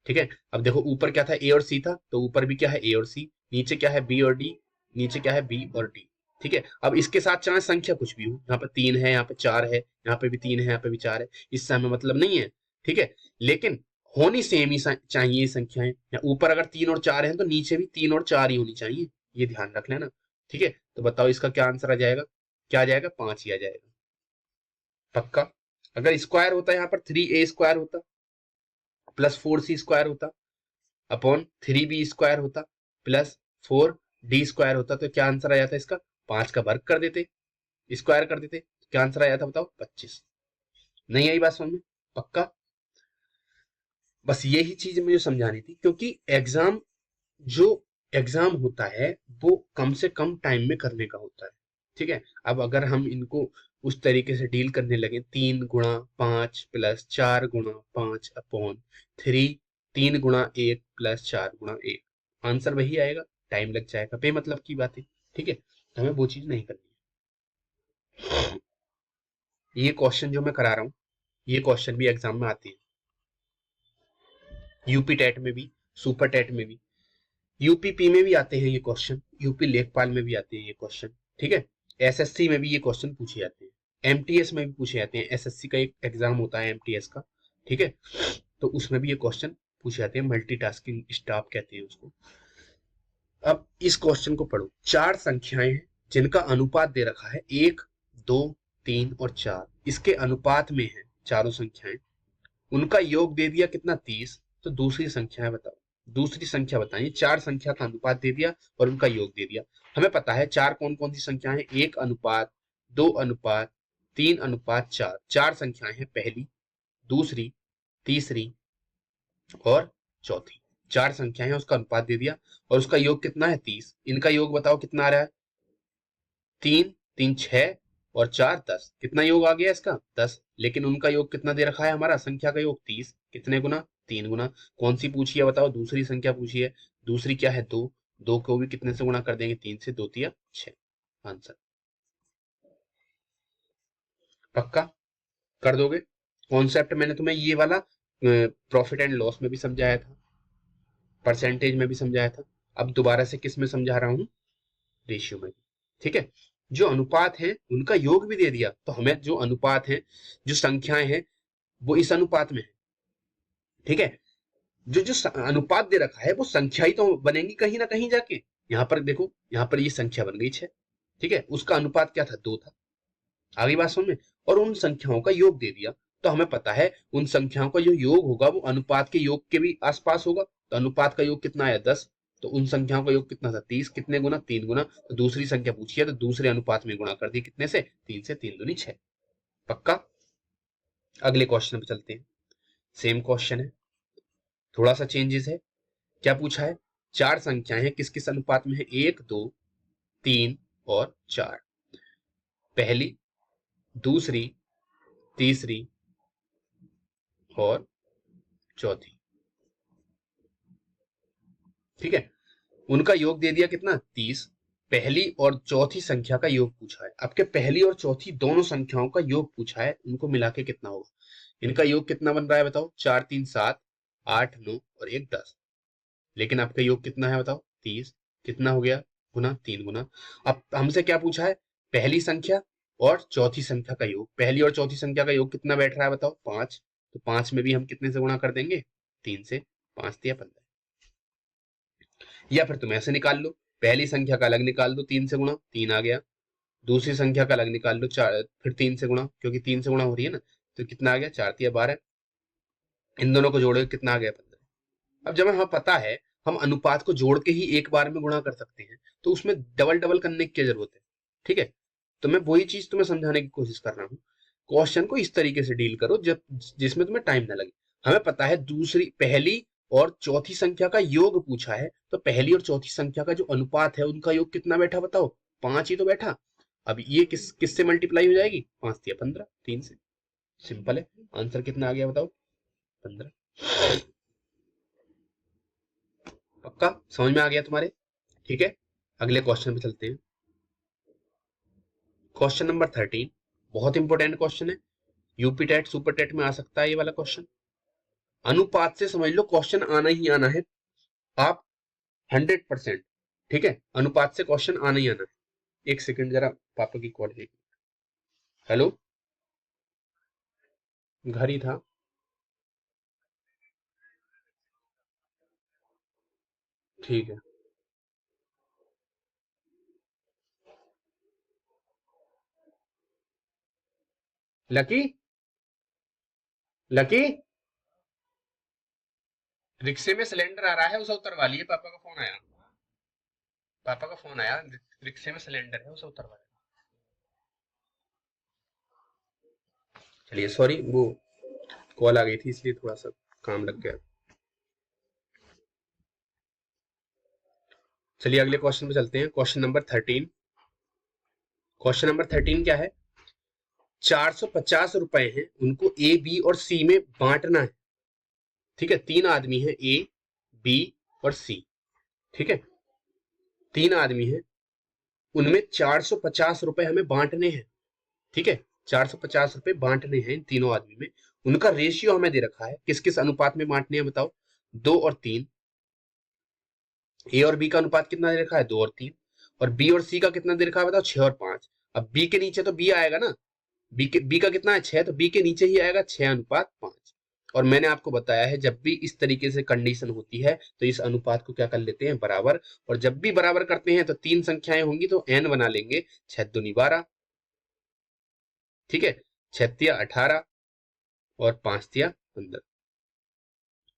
ठीक है। अब देखो ऊपर क्या था, A और C था, तो ऊपर भी क्या है A और C, नीचे क्या है B और D, नीचे क्या है B और D, ठीक है। अब इसके साथ चाहे संख्या कुछ भी हो, यहाँ पे 3 है, यहाँ पे 4 है, यहाँ पे भी 3 है, यहाँ पे भी 4 है, इससे हमें मतलब नहीं है, ठीक है। लेकिन होनी सेम ही चाहिए संख्याएं, ऊपर अगर 3 और 4 है तो नीचे भी 3 और 4 ही होनी चाहिए, ये ध्यान रख लेना, ठीक है। तो बताओ इसका क्या आंसर आ जाएगा, क्या आ जाएगा, 5 ही आ जाएगा पक्का। अगर स्क्वायर होता यहाँ पर 3A स्क्वायर होता प्लस 4C स्क्वायर होता अपॉन 3B स्क्वायर होता प्लस 4D स्क्वायर होता, तो क्या आंसर आ जाता इसका, 5 का वर्ग कर देते, स्क्वायर कर देते, तो क्या आंसर आ जाता बताओ, 25। नहीं आई बात समझ में, पक्का। बस यही चीज मुझे समझानी थी, क्योंकि जो एग्जाम होता है वो कम से कम टाइम में करने का होता है, ठीक है। अब अगर हम इनको उस तरीके से डील करने लगे, 3x5 + 4x5 upon 3x1 + 4x1, answer वही आएगा, टाइम लग जाएगा, बेमतलब की बात है, ठीक है। तो हमें वो चीज नहीं करनी है। ये क्वेश्चन जो मैं करा रहा हूँ, ये क्वेश्चन भी एग्जाम में आते हैं, यूपी टेट में भी, सुपर टेट में भी, यूपीपी में भी आते हैं ये क्वेश्चन, यूपी लेखपाल में भी आते हैं ये क्वेश्चन, ठीक है। एसएससी में भी ये क्वेश्चन पूछे जाते हैं, एमटीएस में भी पूछे जाते हैं, एसएससी का एक एग्जाम होता है एमटीएस का, ठीक है, तो उसमें भी ये क्वेश्चन पूछी जाती है, मल्टीटास्किंग स्टाफ कहते हैं उसको। अब इस क्वेश्चन को पढ़ो। चार संख्याएं हैं जिनका अनुपात दे रखा है 1, 2, 3 और 4। इसके अनुपात में है चारों संख्याएं, उनका योग दे दिया कितना 30। तो दूसरी संख्या बताओ, दूसरी संख्या बताइए। चार संख्या का अनुपात दे दिया और उनका योग दे दिया। हमें पता है चार कौन कौन सी संख्या है, 1 अनुपात, 2 अनुपात, 3 अनुपात 4। चार संख्याएं हैं, पहली, दूसरी, तीसरी और चौथी। चार संख्याएं हैं, उसका अनुपात दे दिया और उसका योग कितना है 30। इनका योग बताओ कितना आ रहा है, 3, 3 6 और 4 10। कितना योग आ गया इसका 10। लेकिन उनका योग कितना दे रखा है, हमारा संख्या का योग 30। कितने गुना, 3 गुना। कौन सी पूछी है बताओ, दूसरी संख्या पूछी है। दूसरी क्या है 2, 2 को भी कितने से गुणा कर देंगे, 3 से, 2 तिया 6। आंसर पक्का कर दोगे। कॉन्सेप्ट मैंने तुम्हें ये वाला प्रॉफिट एंड लॉस में भी समझाया था, परसेंटेज में भी समझाया था। अब दोबारा से किस में समझा रहा हूं, रेशियो में। ठीक है, जो अनुपात है उनका योग भी दे दिया, तो हमें जो अनुपात है, जो संख्याएं हैं, वो इस अनुपात में है। ठीक है, जो जो अनुपात दे रखा है वो संख्या ही तो बनेंगी कहीं ना कहीं जाके। यहां पर देखो, यहां पर ये संख्या बन गई 6। ठीक है, उसका अनुपात क्या था, 2 था। आगे बात समझ में। और उन संख्याओं का योग दे दिया, तो हमें पता है उन संख्याओं का जो योग होगा वो अनुपात के योग के भी आसपास होगा। तो अनुपात का योग कितना आया 10। तो उन संख्याओं का योग कितना था 30। कितने गुना, 3 गुना। तो दूसरी संख्या पूछी है तो दूसरे अनुपात में गुणा कर दी, कितने से, 3 से। 3 दूनी 6। पक्का। अगले क्वेश्चन पे चलते हैं। सेम क्वेश्चन है, थोड़ा सा चेंजेस है। क्या पूछा है, चार संख्याएं हैं, किस किस अनुपात में है, 1, 2, 3 और 4। पहली, दूसरी, तीसरी और चौथी। ठीक है, उनका योग दे दिया कितना 30। पहली और चौथी संख्या का योग पूछा है। आपके पहली और चौथी दोनों संख्याओं का योग पूछा है, उनको मिला के कितना होगा। इनका योग कितना बन रहा है बताओ, 4 3 7, 8 9 और 1 10। लेकिन आपका योग कितना है बताओ, 30। कितना हो गया, गुना, 3 गुना। अब हमसे क्या पूछा है, पहली संख्या और चौथी संख्या का योग। पहली और चौथी संख्या का योग कितना बैठ रहा है बताओ, 5। तो 5 में भी हम कितने से गुणा कर देंगे, 3 से। 5 तिया 15। या फिर तुम ऐसे निकाल लो, पहली संख्या का अलग निकाल दो, 3 से गुणा, 3 आ गया। दूसरी संख्या का अलग निकाल लो, 4, फिर 3 से गुणा, क्योंकि 3 से गुणा हो रही है ना। तो कितना आ गया, 4 तिया 12। इन दोनों को जोड़ो कितना आ गया, 15। अब जब हमें पता है हम अनुपात को जोड़ के ही एक बार में गुणा कर सकते हैं, तो उसमें डबल डबल करने की क्या जरूरत है। ठीक है, तो मैं वही चीज तुम्हें समझाने की कोशिश कर रहा हूँ। क्वेश्चन को इस तरीके से डील करो जब जिसमें तुम्हें टाइम ना लगे। हमें पता है दूसरी, पहली और चौथी संख्या का योग पूछा है, तो पहली और चौथी संख्या का जो अनुपात है उनका योग कितना बैठा बताओ, 5 ही तो बैठा। अब ये किससे मल्टीप्लाई हो जाएगी, 5 तिया 15, 3 से। सिंपल है, आंसर कितना आ गया बताओ, 15। पक्का समझ में आ गया तुम्हारे। ठीक है, अगले क्वेश्चन पे चलते हैं। क्वेश्चन नंबर 13 बहुत इंपॉर्टेंट क्वेश्चन है, यूपी टेट सुपर टेट में आ सकता है ये वाला क्वेश्चन। अनुपात से समझ लो, क्वेश्चन आना ही आना है आप 100%। ठीक है, अनुपात से क्वेश्चन आना ही आना है। एक सेकंड, जरा पापा की कॉल है। हेलो, घर ही था। ठीक है, लकी, लकी, रिक्शे में सिलेंडर आ रहा है, उसे उतरवा लिए, पापा का फोन आया। पापा का फोन आया, रिक्शे में सिलेंडर है, उसे उतरवा लिया। चलिए सॉरी, वो कॉल आ गई थी इसलिए थोड़ा सा काम लग गया। चलिए अगले क्वेश्चन पे चलते हैं। Question number 13। क्वेश्चन नंबर 13 क्या है, 450 रुपए हैं, उनको ए बी और सी में बांटना है। ठीक है, 3 आदमी है, ए बी और सी। ठीक है, 3 आदमी है, उनमें 450 रुपए हमें बांटने हैं। ठीक है, 450 रुपए बांटने हैं इन तीनों आदमी में। उनका रेशियो हमें दे रखा है, किस किस अनुपात में बांटने हैं बताओ, 2 और 3। ए और बी का अनुपात कितना दे रखा है, 2 और 3। और बी और सी का कितना दे रखा है बताओ, 6 और 5। अब बी के नीचे तो बी आएगा ना, बी का कितना है 6, तो बी के नीचे ही आएगा 6 अनुपात 5। और मैंने आपको बताया है जब भी इस तरीके से कंडीशन होती है तो इस अनुपात को क्या कर लेते हैं, बराबर। और जब भी बराबर करते हैं तो तीन संख्याएं होंगी तो n बना लेंगे, 6 दूनी 12, ठीक है, 6 तिया 18 और 5 तिया 15,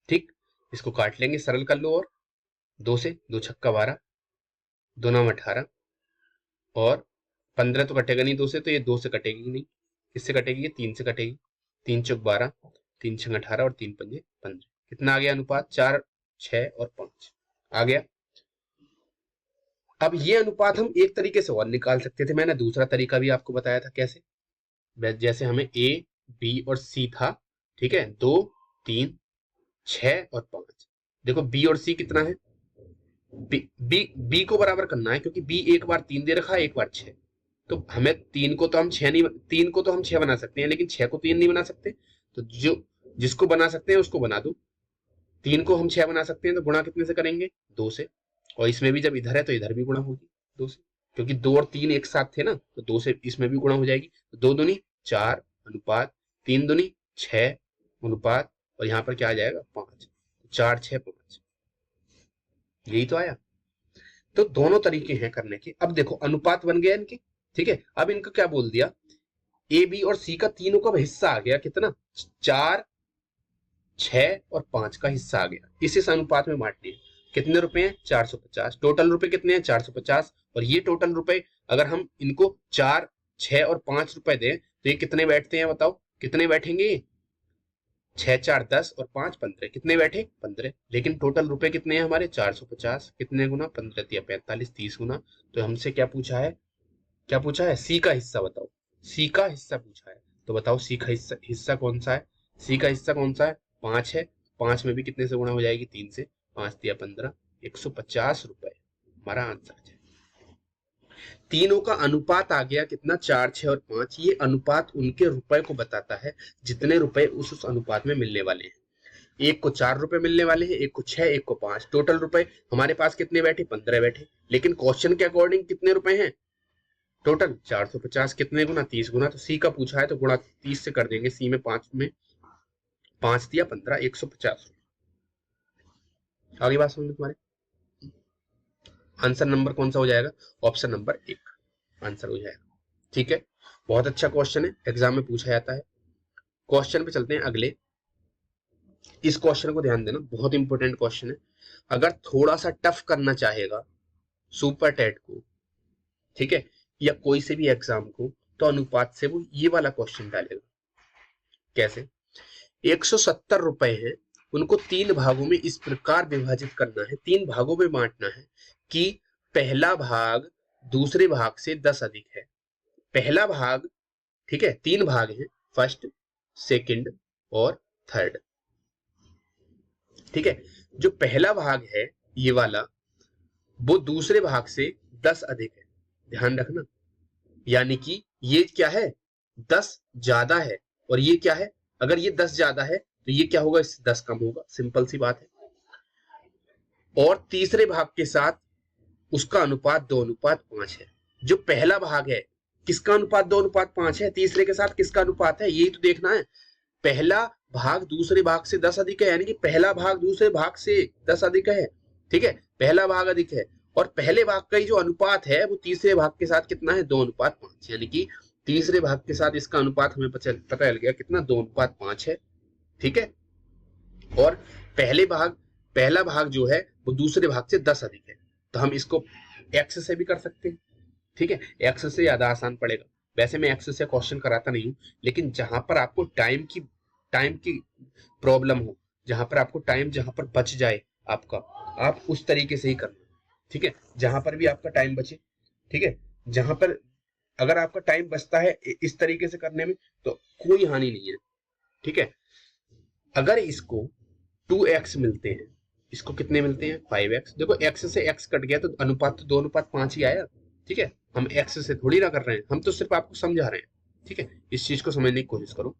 ठीक। इसको काट लेंगे, सरल कर लो, और 2 से 2 छक्का 12, 2 9 18 और 15 तो कटेगा नहीं 2 से, तो ये 2 से कटेगी नहीं, किससे कटेगी, ये 3 से कटेगी, 3 चौक 12, 3 छंग 18 और 3 पंजे 15। कितना आ गया अनुपात, 4 6 और 5 आ गया। अब ये अनुपात हम एक तरीके से और निकाल सकते थे, मैंने दूसरा तरीका भी आपको बताया था कैसे। जैसे हमें ए बी और सी था, ठीक है, 2 3 6 और 5। देखो बी और सी कितना है, बी को बराबर करना है, क्योंकि बी एक बार 3 दे रखा है, एक बार 6। तो हमें 3 को तो हम 6 नहीं, 3 को तो हम 6 बना सकते हैं, लेकिन 6 को 3 नहीं बना सकते। तो जो जिसको बना सकते हैं उसको बना दो। 3 को हम 6 बना सकते हैं, तो गुणा कितने से करेंगे, 2 से। और इसमें भी जब इधर है तो इधर भी गुणा होगी 2 से, क्योंकि 2 और 3 एक साथ थे ना, तो 2 से इसमें भी गुणा हो जाएगी। तो 2 दूनी 4 अनुपात 3 दूनी 6 अनुपात, और यहाँ पर क्या आ जाएगा 5, 4 6 5, यही तो आया। तो दोनों तरीके हैं करने के। अब देखो अनुपात बन गया इनके, ठीक है। अब इनका क्या बोल दिया, ए बी और सी का तीनों का हिस्सा आ गया, कितना, 4 6 और 5 का हिस्सा आ गया, इस अनुपात में बांट लिया। कितने रुपए हैं, 450। टोटल रुपए कितने हैं, 450। और ये टोटल रुपए अगर हम इनको 4 6 और 5 रुपए दें तो ये कितने बैठते हैं, बताओ कितने बैठेंगे, 6 4 10 और 5 15, कितने बैठे 15। लेकिन टोटल रुपए कितने हैं हमारे, 450। कितने गुना, 15 या 45 30 गुना। तो हमसे क्या पूछा है, क्या पूछा है, सी का हिस्सा बताओ, सी का हिस्सा पूछा है। तो बताओ सी का हिस्सा कौन सा है, सी का हिस्सा कौन सा है, 5 है। 5 में भी कितने से गुणा हो जाएगी, 3 से, 5 दिया 15, 150 रुपए हमारा आंसर है। तीनों का अनुपात आ गया कितना, 4 6 और 5। ये अनुपात उनके रुपए को बताता है जितने रुपए उस अनुपात में मिलने वाले हैं। एक को 4 रुपए मिलने वाले हैं, एक को 6, एक को 5। टोटल रुपए हमारे पास कितने बैठे, 15 बैठे। लेकिन क्वेश्चन के अकॉर्डिंग कितने रुपए हैं टोटल, 450। कितने गुना, 30 गुना। तो सी का पूछा है तो गुणा 30 से कर देंगे। सी में 5 दिया 15, 150। आगे बात समझ में तुम्हारे। आंसर नंबर कौन सा हो जाएगा, ऑप्शन नंबर 1 आंसर हो जाएगा, ठीक है। बहुत अच्छा क्वेश्चन है, एग्जाम में पूछा जाता है। क्वेश्चन पे चलते हैं अगले। इस क्वेश्चन को ध्यान देना, बहुत इंपॉर्टेंट क्वेश्चन है। अगर थोड़ा सा टफ करना चाहेगा सुपर टेट को, ठीक है, या कोई से भी एग्जाम को, तो अनुपात से वो ये वाला क्वेश्चन डालेगा। कैसे, 170 रुपए हैं, उनको 3 भागों में इस प्रकार विभाजित करना है, 3 भागों में बांटना है कि पहला भाग दूसरे भाग से 10 अधिक है। पहला भाग, ठीक है, 3 भाग हैं, फर्स्ट सेकंड और थर्ड, ठीक है। जो पहला भाग है ये वाला, वो दूसरे भाग से 10 अधिक है, ध्यान रखना। यानी कि ये क्या है, 10 ज्यादा है, और ये क्या है, अगर ये 10 ज्यादा है तो ये क्या होगा, इससे 10 कम होगा, सिंपल सी बात है। और तीसरे भाग के साथ उसका अनुपात 2:5 है। जो पहला भाग है किसका अनुपात 2:5 है, तीसरे के साथ किसका अनुपात है, यही तो देखना है। पहला भाग दूसरे भाग से 10 अधिक है, यानी कि पहला भाग दूसरे भाग से 10 अधिक है, ठीक है, पहला भाग अधिक है। और पहले भाग का जो अनुपात है वो तीसरे भाग के साथ कितना है, 2:5, यानी कि तीसरे भाग के साथ इसका अनुपात हमें पता चल गया कितना, 2:5 है, ठीक है। और पहला भाग जो है वो दूसरे भाग से 10 अधिक है, तो हम इसको एक्स से भी कर सकते हैं, ठीक है। एक्स से ज्यादा आसान पड़ेगा। वैसे मैं एक्स से क्वेश्चन कराता नहीं हूँ, लेकिन जहां पर आपको टाइम की प्रॉब्लम हो, जहां पर आपको टाइम जहां पर बच जाए आपका, आप उस तरीके से ही करना, ठीक है। जहां पर भी आपका टाइम बचे, ठीक है, जहां पर अगर आपका टाइम बचता है इस तरीके से करने में तो कोई हानि नहीं है, ठीक है। अगर इसको 2x मिलते हैं, इसको कितने मिलते हैं, 5x। देखो x से x कट गया तो अनुपात तो 2:5 ही आया, ठीक है। हम x से थोड़ी ना कर रहे हैं, हम तो सिर्फ आपको समझा रहे हैं, ठीक है। इस चीज को समझने की कोशिश करो।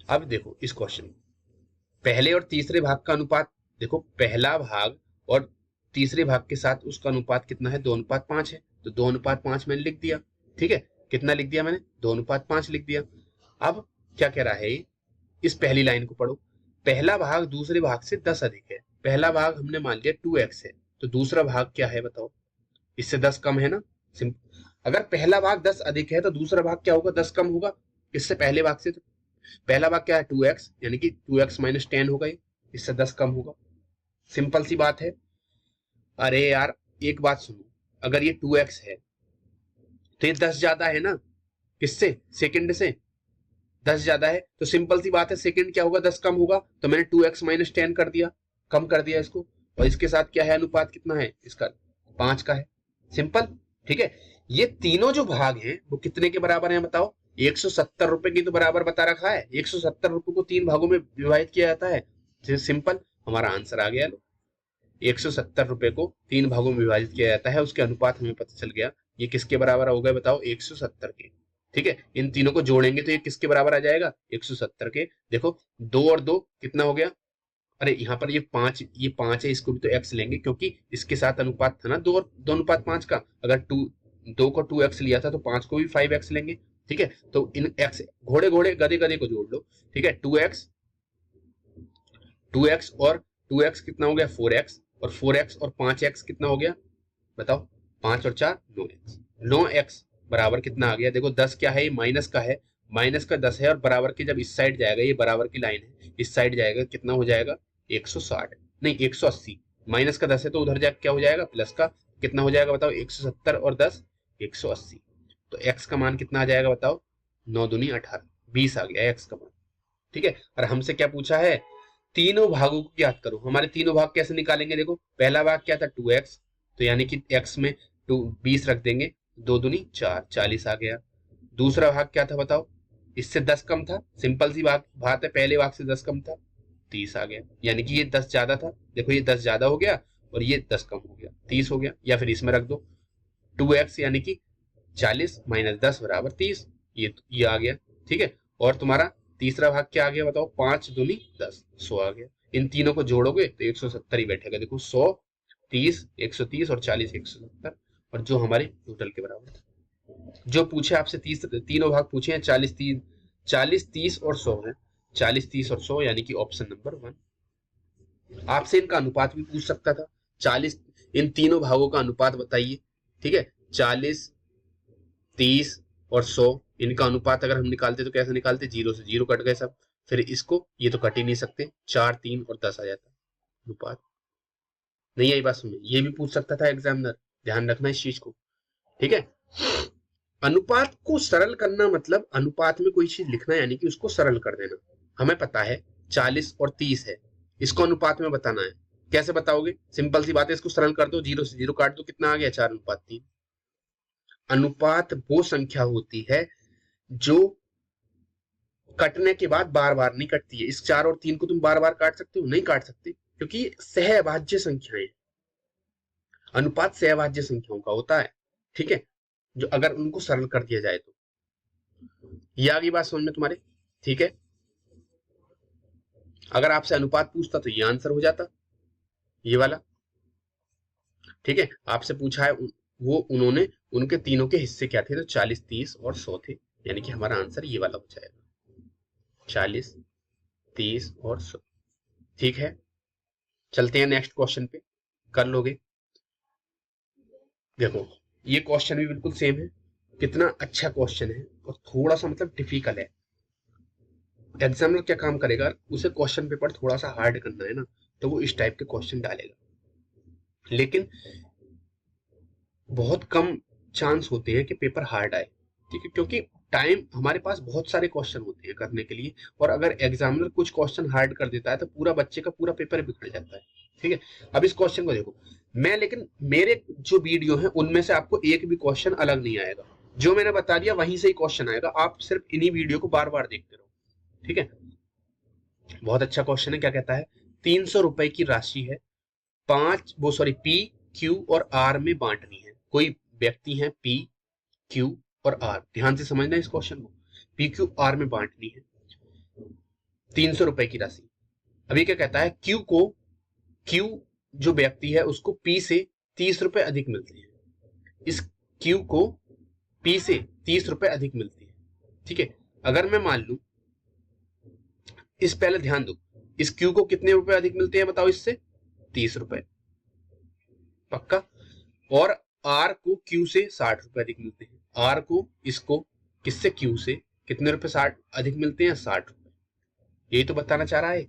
अब देखो इस क्वेश्चन, पहले और तीसरे भाग का अनुपात, देखो पहला भाग और तीसरे भाग के साथ उसका अनुपात कितना है, 2:5 है। तो 2:5 मैंने लिख दिया, ठीक है। कितना लिख दिया मैंने, 2:5 लिख दिया। अब क्या कह रहा है, इस पहली लाइन को पढ़ो, पहला भाग दूसरे भाग से 10 अधिक है। पहला भाग हमने मान लिया 2x है, तो दूसरा भाग क्या है बताओ, इससे 10 कम है ना। अगर पहला भाग 10 अधिक है तो दूसरा भाग क्या होगा, 10 कम होगा इससे पहले भाग से। तो पहला भाग क्या है 2x, यानी कि 2x - 10 होगा, इससे 10 कम होगा। सिंपल सी बात है। अरे यार एक बात सुनो, अगर ये 2x है तो ये 10 ज्यादा है ना, किससे, सेकंड से 10 ज्यादा है, तो सिंपल सी बात है सेकंड क्या होगा, 10 कम होगा। तो मैंने 2x - 10 कर दिया, कम कर दिया इसको, और इसके साथ क्या है, अनुपात कितना है इसका, 5 का है। सिंपल, ठीक है। ये तीनों जो भाग हैं वो कितने के बराबर हैं बताओ, 170 रुपए की तो बराबर बता रखा है। 170 रुपए को 3 भागों में विभाजित किया जाता है। सिंपल, हमारा आंसर आ गया। 170 रुपए को 3 भागों में विभाजित किया जाता है, उसके अनुपात हमें पता चल गया। ये किसके बराबर हो गए बताओ, 170 के। ठीक है, इन तीनों को जोड़ेंगे तो ये किसके बराबर आ जाएगा, 170 के। देखो 2 और 2 कितना हो गया, अरे यहाँ पर ये 5 है, इसको भी तो x लेंगे क्योंकि इसके साथ अनुपात था ना 2:5 का। अगर 2 को 2x लिया था तो 5 को भी 5x लेंगे। ठीक है, तो इन x, घोड़े घोड़े गधे गधे को जोड़ लो। ठीक है, 2x और 2x कितना हो गया 4x, और 4x और 5x कितना हो गया बताओ, 5 और 4 9x। 9x बराबर कितना आ गया, देखो 10 क्या है, ये माइनस का है, माइनस का 10 है, और बराबर के जब इस साइड जाएगा, ये बराबर की लाइन है, इस साइड जाएगा कितना हो जाएगा 160, नहीं 180। माइनस का 10 है तो उधर जाके क्या हो जाएगा, प्लस का कितना हो जाएगा बताओ, 170 और 10 180। तो x का मान कितना आ जाएगा बताओ, 9 दूनी 18, 20 आ गया x का मान। ठीक है, और हमसे क्या पूछा है, तीनों भागों को ज्ञात करो। हमारे तीनों भाग कैसे निकालेंगे, देखो पहला भाग क्या था 2x, तो यानी कि x में 20 रख देंगे, 2 दूनी 4, 40 आ गया। दूसरा भाग क्या था बताओ, इससे 10 कम था, सिंपल सी बात है, पहले भाग से 10 कम था, 30 आ गया। यानी कि ये 10 ज्यादा था, देखो ये 10 ज्यादा हो गया और ये 10 कम हो गया, 30 हो गया। या फिर इसमें रख दो 2x यानी कि 40 - 10 बराबर 30, ये आ गया। ठीक है, और तुम्हारा तीसरा भाग क्या आ गया बताओ, 5 दूनी 10, 100 आ गया। इन तीनों को जोड़ोगे तो 170 ही बैठेगा। देखो 100, 30, 130 और 40 170, और जो हमारे टोटल के बराबर था। जो पूछे आपसे तीनों भाग पूछे हैं, 40 30 और 100 है, 40 30 और 100, यानी कि ऑप्शन नंबर 1। आपसे इनका अनुपात भी पूछ सकता था, 40, इन तीनों भागों का अनुपात बताइए। ठीक है, 40 30 और 100, इनका अनुपात अगर हम निकालते तो कैसे निकालते, 0 से 0 कट गए सब, फिर इसको ये तो कट ही नहीं सकते, 4 3 और 10 आ जाता अनुपात। नहीं आई बात सुनिए, ये भी पूछ सकता था एग्जामिनर, ध्यान रखना इस चीज को। ठीक है, अनुपात को सरल करना मतलब अनुपात में कोई चीज लिखना यानी कि उसको सरल कर देना। हमें पता है 40 और 30 है, इसको अनुपात में बताना है। कैसे बताओगे, सिंपल सी बात है, इसको सरल कर दो, 0 से 0 काट दो, कितना आ गया 4:3। अनुपात वो संख्या होती है जो कटने के बाद बार बार नहीं कटती है। इस 4 और 3 को तुम बार बार काट सकते हो, नहीं काट सकते, क्योंकि सहभाज्य संख्याएं, अनुपात सहभाज्य संख्याओं का होता है। ठीक है, जो अगर उनको सरल कर दिया जाए तो। ये आगे बात समझ में तुम्हारे। ठीक है, अगर आपसे अनुपात पूछता तो ये आंसर हो जाता, ये वाला। ठीक है, आपसे पूछा है वो उन्होंने, उनके तीनों के हिस्से क्या थे, तो 40 30 और 100 थे, यानी कि हमारा आंसर ये वाला हो जाएगा, 40 30 और 100। ठीक है, चलते हैं नेक्स्ट क्वेश्चन पे, कर लोगे। देखो ये क्वेश्चन भी बिल्कुल सेम है, कितना अच्छा क्वेश्चन है, और थोड़ा सा मतलब डिफिकल्ट है। एग्जामिनर क्या काम करेगा, उसे क्वेश्चन पेपर थोड़ा सा हार्ड करना है ना, तो वो इस टाइप के क्वेश्चन डालेगा, लेकिन बहुत कम चांस होते हैं कि पेपर हार्ड आए। ठीक है, क्योंकि टाइम हमारे पास बहुत सारे क्वेश्चन होते हैं करने के लिए, और अगर एग्जामिनर कुछ क्वेश्चन हार्ड कर देता है तो पूरा बच्चे का पूरा पेपर बिगड़ जाता है। ठीक है, अब इस क्वेश्चन को देखो, मैं लेकिन मेरे जो वीडियो है उनमें से आपको एक भी क्वेश्चन अलग नहीं आएगा, जो मैंने बता दिया वहीं से ही क्वेश्चन आएगा, आप सिर्फ इन्हीं वीडियो को बार बार देखते रहो। ठीक है, बहुत अच्छा क्वेश्चन है। क्या कहता है, 300 रुपए की राशि है, पी क्यू और आर में बांटनी है। कोई व्यक्ति है पी क्यू और आर, ध्यान से समझना इस क्वेश्चन को, पी क्यू आर में बांटनी है 300 रुपए की राशि। अभी क्या कहता है, क्यू जो व्यक्ति है उसको पी से 30 रुपए अधिक मिलते हैं, इस क्यू को पी से 30 रुपए अधिक मिलती है। ठीक है, अगर मैं मान लू इस, पहले ध्यान दो, इस Q को कितने रुपए अधिक मिलते हैं बताओ इससे, 30 रुपए पक्का। और R को Q से 60 रुपए अधिक मिलते हैं। R को, इसको किससे, Q से कितने रुपए 60 अधिक मिलते हैं, 60 रुपए। यही तो बताना चाह रहा है,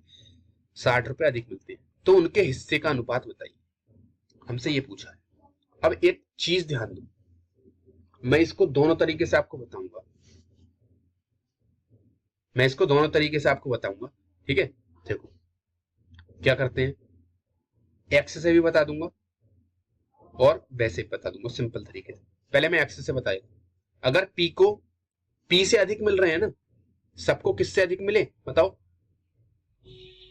60 रुपए अधिक मिलते हैं। तो उनके हिस्से का अनुपात बताइए, हमसे ये पूछा है। अब एक चीज ध्यान दो, मैं इसको दोनों तरीके से आपको बताऊंगा, मैं इसको दोनों तरीके से आपको बताऊंगा। ठीक है, देखो क्या करते हैं, एक्स से भी बता दूंगा और वैसे भी बता दूंगा सिंपल तरीके से। पहले मैं एक्स से बताएगा, अगर पी को पी से अधिक मिल रहे हैं ना, सबको किससे अधिक मिले बताओ,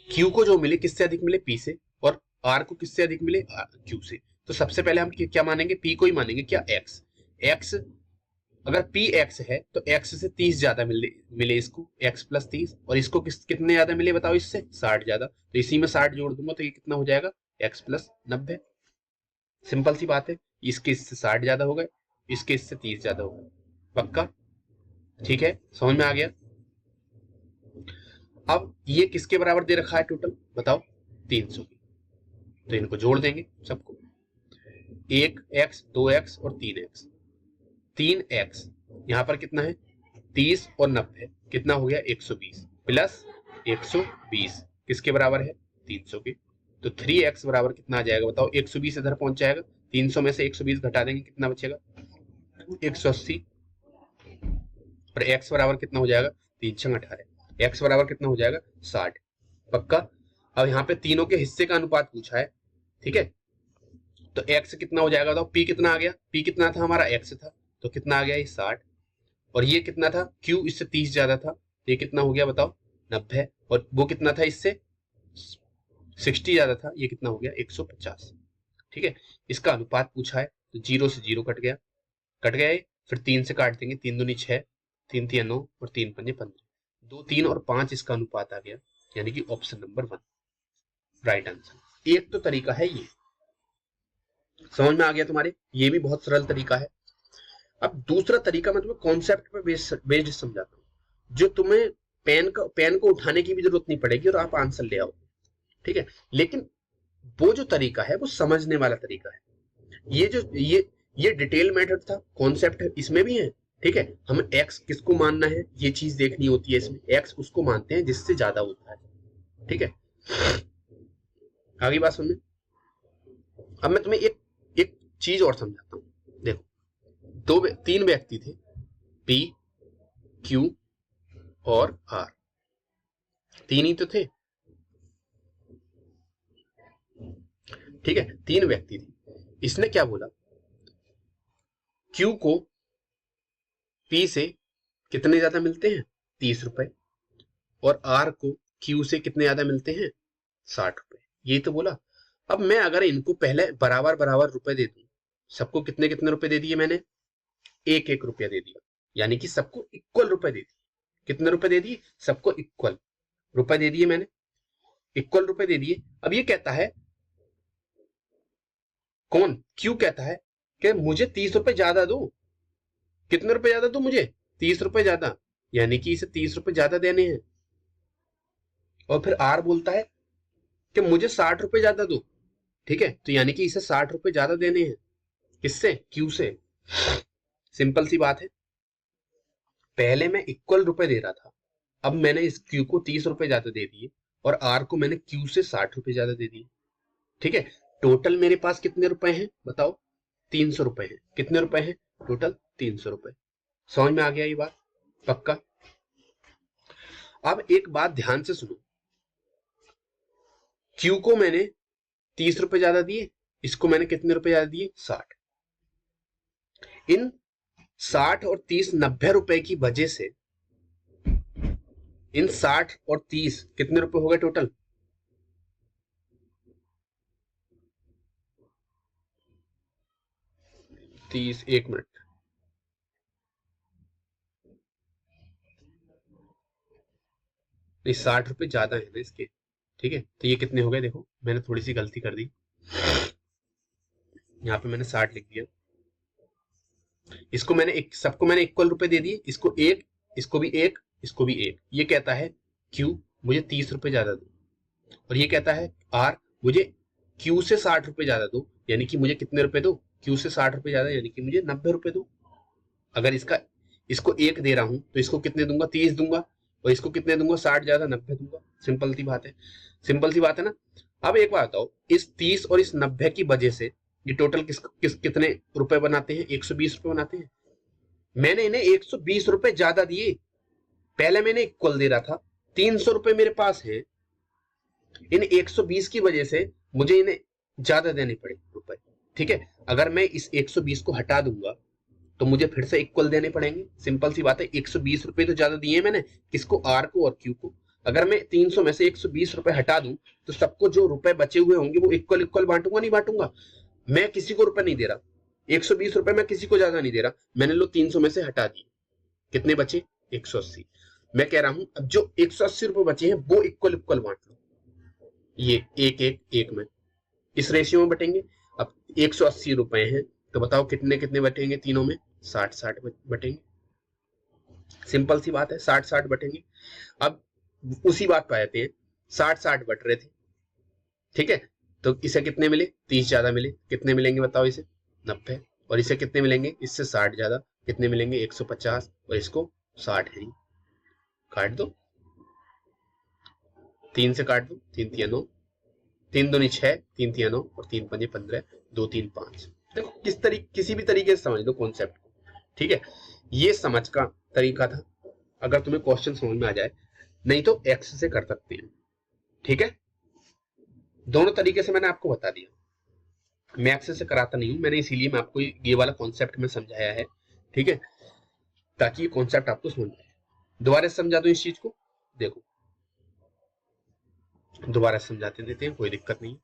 क्यू को जो मिले किससे अधिक मिले, पी से, और आर को किससे अधिक मिले, क्यू से। तो सबसे पहले हम क्या मानेंगे, पी को ही मानेंगे, क्या, एक्स। एक्स, अगर पी एक्स है तो एक्स से 30 ज्यादा मिले इसको, एक्स प्लस 30, और इसको कितने ज्यादा मिले बताओ इससे, 60 ज्यादा। तो इसी में 60 जोड़ दूंगा तो ये कितना हो जाएगा, एक्स प्लस 90। सिंपल सी बात है, इसके इससे 60 ज्यादा हो गए, इसके इससे 30 ज्यादा हो गए, पक्का। ठीक है, समझ में आ गया। अब ये किसके बराबर दे रखा है टोटल बताओ, 300 की। तो इनको जोड़ देंगे सबको, 1x 2x और 3x। 3x यहां पर कितना है, 30 और 90, कितना हो गया, 120 प्लस 120 किसके बराबर है, 300 के। तो 3x बराबर कितना आ जाएगा बताओ, 120 इधर पहुंच जाएगा, 300 में से 120 घटा देंगे, कितना बचेगा, 180। और x बराबर कितना हो जाएगा, 3 छंग 18, x बराबर कितना हो जाएगा, 60, पक्का। अब यहाँ पे तीनों के हिस्से का अनुपात पूछा है। ठीक है, तो x कितना हो जाएगा बताओ, p कितना आ गया, p कितना था हमारा, x था, तो कितना आ गया ये 60, और ये कितना था, q इससे 30 ज्यादा था, तो ये कितना हो गया बताओ, 90, और वो कितना था इससे 60 ज्यादा था, ये कितना हो गया, 150। ठीक है, इसका अनुपात पूछा है, तो 0 से 0 कट गया, कट गया ये, फिर 3 से काट देंगे, 3 दूनी 6, 3 तिया 9 और 3 पंजे 15, 2 3 और 5 इसका अनुपात आ गया, यानी कि ऑप्शन नंबर 1 राइट आंसर। एक तो तरीका है ये, समझ में आ गया तुम्हारे, ये भी बहुत सरल तरीका है। अब दूसरा तरीका मैं तुम्हें कॉन्सेप्ट पे बेस्ड समझाता हूँ, जो तुम्हें पेन को उठाने की भी जरूरत नहीं पड़ेगी और आप आंसर ले आओ। ठीक है, लेकिन वो जो तरीका है वो समझने वाला तरीका है। ये जो ये डिटेल मेथड था, कॉन्सेप्ट है, इसमें भी है। ठीक है, हमें एक्स किसको मानना है ये चीज देखनी होती है, इसमें एक्स उसको मानते हैं जिससे ज्यादा होता है। ठीक है, आगे बात सुनने। अब मैं तुम्हें एक चीज और समझाता हूँ, देखो तीन व्यक्ति थे, पी, क्यू और आर, तीन ही तो थे। ठीक है, तीन व्यक्ति थे, इसने क्या बोला, क्यू को पी से कितने ज्यादा मिलते हैं, 30 रुपए, और आर को क्यू से कितने ज्यादा मिलते हैं, 60 रुपए, यही तो बोला। अब मैं अगर इनको पहले बराबर बराबर रुपए दे दूं, सबको कितने कितने रुपए दे दिए मैंने, 1 1 रुपया दे दिया, यानी कि सबको इक्वल रुपए दे दिए। कितने रुपए दे दिए, सबको इक्वल रुपए दे दिए मैंने, इक्वल रुपए दे दिए। अब ये कहता है, कौन, क्यू कहता है कि मुझे 30 रुपए ज्यादा दो। कितने रुपए ज्यादा दो मुझे, 30 रुपए ज्यादा, यानी कि इसे 30 रुपए ज्यादा देने हैं। और फिर आर बोलता है कि मुझे 60 रुपए ज्यादा दो। ठीक है, तो यानी कि इसे 60 रुपए ज्यादा देने हैं, किससे, क्यू से। सिंपल सी बात है, पहले मैं इक्वल रुपए दे रहा था, अब मैंने इस क्यू को 30 रुपए ज्यादा दे दिए, और आर को मैंने क्यू से 60 रुपए ज्यादा दे दिए। ठीक है, टोटल मेरे पास कितने रुपए हैं बताओ, 300 रुपए हैं। कितने रुपए हैं टोटल, 300 रुपए। समझ में आ गया ये बात, पक्का। अब एक बात ध्यान से सुनो, क्यू को मैंने 30 रुपए ज्यादा दिए, इसको मैंने कितने रुपए ज्यादा दिए, 60। इन 60 और 30 90 रुपए की वजह से, इन 60 और 30 कितने रुपए हो गए टोटल, 30, 1 मिनट, नहीं 60 रुपए ज्यादा है ना इसके। ठीक है, तो ये कितने हो गए, देखो मैंने थोड़ी सी गलती कर दी, यहाँ पे मैंने 60 लिख दिया, इसको मैंने एक, सबको मैंने इक्वल रुपए दे दिए, इसको एक, इसको भी एक, इसको भी एक। ये कहता है क्यू मुझे 30 रुपए ज्यादा दो, और ये कहता है आर मुझे क्यू से 60 रुपए ज्यादा दो, यानी कि मुझे कितने रुपए दो, क्यू से 60 रुपए ज्यादा, यानी कि मुझे 90 रुपए दो। अगर इसको एक दे रहा हूं तो इसको कितने दूंगा, 30 दूंगा, और इसको कितने दूंगा, 60 ज्यादा 90 दूंगा। सिंपल सी बात है, सिंपल सी बात है ना। अब एक बात बताओ, इस 30 और इस 90 की वजह से ये टोटल कितने रुपए बनाते हैं, 120 रुपए बनाते हैं। मैंने इन्हें 120 रुपए ज्यादा दिए, पहले मैंने इक्वल दे रहा था, 300 रुपए मेरे पास है, इन 120 की वजह से मुझे इन्हें ज्यादा देने पड़े रुपए। ठीक है, अगर मैं इस 120 को हटा दूंगा तो मुझे फिर से इक्वल देने पड़ेंगे। सिंपल सी बात है, 120 रुपए तो ज्यादा दिए मैंने, किसको, आर को और क्यू को। अगर मैं 300 में से 120 रुपए हटा दूं तो सबको जो रुपए बचे हुए होंगे वो इक्वल इक्वल बांटूंगा, नहीं बांटूंगा। मैं किसी को रुपए नहीं दे रहा, 120 रुपए मैं किसी को ज्यादा नहीं दे रहा, मैंने लो 300 में से हटा दिए, कितने बचे, 180। मैं कह रहा हूं अब जो 180 रुपए बचे हैं वो इक्वल इक्वल बांट लो। ये एक एक एक में इस रेशियो में बटेंगे। अब 180 रुपए हैं तो बताओ कितने कितने बटेंगे, तीनों में 60-60 बटेंगे। सिंपल सी बात है, 60-60 बटेंगे। अब उसी बात पर आते हैं, 60-60 बट रहे थे, ठीक है, तो इसे कितने मिले, 30 ज्यादा मिले, कितने मिलेंगे बताओ इसे, 90। और इसे कितने मिलेंगे, इससे 60 ज्यादा, कितने मिलेंगे, 150, और इसको 60 है, काट दो, 3 से काट दो, 3 तिया 9, 3 दूनी 6, 3 तिया 9, और 3 पंजे 15, 2 3 5। देखो किसी भी तरीके से समझ लो कॉन्सेप्ट को, ठीक है। ये समझ का तरीका था, अगर तुम्हें क्वेश्चन समझ में आ जाए, नहीं तो एक्स से कर सकते हैं, ठीक है। दोनों तरीके से मैंने आपको बता दिया, मैं एक्स से कराता नहीं हूं, मैंने इसीलिए मैं आपको ये वाला कॉन्सेप्ट में समझाया है, ठीक है, ताकि ये कॉन्सेप्ट आपको समझ में आए। दोबारा समझा दो इस चीज को, देखो दोबारा समझाते देते हैं, कोई दिक्कत नहीं।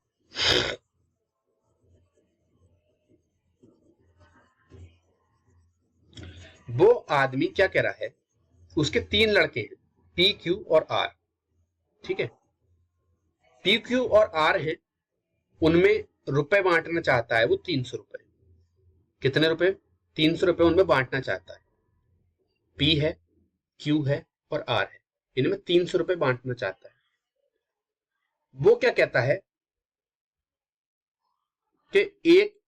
वो आदमी क्या कह रहा है, उसके 3 लड़के हैं, पी क्यू और आर, ठीक है। पी क्यू और आर है, उनमें रुपए बांटना चाहता है वो 300 रुपए। कितने रुपए, 300 रुपए उनमें बांटना चाहता है। पी है, क्यू है और आर है, इनमें 300 रुपए बांटना चाहता है। वो क्या कहता है कि एक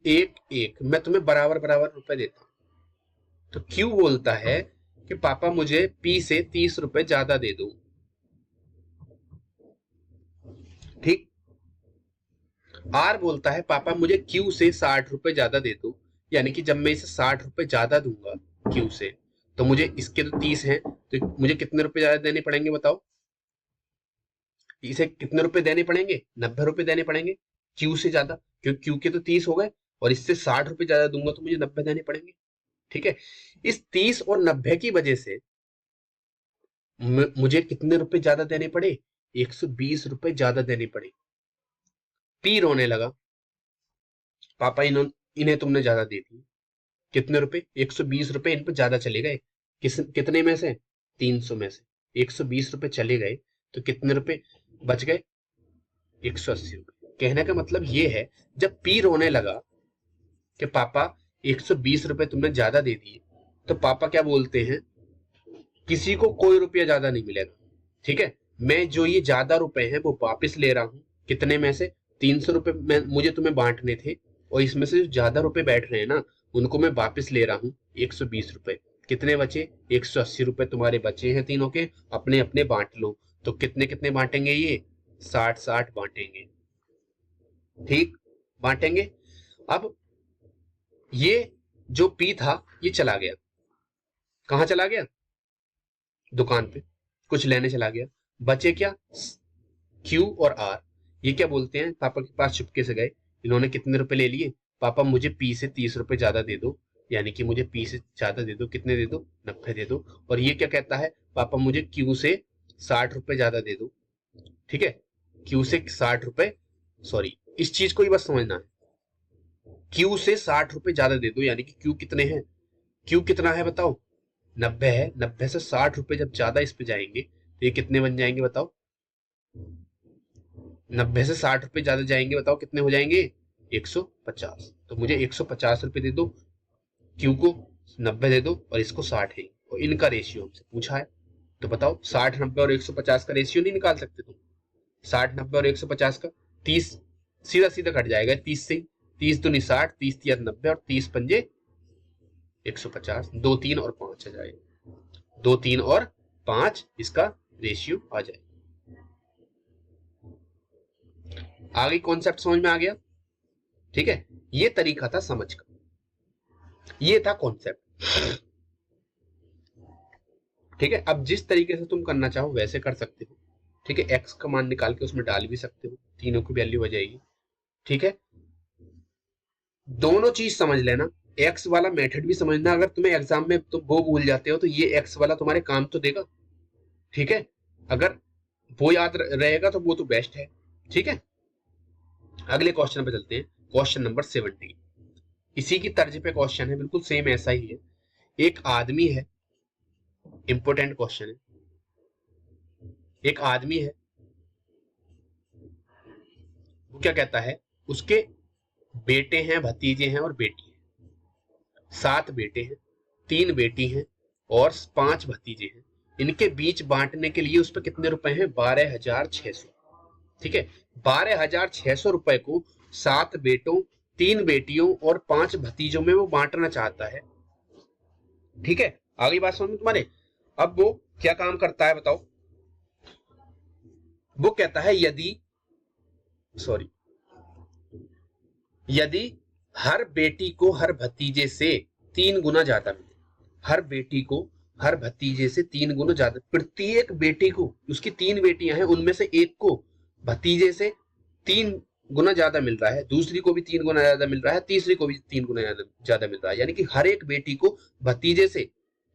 एक एक मैं तुम्हें बराबर बराबर रुपए देता हूं। तो क्यू बोलता है कि पापा मुझे पी से 30 रुपए ज्यादा दे दो, ठीक। आर बोलता है पापा मुझे क्यू से 60 रुपए ज्यादा दे दो, यानी कि जब मैं इसे 60 रुपए ज्यादा दूंगा क्यू से, तो मुझे इसके तो 30 हैं, तो मुझे कितने रुपए ज्यादा देने पड़ेंगे बताओ, इसे कितने रुपए देने पड़ेंगे, 90 रुपए देने पड़ेंगे क्यू से ज्यादा, क्योंकि क्यू के तो 30 हो गए, और इससे 60 रुपए ज्यादा दूंगा तो मुझे 90 देने पड़ेंगे, ठीक है। इस 30 और 90 की वजह से मुझे कितने रुपए ज्यादा देने पड़े, 120 रुपए ज्यादा देने पड़े। पी रोने लगा, पापा इन्हें तुमने ज्यादा दे दी, कितने रुपए, 120 रुपए इन पर ज्यादा चले गए, कितने में से, 300 में से 120 रुपए चले गए, तो कितने रुपए बच गए, 180 रुपए। कहने का मतलब ये है, जब पी रोने लगा कि पापा 120 रुपए तुमने ज्यादा दे दिए, तो पापा क्या बोलते हैं, किसी को कोई रुपया ज्यादा नहीं मिलेगा, ठीक है। मैं जो ये ज्यादा रुपए हैं वो वापस ले रहा हूं, कितने में से, 300 रुपए मुझे तुम्हें बांटने थे, और इसमें से जो ज्यादा रुपए बैठ रहे हैं ना, उनको मैं वापस ले रहा हूं, 120 रुपए। कितने बचे, 180 रुपए तुम्हारे बचे हैं तीनों के, अपने अपने बांट लो। तो कितने कितने बांटेंगे ये, 60-60 बांटेंगे, ठीक, बांटेंगे। अब ये जो पी था ये चला गया, कहां चला गया, दुकान पे कुछ लेने चला गया। बचे क्या, क्यू और आर। ये क्या बोलते हैं, पापा के पास चुपके से गए, इन्होंने कितने रुपए ले लिए, पापा मुझे पी से 30 रुपए ज्यादा दे दो, यानी कि मुझे पी से ज्यादा दे दो, कितने दे दो, 90 दे दो। और ये क्या कहता है, पापा मुझे क्यू से 60 रुपए ज्यादा दे दो, ठीक है, क्यू से 60 रुपए, सॉरी इस चीज को ही बस समझना है, क्यू से 60 रुपए ज्यादा दे दो, यानी कि क्यू कितने हैं, क्यू कितना है बताओ, 90 है, 90 से 60 रुपए जब ज्यादा इस पे जाएंगे तो ये कितने बन जाएंगे बताओ, 90 से 60 रुपए ज्यादा जाएंगे, बताओ कितने हो जाएंगे, 150। तो मुझे 150 रुपए दे दो, क्यू को 90 दे दो और इसको 60 है, और इनका रेशियो हमसे पूछा है। तो बताओ 60, 90 और 150 का रेशियो नहीं निकाल सकते तुम? 60, 90 और 150 का 30 सीधा सीधा कट जाएगा 30 से, 30 दूनी 60, 30 तिया 90 और 30 पंजे 150, 2 3 और 5 आ जाएगा, 2 3 और 5 इसका रेशियो आ जाएगा। आगे कॉन्सेप्ट समझ में आ गया? ठीक है, ये तरीका था समझ का, ये था कॉन्सेप्ट। ठीक है, अब जिस तरीके से तुम करना चाहो वैसे कर सकते हो। ठीक है, एक्स का मान निकाल के उसमें डाल भी सकते हो, तीनों की वैल्यू हो जाएगी। ठीक है, दोनों चीज समझ लेना, एक्स वाला मेथड भी समझना। अगर तुम्हें एग्जाम में तुम वो भूल जाते हो तो ये एक्स वाला तुम्हारे काम तो देगा। ठीक है, अगर वो याद रहेगा तो वो तो बेस्ट है। ठीक है, अगले क्वेश्चन पे चलते हैं, क्वेश्चन नंबर 17। इसी की तर्ज पे क्वेश्चन है, बिल्कुल सेम ऐसा ही है। एक आदमी है, इंपोर्टेंट क्वेश्चन है। एक आदमी है, वो क्या कहता है, उसके बेटे हैं, भतीजे हैं और बेटी है। 7 बेटे हैं, 3 बेटी हैं और 5 भतीजे हैं। इनके बीच बांटने के लिए उस पर कितने रुपए हैं? 12,600। ठीक है, 12,600 रुपए को 7 बेटों, 3 बेटियों और 5 भतीजों में वो बांटना चाहता है। ठीक है, आगे बात समझ में तुम्हारे? अब वो क्या काम करता है बताओ? वो कहता है यदि हर बेटी को हर भतीजे से 3 गुना ज्यादा मिले, हर बेटी को हर भतीजे से 3 गुना ज्यादा, प्रत्येक बेटी को, उसकी 3 बेटियां हैं उनमें से एक को भतीजे से 3 गुना ज्यादा मिल रहा है, दूसरी को भी 3 गुना ज्यादा मिल रहा है, तीसरी को भी 3 गुना ज्यादा मिल रहा है, यानी कि हर एक बेटी को भतीजे से,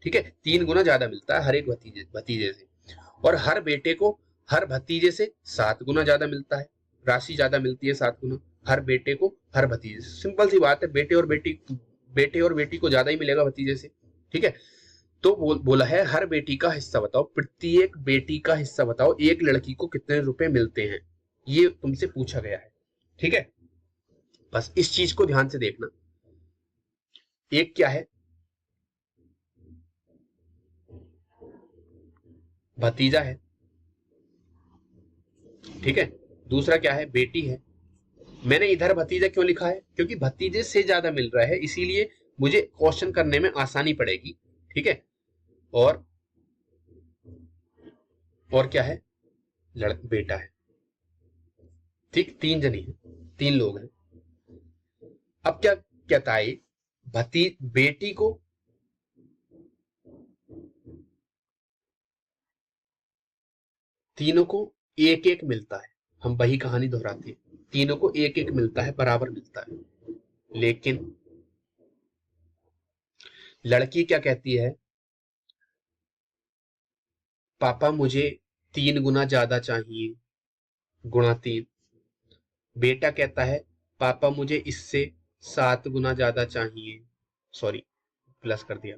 ठीक है, 3 गुना ज्यादा मिलता है हर एक भतीजे से, और हर बेटे को हर भतीजे से 7 गुना ज्यादा मिलता है, राशि ज्यादा मिलती है 7 गुना हर बेटे को हर भतीजे से। सिंपल सी बात है, बेटे और बेटी को ज्यादा ही मिलेगा भतीजे से। ठीक है, तो बोला है हर बेटी का हिस्सा बताओ, प्रत्येक बेटी का हिस्सा बताओ, एक लड़की को कितने रुपए मिलते हैं, ये तुमसे पूछा गया है। ठीक है, बस इस चीज को ध्यान से देखना। एक क्या है? भतीजा है। ठीक है, दूसरा क्या है? बेटी है। मैंने इधर भतीजा क्यों लिखा है? क्योंकि भतीजे से ज्यादा मिल रहा है, इसीलिए मुझे क्वेश्चन करने में आसानी पड़ेगी। ठीक है, और क्या है? बेटा है। ठीक, 3 जनी है, 3 लोग हैं। अब क्या कहता है, बेटी को तीनों को एक एक मिलता है, हम वही कहानी दोहराते हैं, तीनों को एक एक मिलता है, बराबर मिलता है। लेकिन लड़की क्या कहती है? पापा मुझे 3 गुना ज्यादा चाहिए, गुणा 3। बेटा कहता है पापा मुझे इससे 7 गुना ज्यादा चाहिए, सॉरी प्लस कर दिया,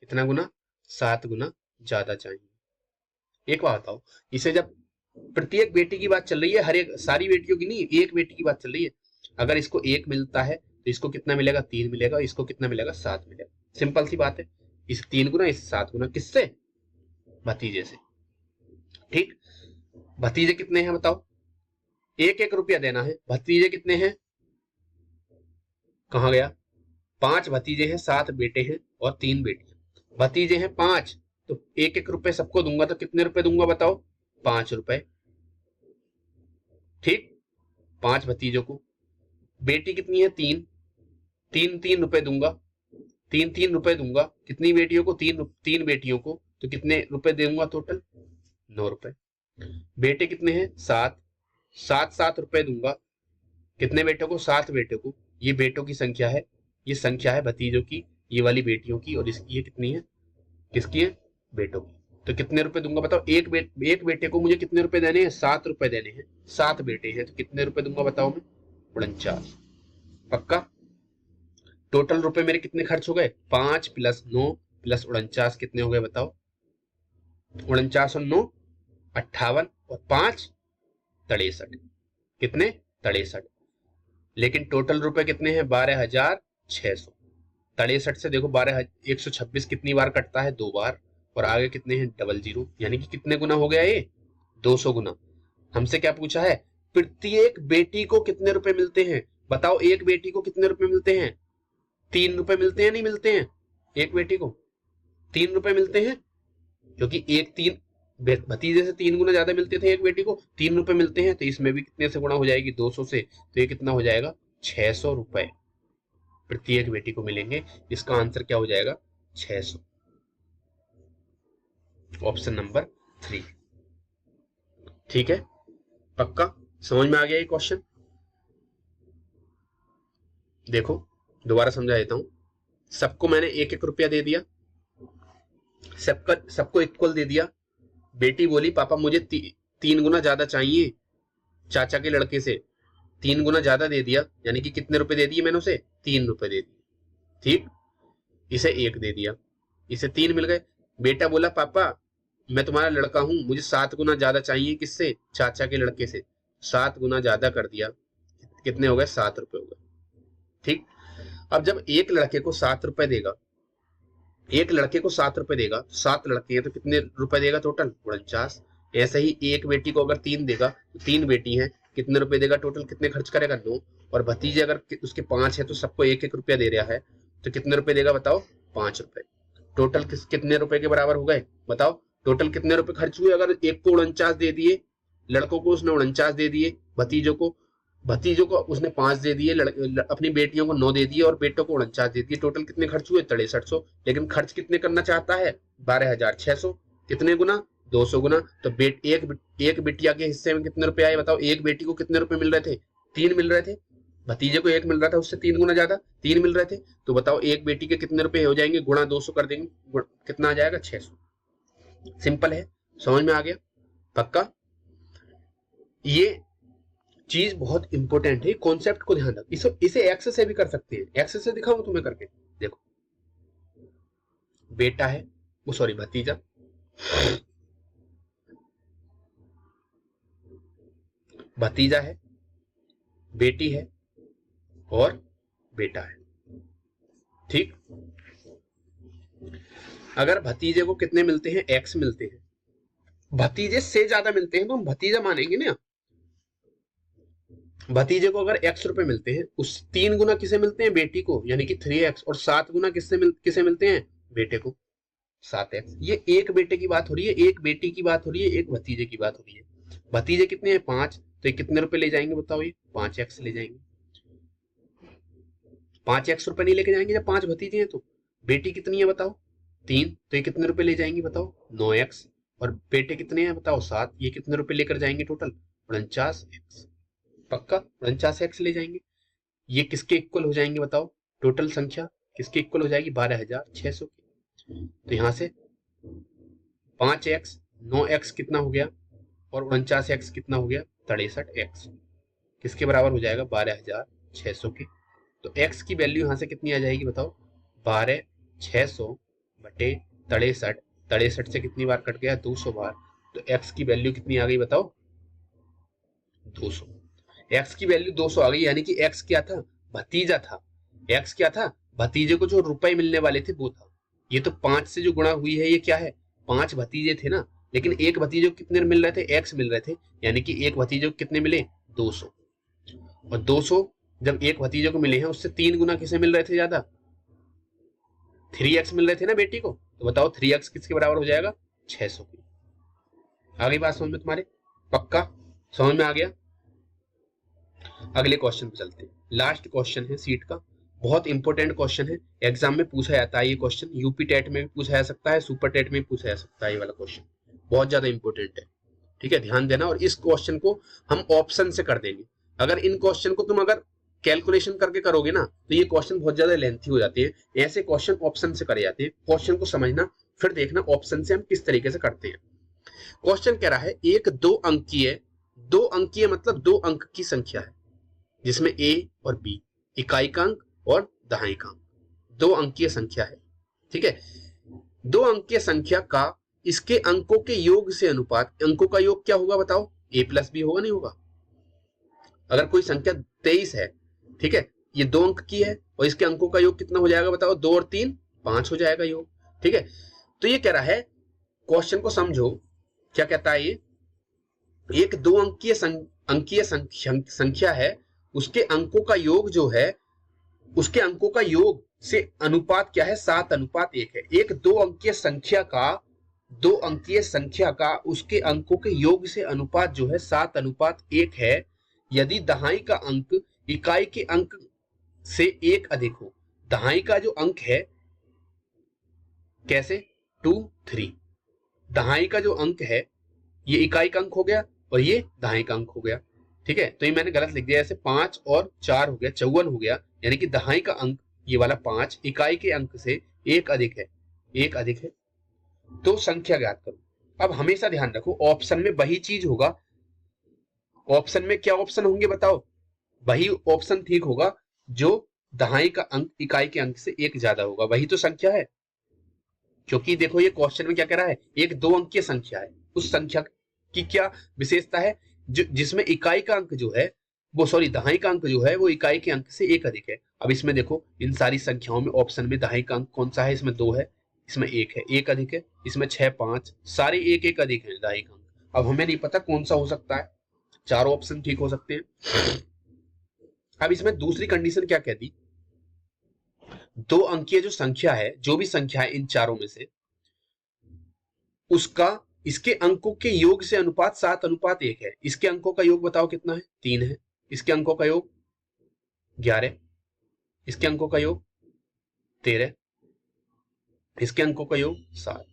कितना गुना? 7 गुना ज्यादा चाहिए। एक बात बताओ, इसे जब प्रत्येक बेटी की बात चल रही है, हर एक सारी बेटियों की नहीं, एक बेटी की बात चल रही है, अगर इसको 1 मिलता है तो इसको कितना मिलेगा? 3 मिलेगा, इसको कितना मिलेगा? 7 मिलेगा। सिंपल सी बात है, इस 3 गुना इस 7 गुना, किससे? भतीजे से। ठीक, भतीजे कितने हैं बताओ? 1 रुपया देना है। भतीजे कितने हैं? कहाँ गया? 5 भतीजे हैं, 7 बेटे हैं और 3 बेटियां। भतीजे हैं 5, तो 1 रुपए सबको दूंगा तो कितने रुपए दूंगा बताओ? 5 रुपए। ठीक, 5 भतीजों को। बेटी कितनी है? 3, 3 रुपए दूंगा, 3 रुपए दूंगा। कितनी बेटियों को? 3 बेटियों को, तो कितने रुपए दूंगा टोटल? 9 रुपए। बेटे कितने हैं? 7, 7 रुपए दूंगा। कितने बेटों को? 7 बेटों को। ये बेटों की संख्या है, ये संख्या है भतीजों की, ये वाली बेटियों की, और इसकी ये कितनी है? किसकी है? बेटों की। तो कितने रुपए दूंगा बताओ? एक बेटे को मुझे कितने रुपए देने हैं? 7 रुपए देने हैं। 7 बेटे हैं तो कितने रुपए दूंगा बताओ मैं? 49। पक्का? टोटल रुपए मेरे कितने खर्च हो गए? 5 + 9 + 49 कितने हो गए बताओ? 49 और 9 58 और 5 63। कितने? 63। लेकिन टोटल रुपए कितने हैं? 12,600। 63 से देखो 126 कितनी बार कटता है? 2 बार। और आगे कितने हैं? डबल जीरो, यानी कि कितने गुना हो गया ये? 200 गुना। हमसे क्या पूछा है? प्रत्येक बेटी को कितने रुपए मिलते हैं? बताओ, एक बेटी को कितने रुपए मिलते हैं? 3 रुपए मिलते हैं, नहीं मिलते हैं? एक बेटी को 3 रुपए मिलते हैं, क्योंकि एक तीन भतीजे से 3 गुना ज्यादा मिलते थे, एक बेटी को 3 रुपए मिलते हैं, तो इसमें भी कितने से गुणा हो जाएगी? 200 से। तो ये कितना हो जाएगा? 600 रुपए प्रत्येक बेटी को मिलेंगे। इसका आंसर क्या हो जाएगा? 600। Option number 3। ठीक है, पक्का समझ में आ गया ये क्वेश्चन? देखो दोबारा समझा देता हूं। सबको मैंने 1-1 रुपया दे दिया, सबको इक्वल दे दिया। बेटी बोली पापा मुझे 3 गुना ज्यादा चाहिए चाचा के लड़के से, 3 गुना ज्यादा दे दिया, यानी कि कितने रुपए दे दिए मैंने उसे? 3 रुपए दे दिए। ठीक, इसे 1 दे दिया, इसे 3 मिल गए। बेटा बोला पापा मैं तुम्हारा लड़का हूं, मुझे 7 गुना ज्यादा चाहिए, किससे? चाचा के लड़के से। 7 गुना ज्यादा कर दिया, कितने हो गए? 7 रुपए हो गए। ठीक, अब जब एक लड़के को 7 रुपए देगा, एक लड़के को 7 रुपए देगा, 7 लड़के हैं तो कितने रुपए देगा टोटल? 49। ऐसे ही एक बेटी को अगर 3 देगा, तो 3 बेटी हैं, कितने रुपए देगा टोटल? कितने खर्च करेगा? 9। और भतीजे अगर उसके 5 है तो सबको 1-1 रुपया दे रहा है, तो कितने रुपए देगा बताओ? 5 रुपए। टोटल कितने रुपए के बराबर हो गए बताओ? टोटल कितने रुपए खर्च हुए? अगर एक को 49 दे दिए, लड़कों को उसने 49 दे दिए, भतीजों को उसने 5 दे दिए, अपनी बेटियों को 9 दे दिए और बेटों को 49 दे दिए। टोटल कितने खर्च हुए? 6300। लेकिन खर्च कितने करना चाहता है? 12600। कितने गुना? 200 गुना। तो एक बिटिया के हिस्से में कितने रुपए आए बताओ? एक बेटी को कितने रुपए मिल रहे थे? 3 मिल रहे थे। भतीजे को 1 मिल रहा था, उससे 3 गुना ज्यादा 3 मिल रहे थे। तो बताओ एक बेटी के कितने रुपए हो जाएंगे? गुणा 200 कर देंगे, कितना आ जाएगा? 600। सिंपल है, समझ में आ गया? पक्का? ये चीज बहुत इंपॉर्टेंट है, कॉन्सेप्ट को ध्यान रख। इसे एक्स से भी कर सकते हैं, एक्स से दिखाऊं तुम्हें करके? देखो, बेटा है, वो सॉरी भतीजा, भतीजा है, बेटी है और बेटा है। ठीक, अगर भतीजे को कितने मिलते हैं? एक्स मिलते हैं। भतीजे से ज्यादा मिलते हैं तो हम भतीजा मानेंगे ना। भतीजे को अगर x रुपए मिलते हैं, उस 3 गुना किसे मिलते हैं? बेटी को, यानी कि 3x। और 7 गुना किसे मिलते हैं? बेटे को, 7x। ये एक बेटे की बात हो रही है, एक बेटी की बात हो रही है, एक भतीजे की बात हो रही है। भतीजे कितने हैं? 5। तो ये कितने रुपए ले जाएंगे बताओ? ये 5x ले जाएंगे। 5x रुपए नहीं लेके जाएंगे जब 5 भतीजे हैं तो। बेटी कितनी है बताओ? 3। तो ये कितने रुपए ले जाएंगे बताओ? 9x। और बेटे कितने हैं बताओ? 7। ये कितने रुपए लेकर जाएंगे टोटल? 49x। पक्का 49x ले जाएंगे। ये किसके इक्वल हो जाएंगे बताओ? टोटल संख्या किसके इक्वल हो जाएगी? 12600 की। तो यहां से 5x, 9x कितना हो गया? और 49x कितना हो गया? 63x। किसके बराबर हो जाएगा? 12600 के। तो x की वैल्यू यहां से कितनी आ जाएगी बताओ? 12600 बटे 63। 63 से कितनी बार कट गया? 200 बार। तो x की वैल्यू कितनी आ गई बताओ? 200। x की वैल्यू 200 आ गई, यानी कि x क्या था? भतीजा था। x क्या था? भतीजे को जो रुपए मिलने वाले थे वो था। ये तो 5 से जो गुणा हुई है, ये क्या है? 5 भतीजे थे ना, लेकिन एक भतीजे को कितने मिल रहे थे? x मिल रहे थे, यानी कि एक भतीजे को कितने मिले? 200। और 200 जब एक भतीजे को मिले हैं, उससे 3 गुना किसे मिल रहे थे ज्यादा? 3x मिल रहे थे ना बेटी को। तो बताओ 3x किसके बराबर हो जाएगा? 600 की। आ गई बात समझ में तुम्हारे? पक्का समझ में आ गया? अगले क्वेश्चन पे चलते हैं। लास्ट क्वेश्चन है सीट का, बहुत इंपॉर्टेंट क्वेश्चन है, एग्जाम में पूछा जाता है ये क्वेश्चन। यूपी टेट में भी पूछा जा सकता है, सुपर टेट में भी पूछा जा सकता है। ये वाला क्वेश्चन बहुत ज्यादा इंपॉर्टेंट है, ठीक है, ध्यान देना। और इस क्वेश्चन को हम ऑप्शन से कर देंगे। अगर इन क्वेश्चन को तुम अगर कैलकुलेशन करके करोगे ना, तो ये क्वेश्चन बहुत ज्यादा लेंथी हो जाते हैं। ऐसे क्वेश्चन ऑप्शन से करे जाते हैं। क्वेश्चन को समझना, फिर देखना ऑप्शन से हम किस तरीके से करते हैं। क्वेश्चन कह रहा है एक 2 अंकीय मतलब 2 अंक की संख्या है, जिसमें a और b इकाइकांक और दहाइकांक 2 अंकीय संख्या है। ठीक है, 2 अंकीय संख्या का इसके अंकों के योग से अनुपात, अंकों का योग क्या होगा बताओ? a प्लस बी होगा, नहीं होगा? अगर कोई संख्या 23 है, ठीक है, ये 2 अंक की है और इसके अंकों का योग कितना हो जाएगा बताओ, 2 और 3 5 हो जाएगा योग। ठीक है, तो ये कह रहा है, क्वेश्चन को समझो क्या कहता है ये, एक 2 अंकीय संख्या है, उसके अंकों का योग जो है, उसके अंकों का योग से अनुपात क्या है, 7:1 है। एक 2 अंकीय संख्या का उसके अंकों के योग से अनुपात जो है 7:1 है, यदि दहाई का अंक इकाई के अंक से 1 अधिक हो। दहाई का जो अंक है कैसे, 2 3, दहाई का जो अंक है ये इकाई का अंक हो गया और ये दहाई का अंक हो गया। ठीक है, तो ये मैंने गलत लिख दिया, ऐसे 5 और 4 हो गया, 54 हो गया, यानी कि दहाई का अंक ये वाला 5 इकाई के अंक से 1 अधिक है, 1 अधिक है। तो संख्या ज्ञात करो। अब हमेशा ध्यान रखो, ऑप्शन में वही चीज होगा। ऑप्शन में क्या ऑप्शन होंगे बताओ, वही ऑप्शन ठीक होगा जो दहाई का अंक इकाई के अंक से 1 ज्यादा होगा, वही तो संख्या है। क्योंकि देखो ये क्वेश्चन में क्या कह रहा है, एक 2 अंकीय संख्या है, उस संख्या की क्या विशेषता है, जिसमें इकाई का अंक जो है वो, सॉरी, दहाई का अंक जो है वो इकाई के अंक से 1 अधिक है। अब इसमें देखो इन सारी संख्याओं में ऑप्शन में दहाई का अंक कौन सा है, इसमें 2 है, इसमें 1 है, 1 अधिक है, इसमें 6 5 सारे 1 1 अधिक है दहाई का अंक। अब हमें नहीं पता कौन सा हो सकता है, चारों ऑप्शन ठीक हो सकते हैं। अब इसमें दूसरी कंडीशन क्या कहती, 2 अंकीय जो संख्या है, जो भी संख्या है इन चारों में से, उसका इसके अंकों के योग से अनुपात 7:1 है। इसके अंकों का योग बताओ कितना है, 3 है। इसके अंकों का योग 11, इसके अंकों का योग 13, इसके अंकों का योग 7।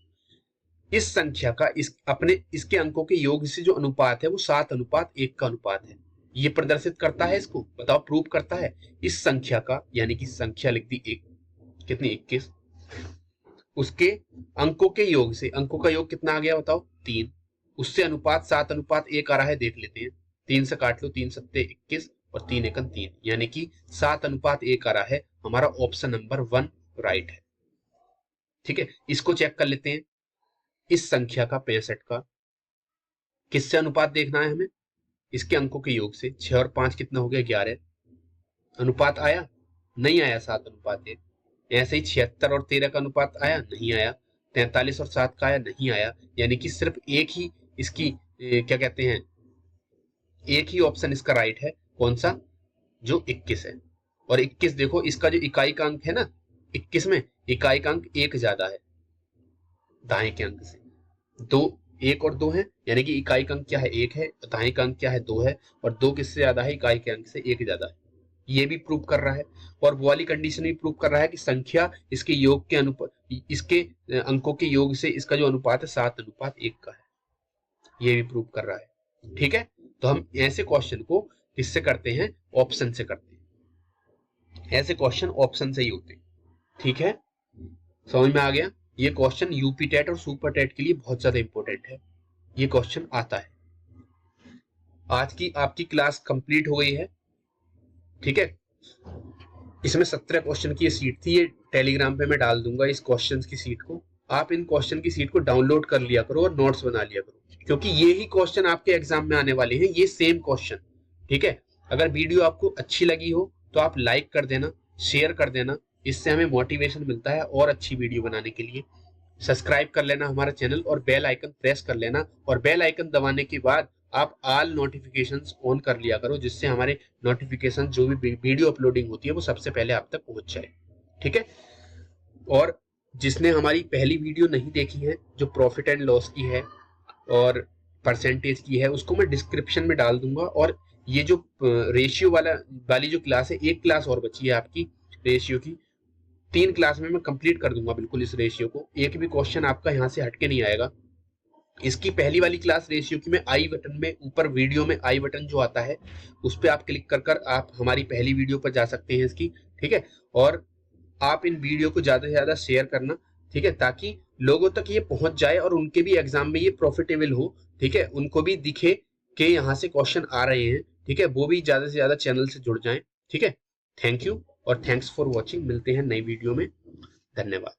इस संख्या का इसके अंकों के योग से जो अनुपात है वो 7:1 का अनुपात है। ये प्रदर्शित करता है, इसको बताओ, प्रूव करता है इस संख्या का, यानी कि संख्या लिख दी 1, कितनी 21, उसके अंकों के योग से, अंकों का योग कितना आ गया बताओ, 3, उससे अनुपात 7:1 आ रहा है, देख लेते हैं। 3 से काट लो, 3 7 21 और 3 1 3, यानी कि 7:1 आ रहा है। हमारा ऑप्शन नंबर 1 राइट है। ठीक है, इसको चेक कर लेते हैं। इस संख्या का 65 का किससे अनुपात देखना है हमें, इसके अंकों के योग से। 6 और 5 कितना हो गया, 11, अनुपात आया, नहीं आया 7:1। ऐसे ही 76 और 13 का अनुपात आया, नहीं आया। 43 और 7 का आया, नहीं आया। यानी कि सिर्फ एक ही इसकी क्या कहते हैं, एक ही ऑप्शन इसका राइट है, कौन सा, जो 21 है। और 21 देखो, इसका जो इकाई का अंक है ना, 21 में इकाई का अंक 1 ज्यादा है दाएं के अंक से। 1 और 2 है, यानी कि इकाई का अंक क्या है, 1 है, दाएं का अंक क्या है, 2 है, और 2 किससे ज्यादा है, इकाई के अंक से 1 ज्यादा है। ये भी प्रूव कर रहा है, और वो वाली कंडीशन भी प्रूव कर रहा है कि संख्या इसके योग के इसके अंकों के योग से इसका जो अनुपात है 7:1 का है। ये भी प्रूव कर रहा है। ठीक है, तो हम ऐसे क्वेश्चन को किससे करते हैं, ऑप्शन से करते हैं। ऐसे क्वेश्चन ऑप्शन से ही होते हैं। ठीक है, समझ में आ गया। ये क्वेश्चन यूपी टेट और सुपर टेट के लिए बहुत ज्यादा इंपॉर्टेंट है, ये क्वेश्चन आता है। आज की आपकी क्लास कंप्लीट हो गई है। ठीक है, इसमें 17 क्वेश्चन की ये सीट थी, ये टेलीग्राम पे मैं डाल दूंगा इस क्वेश्चन की सीट को। आप इन क्वेश्चन की सीट को डाउनलोड कर लिया करो और नोट्स बना लिया करो, क्योंकि ये ही क्वेश्चन आपके एग्जाम में आने वाले हैं, ये सेम क्वेश्चन। ठीक है, अगर वीडियो आपको अच्छी लगी हो तो आप लाइक कर देना, शेयर कर देना, इससे हमें मोटिवेशन मिलता है और अच्छी वीडियो बनाने के लिए। सब्सक्राइब कर लेना हमारा चैनल और बेल आइकन प्रेस कर लेना, और बेल आइकन दबाने के बाद आप ऑल नोटिफिकेशंस ऑन कर लिया करो, जिससे हमारे नोटिफिकेशन जो भी वीडियो अपलोडिंग होती है वो सबसे पहले आप तक पहुंच जाए। ठीक है, और जिसने हमारी पहली वीडियो नहीं देखी है, जो प्रॉफिट एंड लॉस की है और परसेंटेज की है, उसको मैं डिस्क्रिप्शन में डाल दूंगा। और ये जो रेशियो वाली जो क्लास है, एक क्लास और बची है आपकी रेशियो की, 3 क्लास में मैं कंप्लीट कर दूंगा बिल्कुल इस रेशियो को। एक भी क्वेश्चन आपका यहाँ से हटके नहीं आएगा। इसकी पहली वाली क्लास रेशियो की मैं आई बटन में, ऊपर वीडियो में आई बटन जो आता है उस पर आप क्लिक कर आप हमारी पहली वीडियो पर जा सकते हैं इसकी। ठीक है, और आप इन वीडियो को ज्यादा से ज्यादा शेयर करना। ठीक है, ताकि लोगों तक ये पहुंच जाए और उनके भी एग्जाम में ये प्रॉफिटेबल हो। ठीक है, उनको भी दिखे कि यहाँ से क्वेश्चन आ रहे हैं। ठीक है, वो भी ज्यादा से ज्यादा चैनल से जुड़ जाएं। ठीक है, थैंक यू और थैंक्स फॉर वॉचिंग। मिलते हैं नई वीडियो में, धन्यवाद।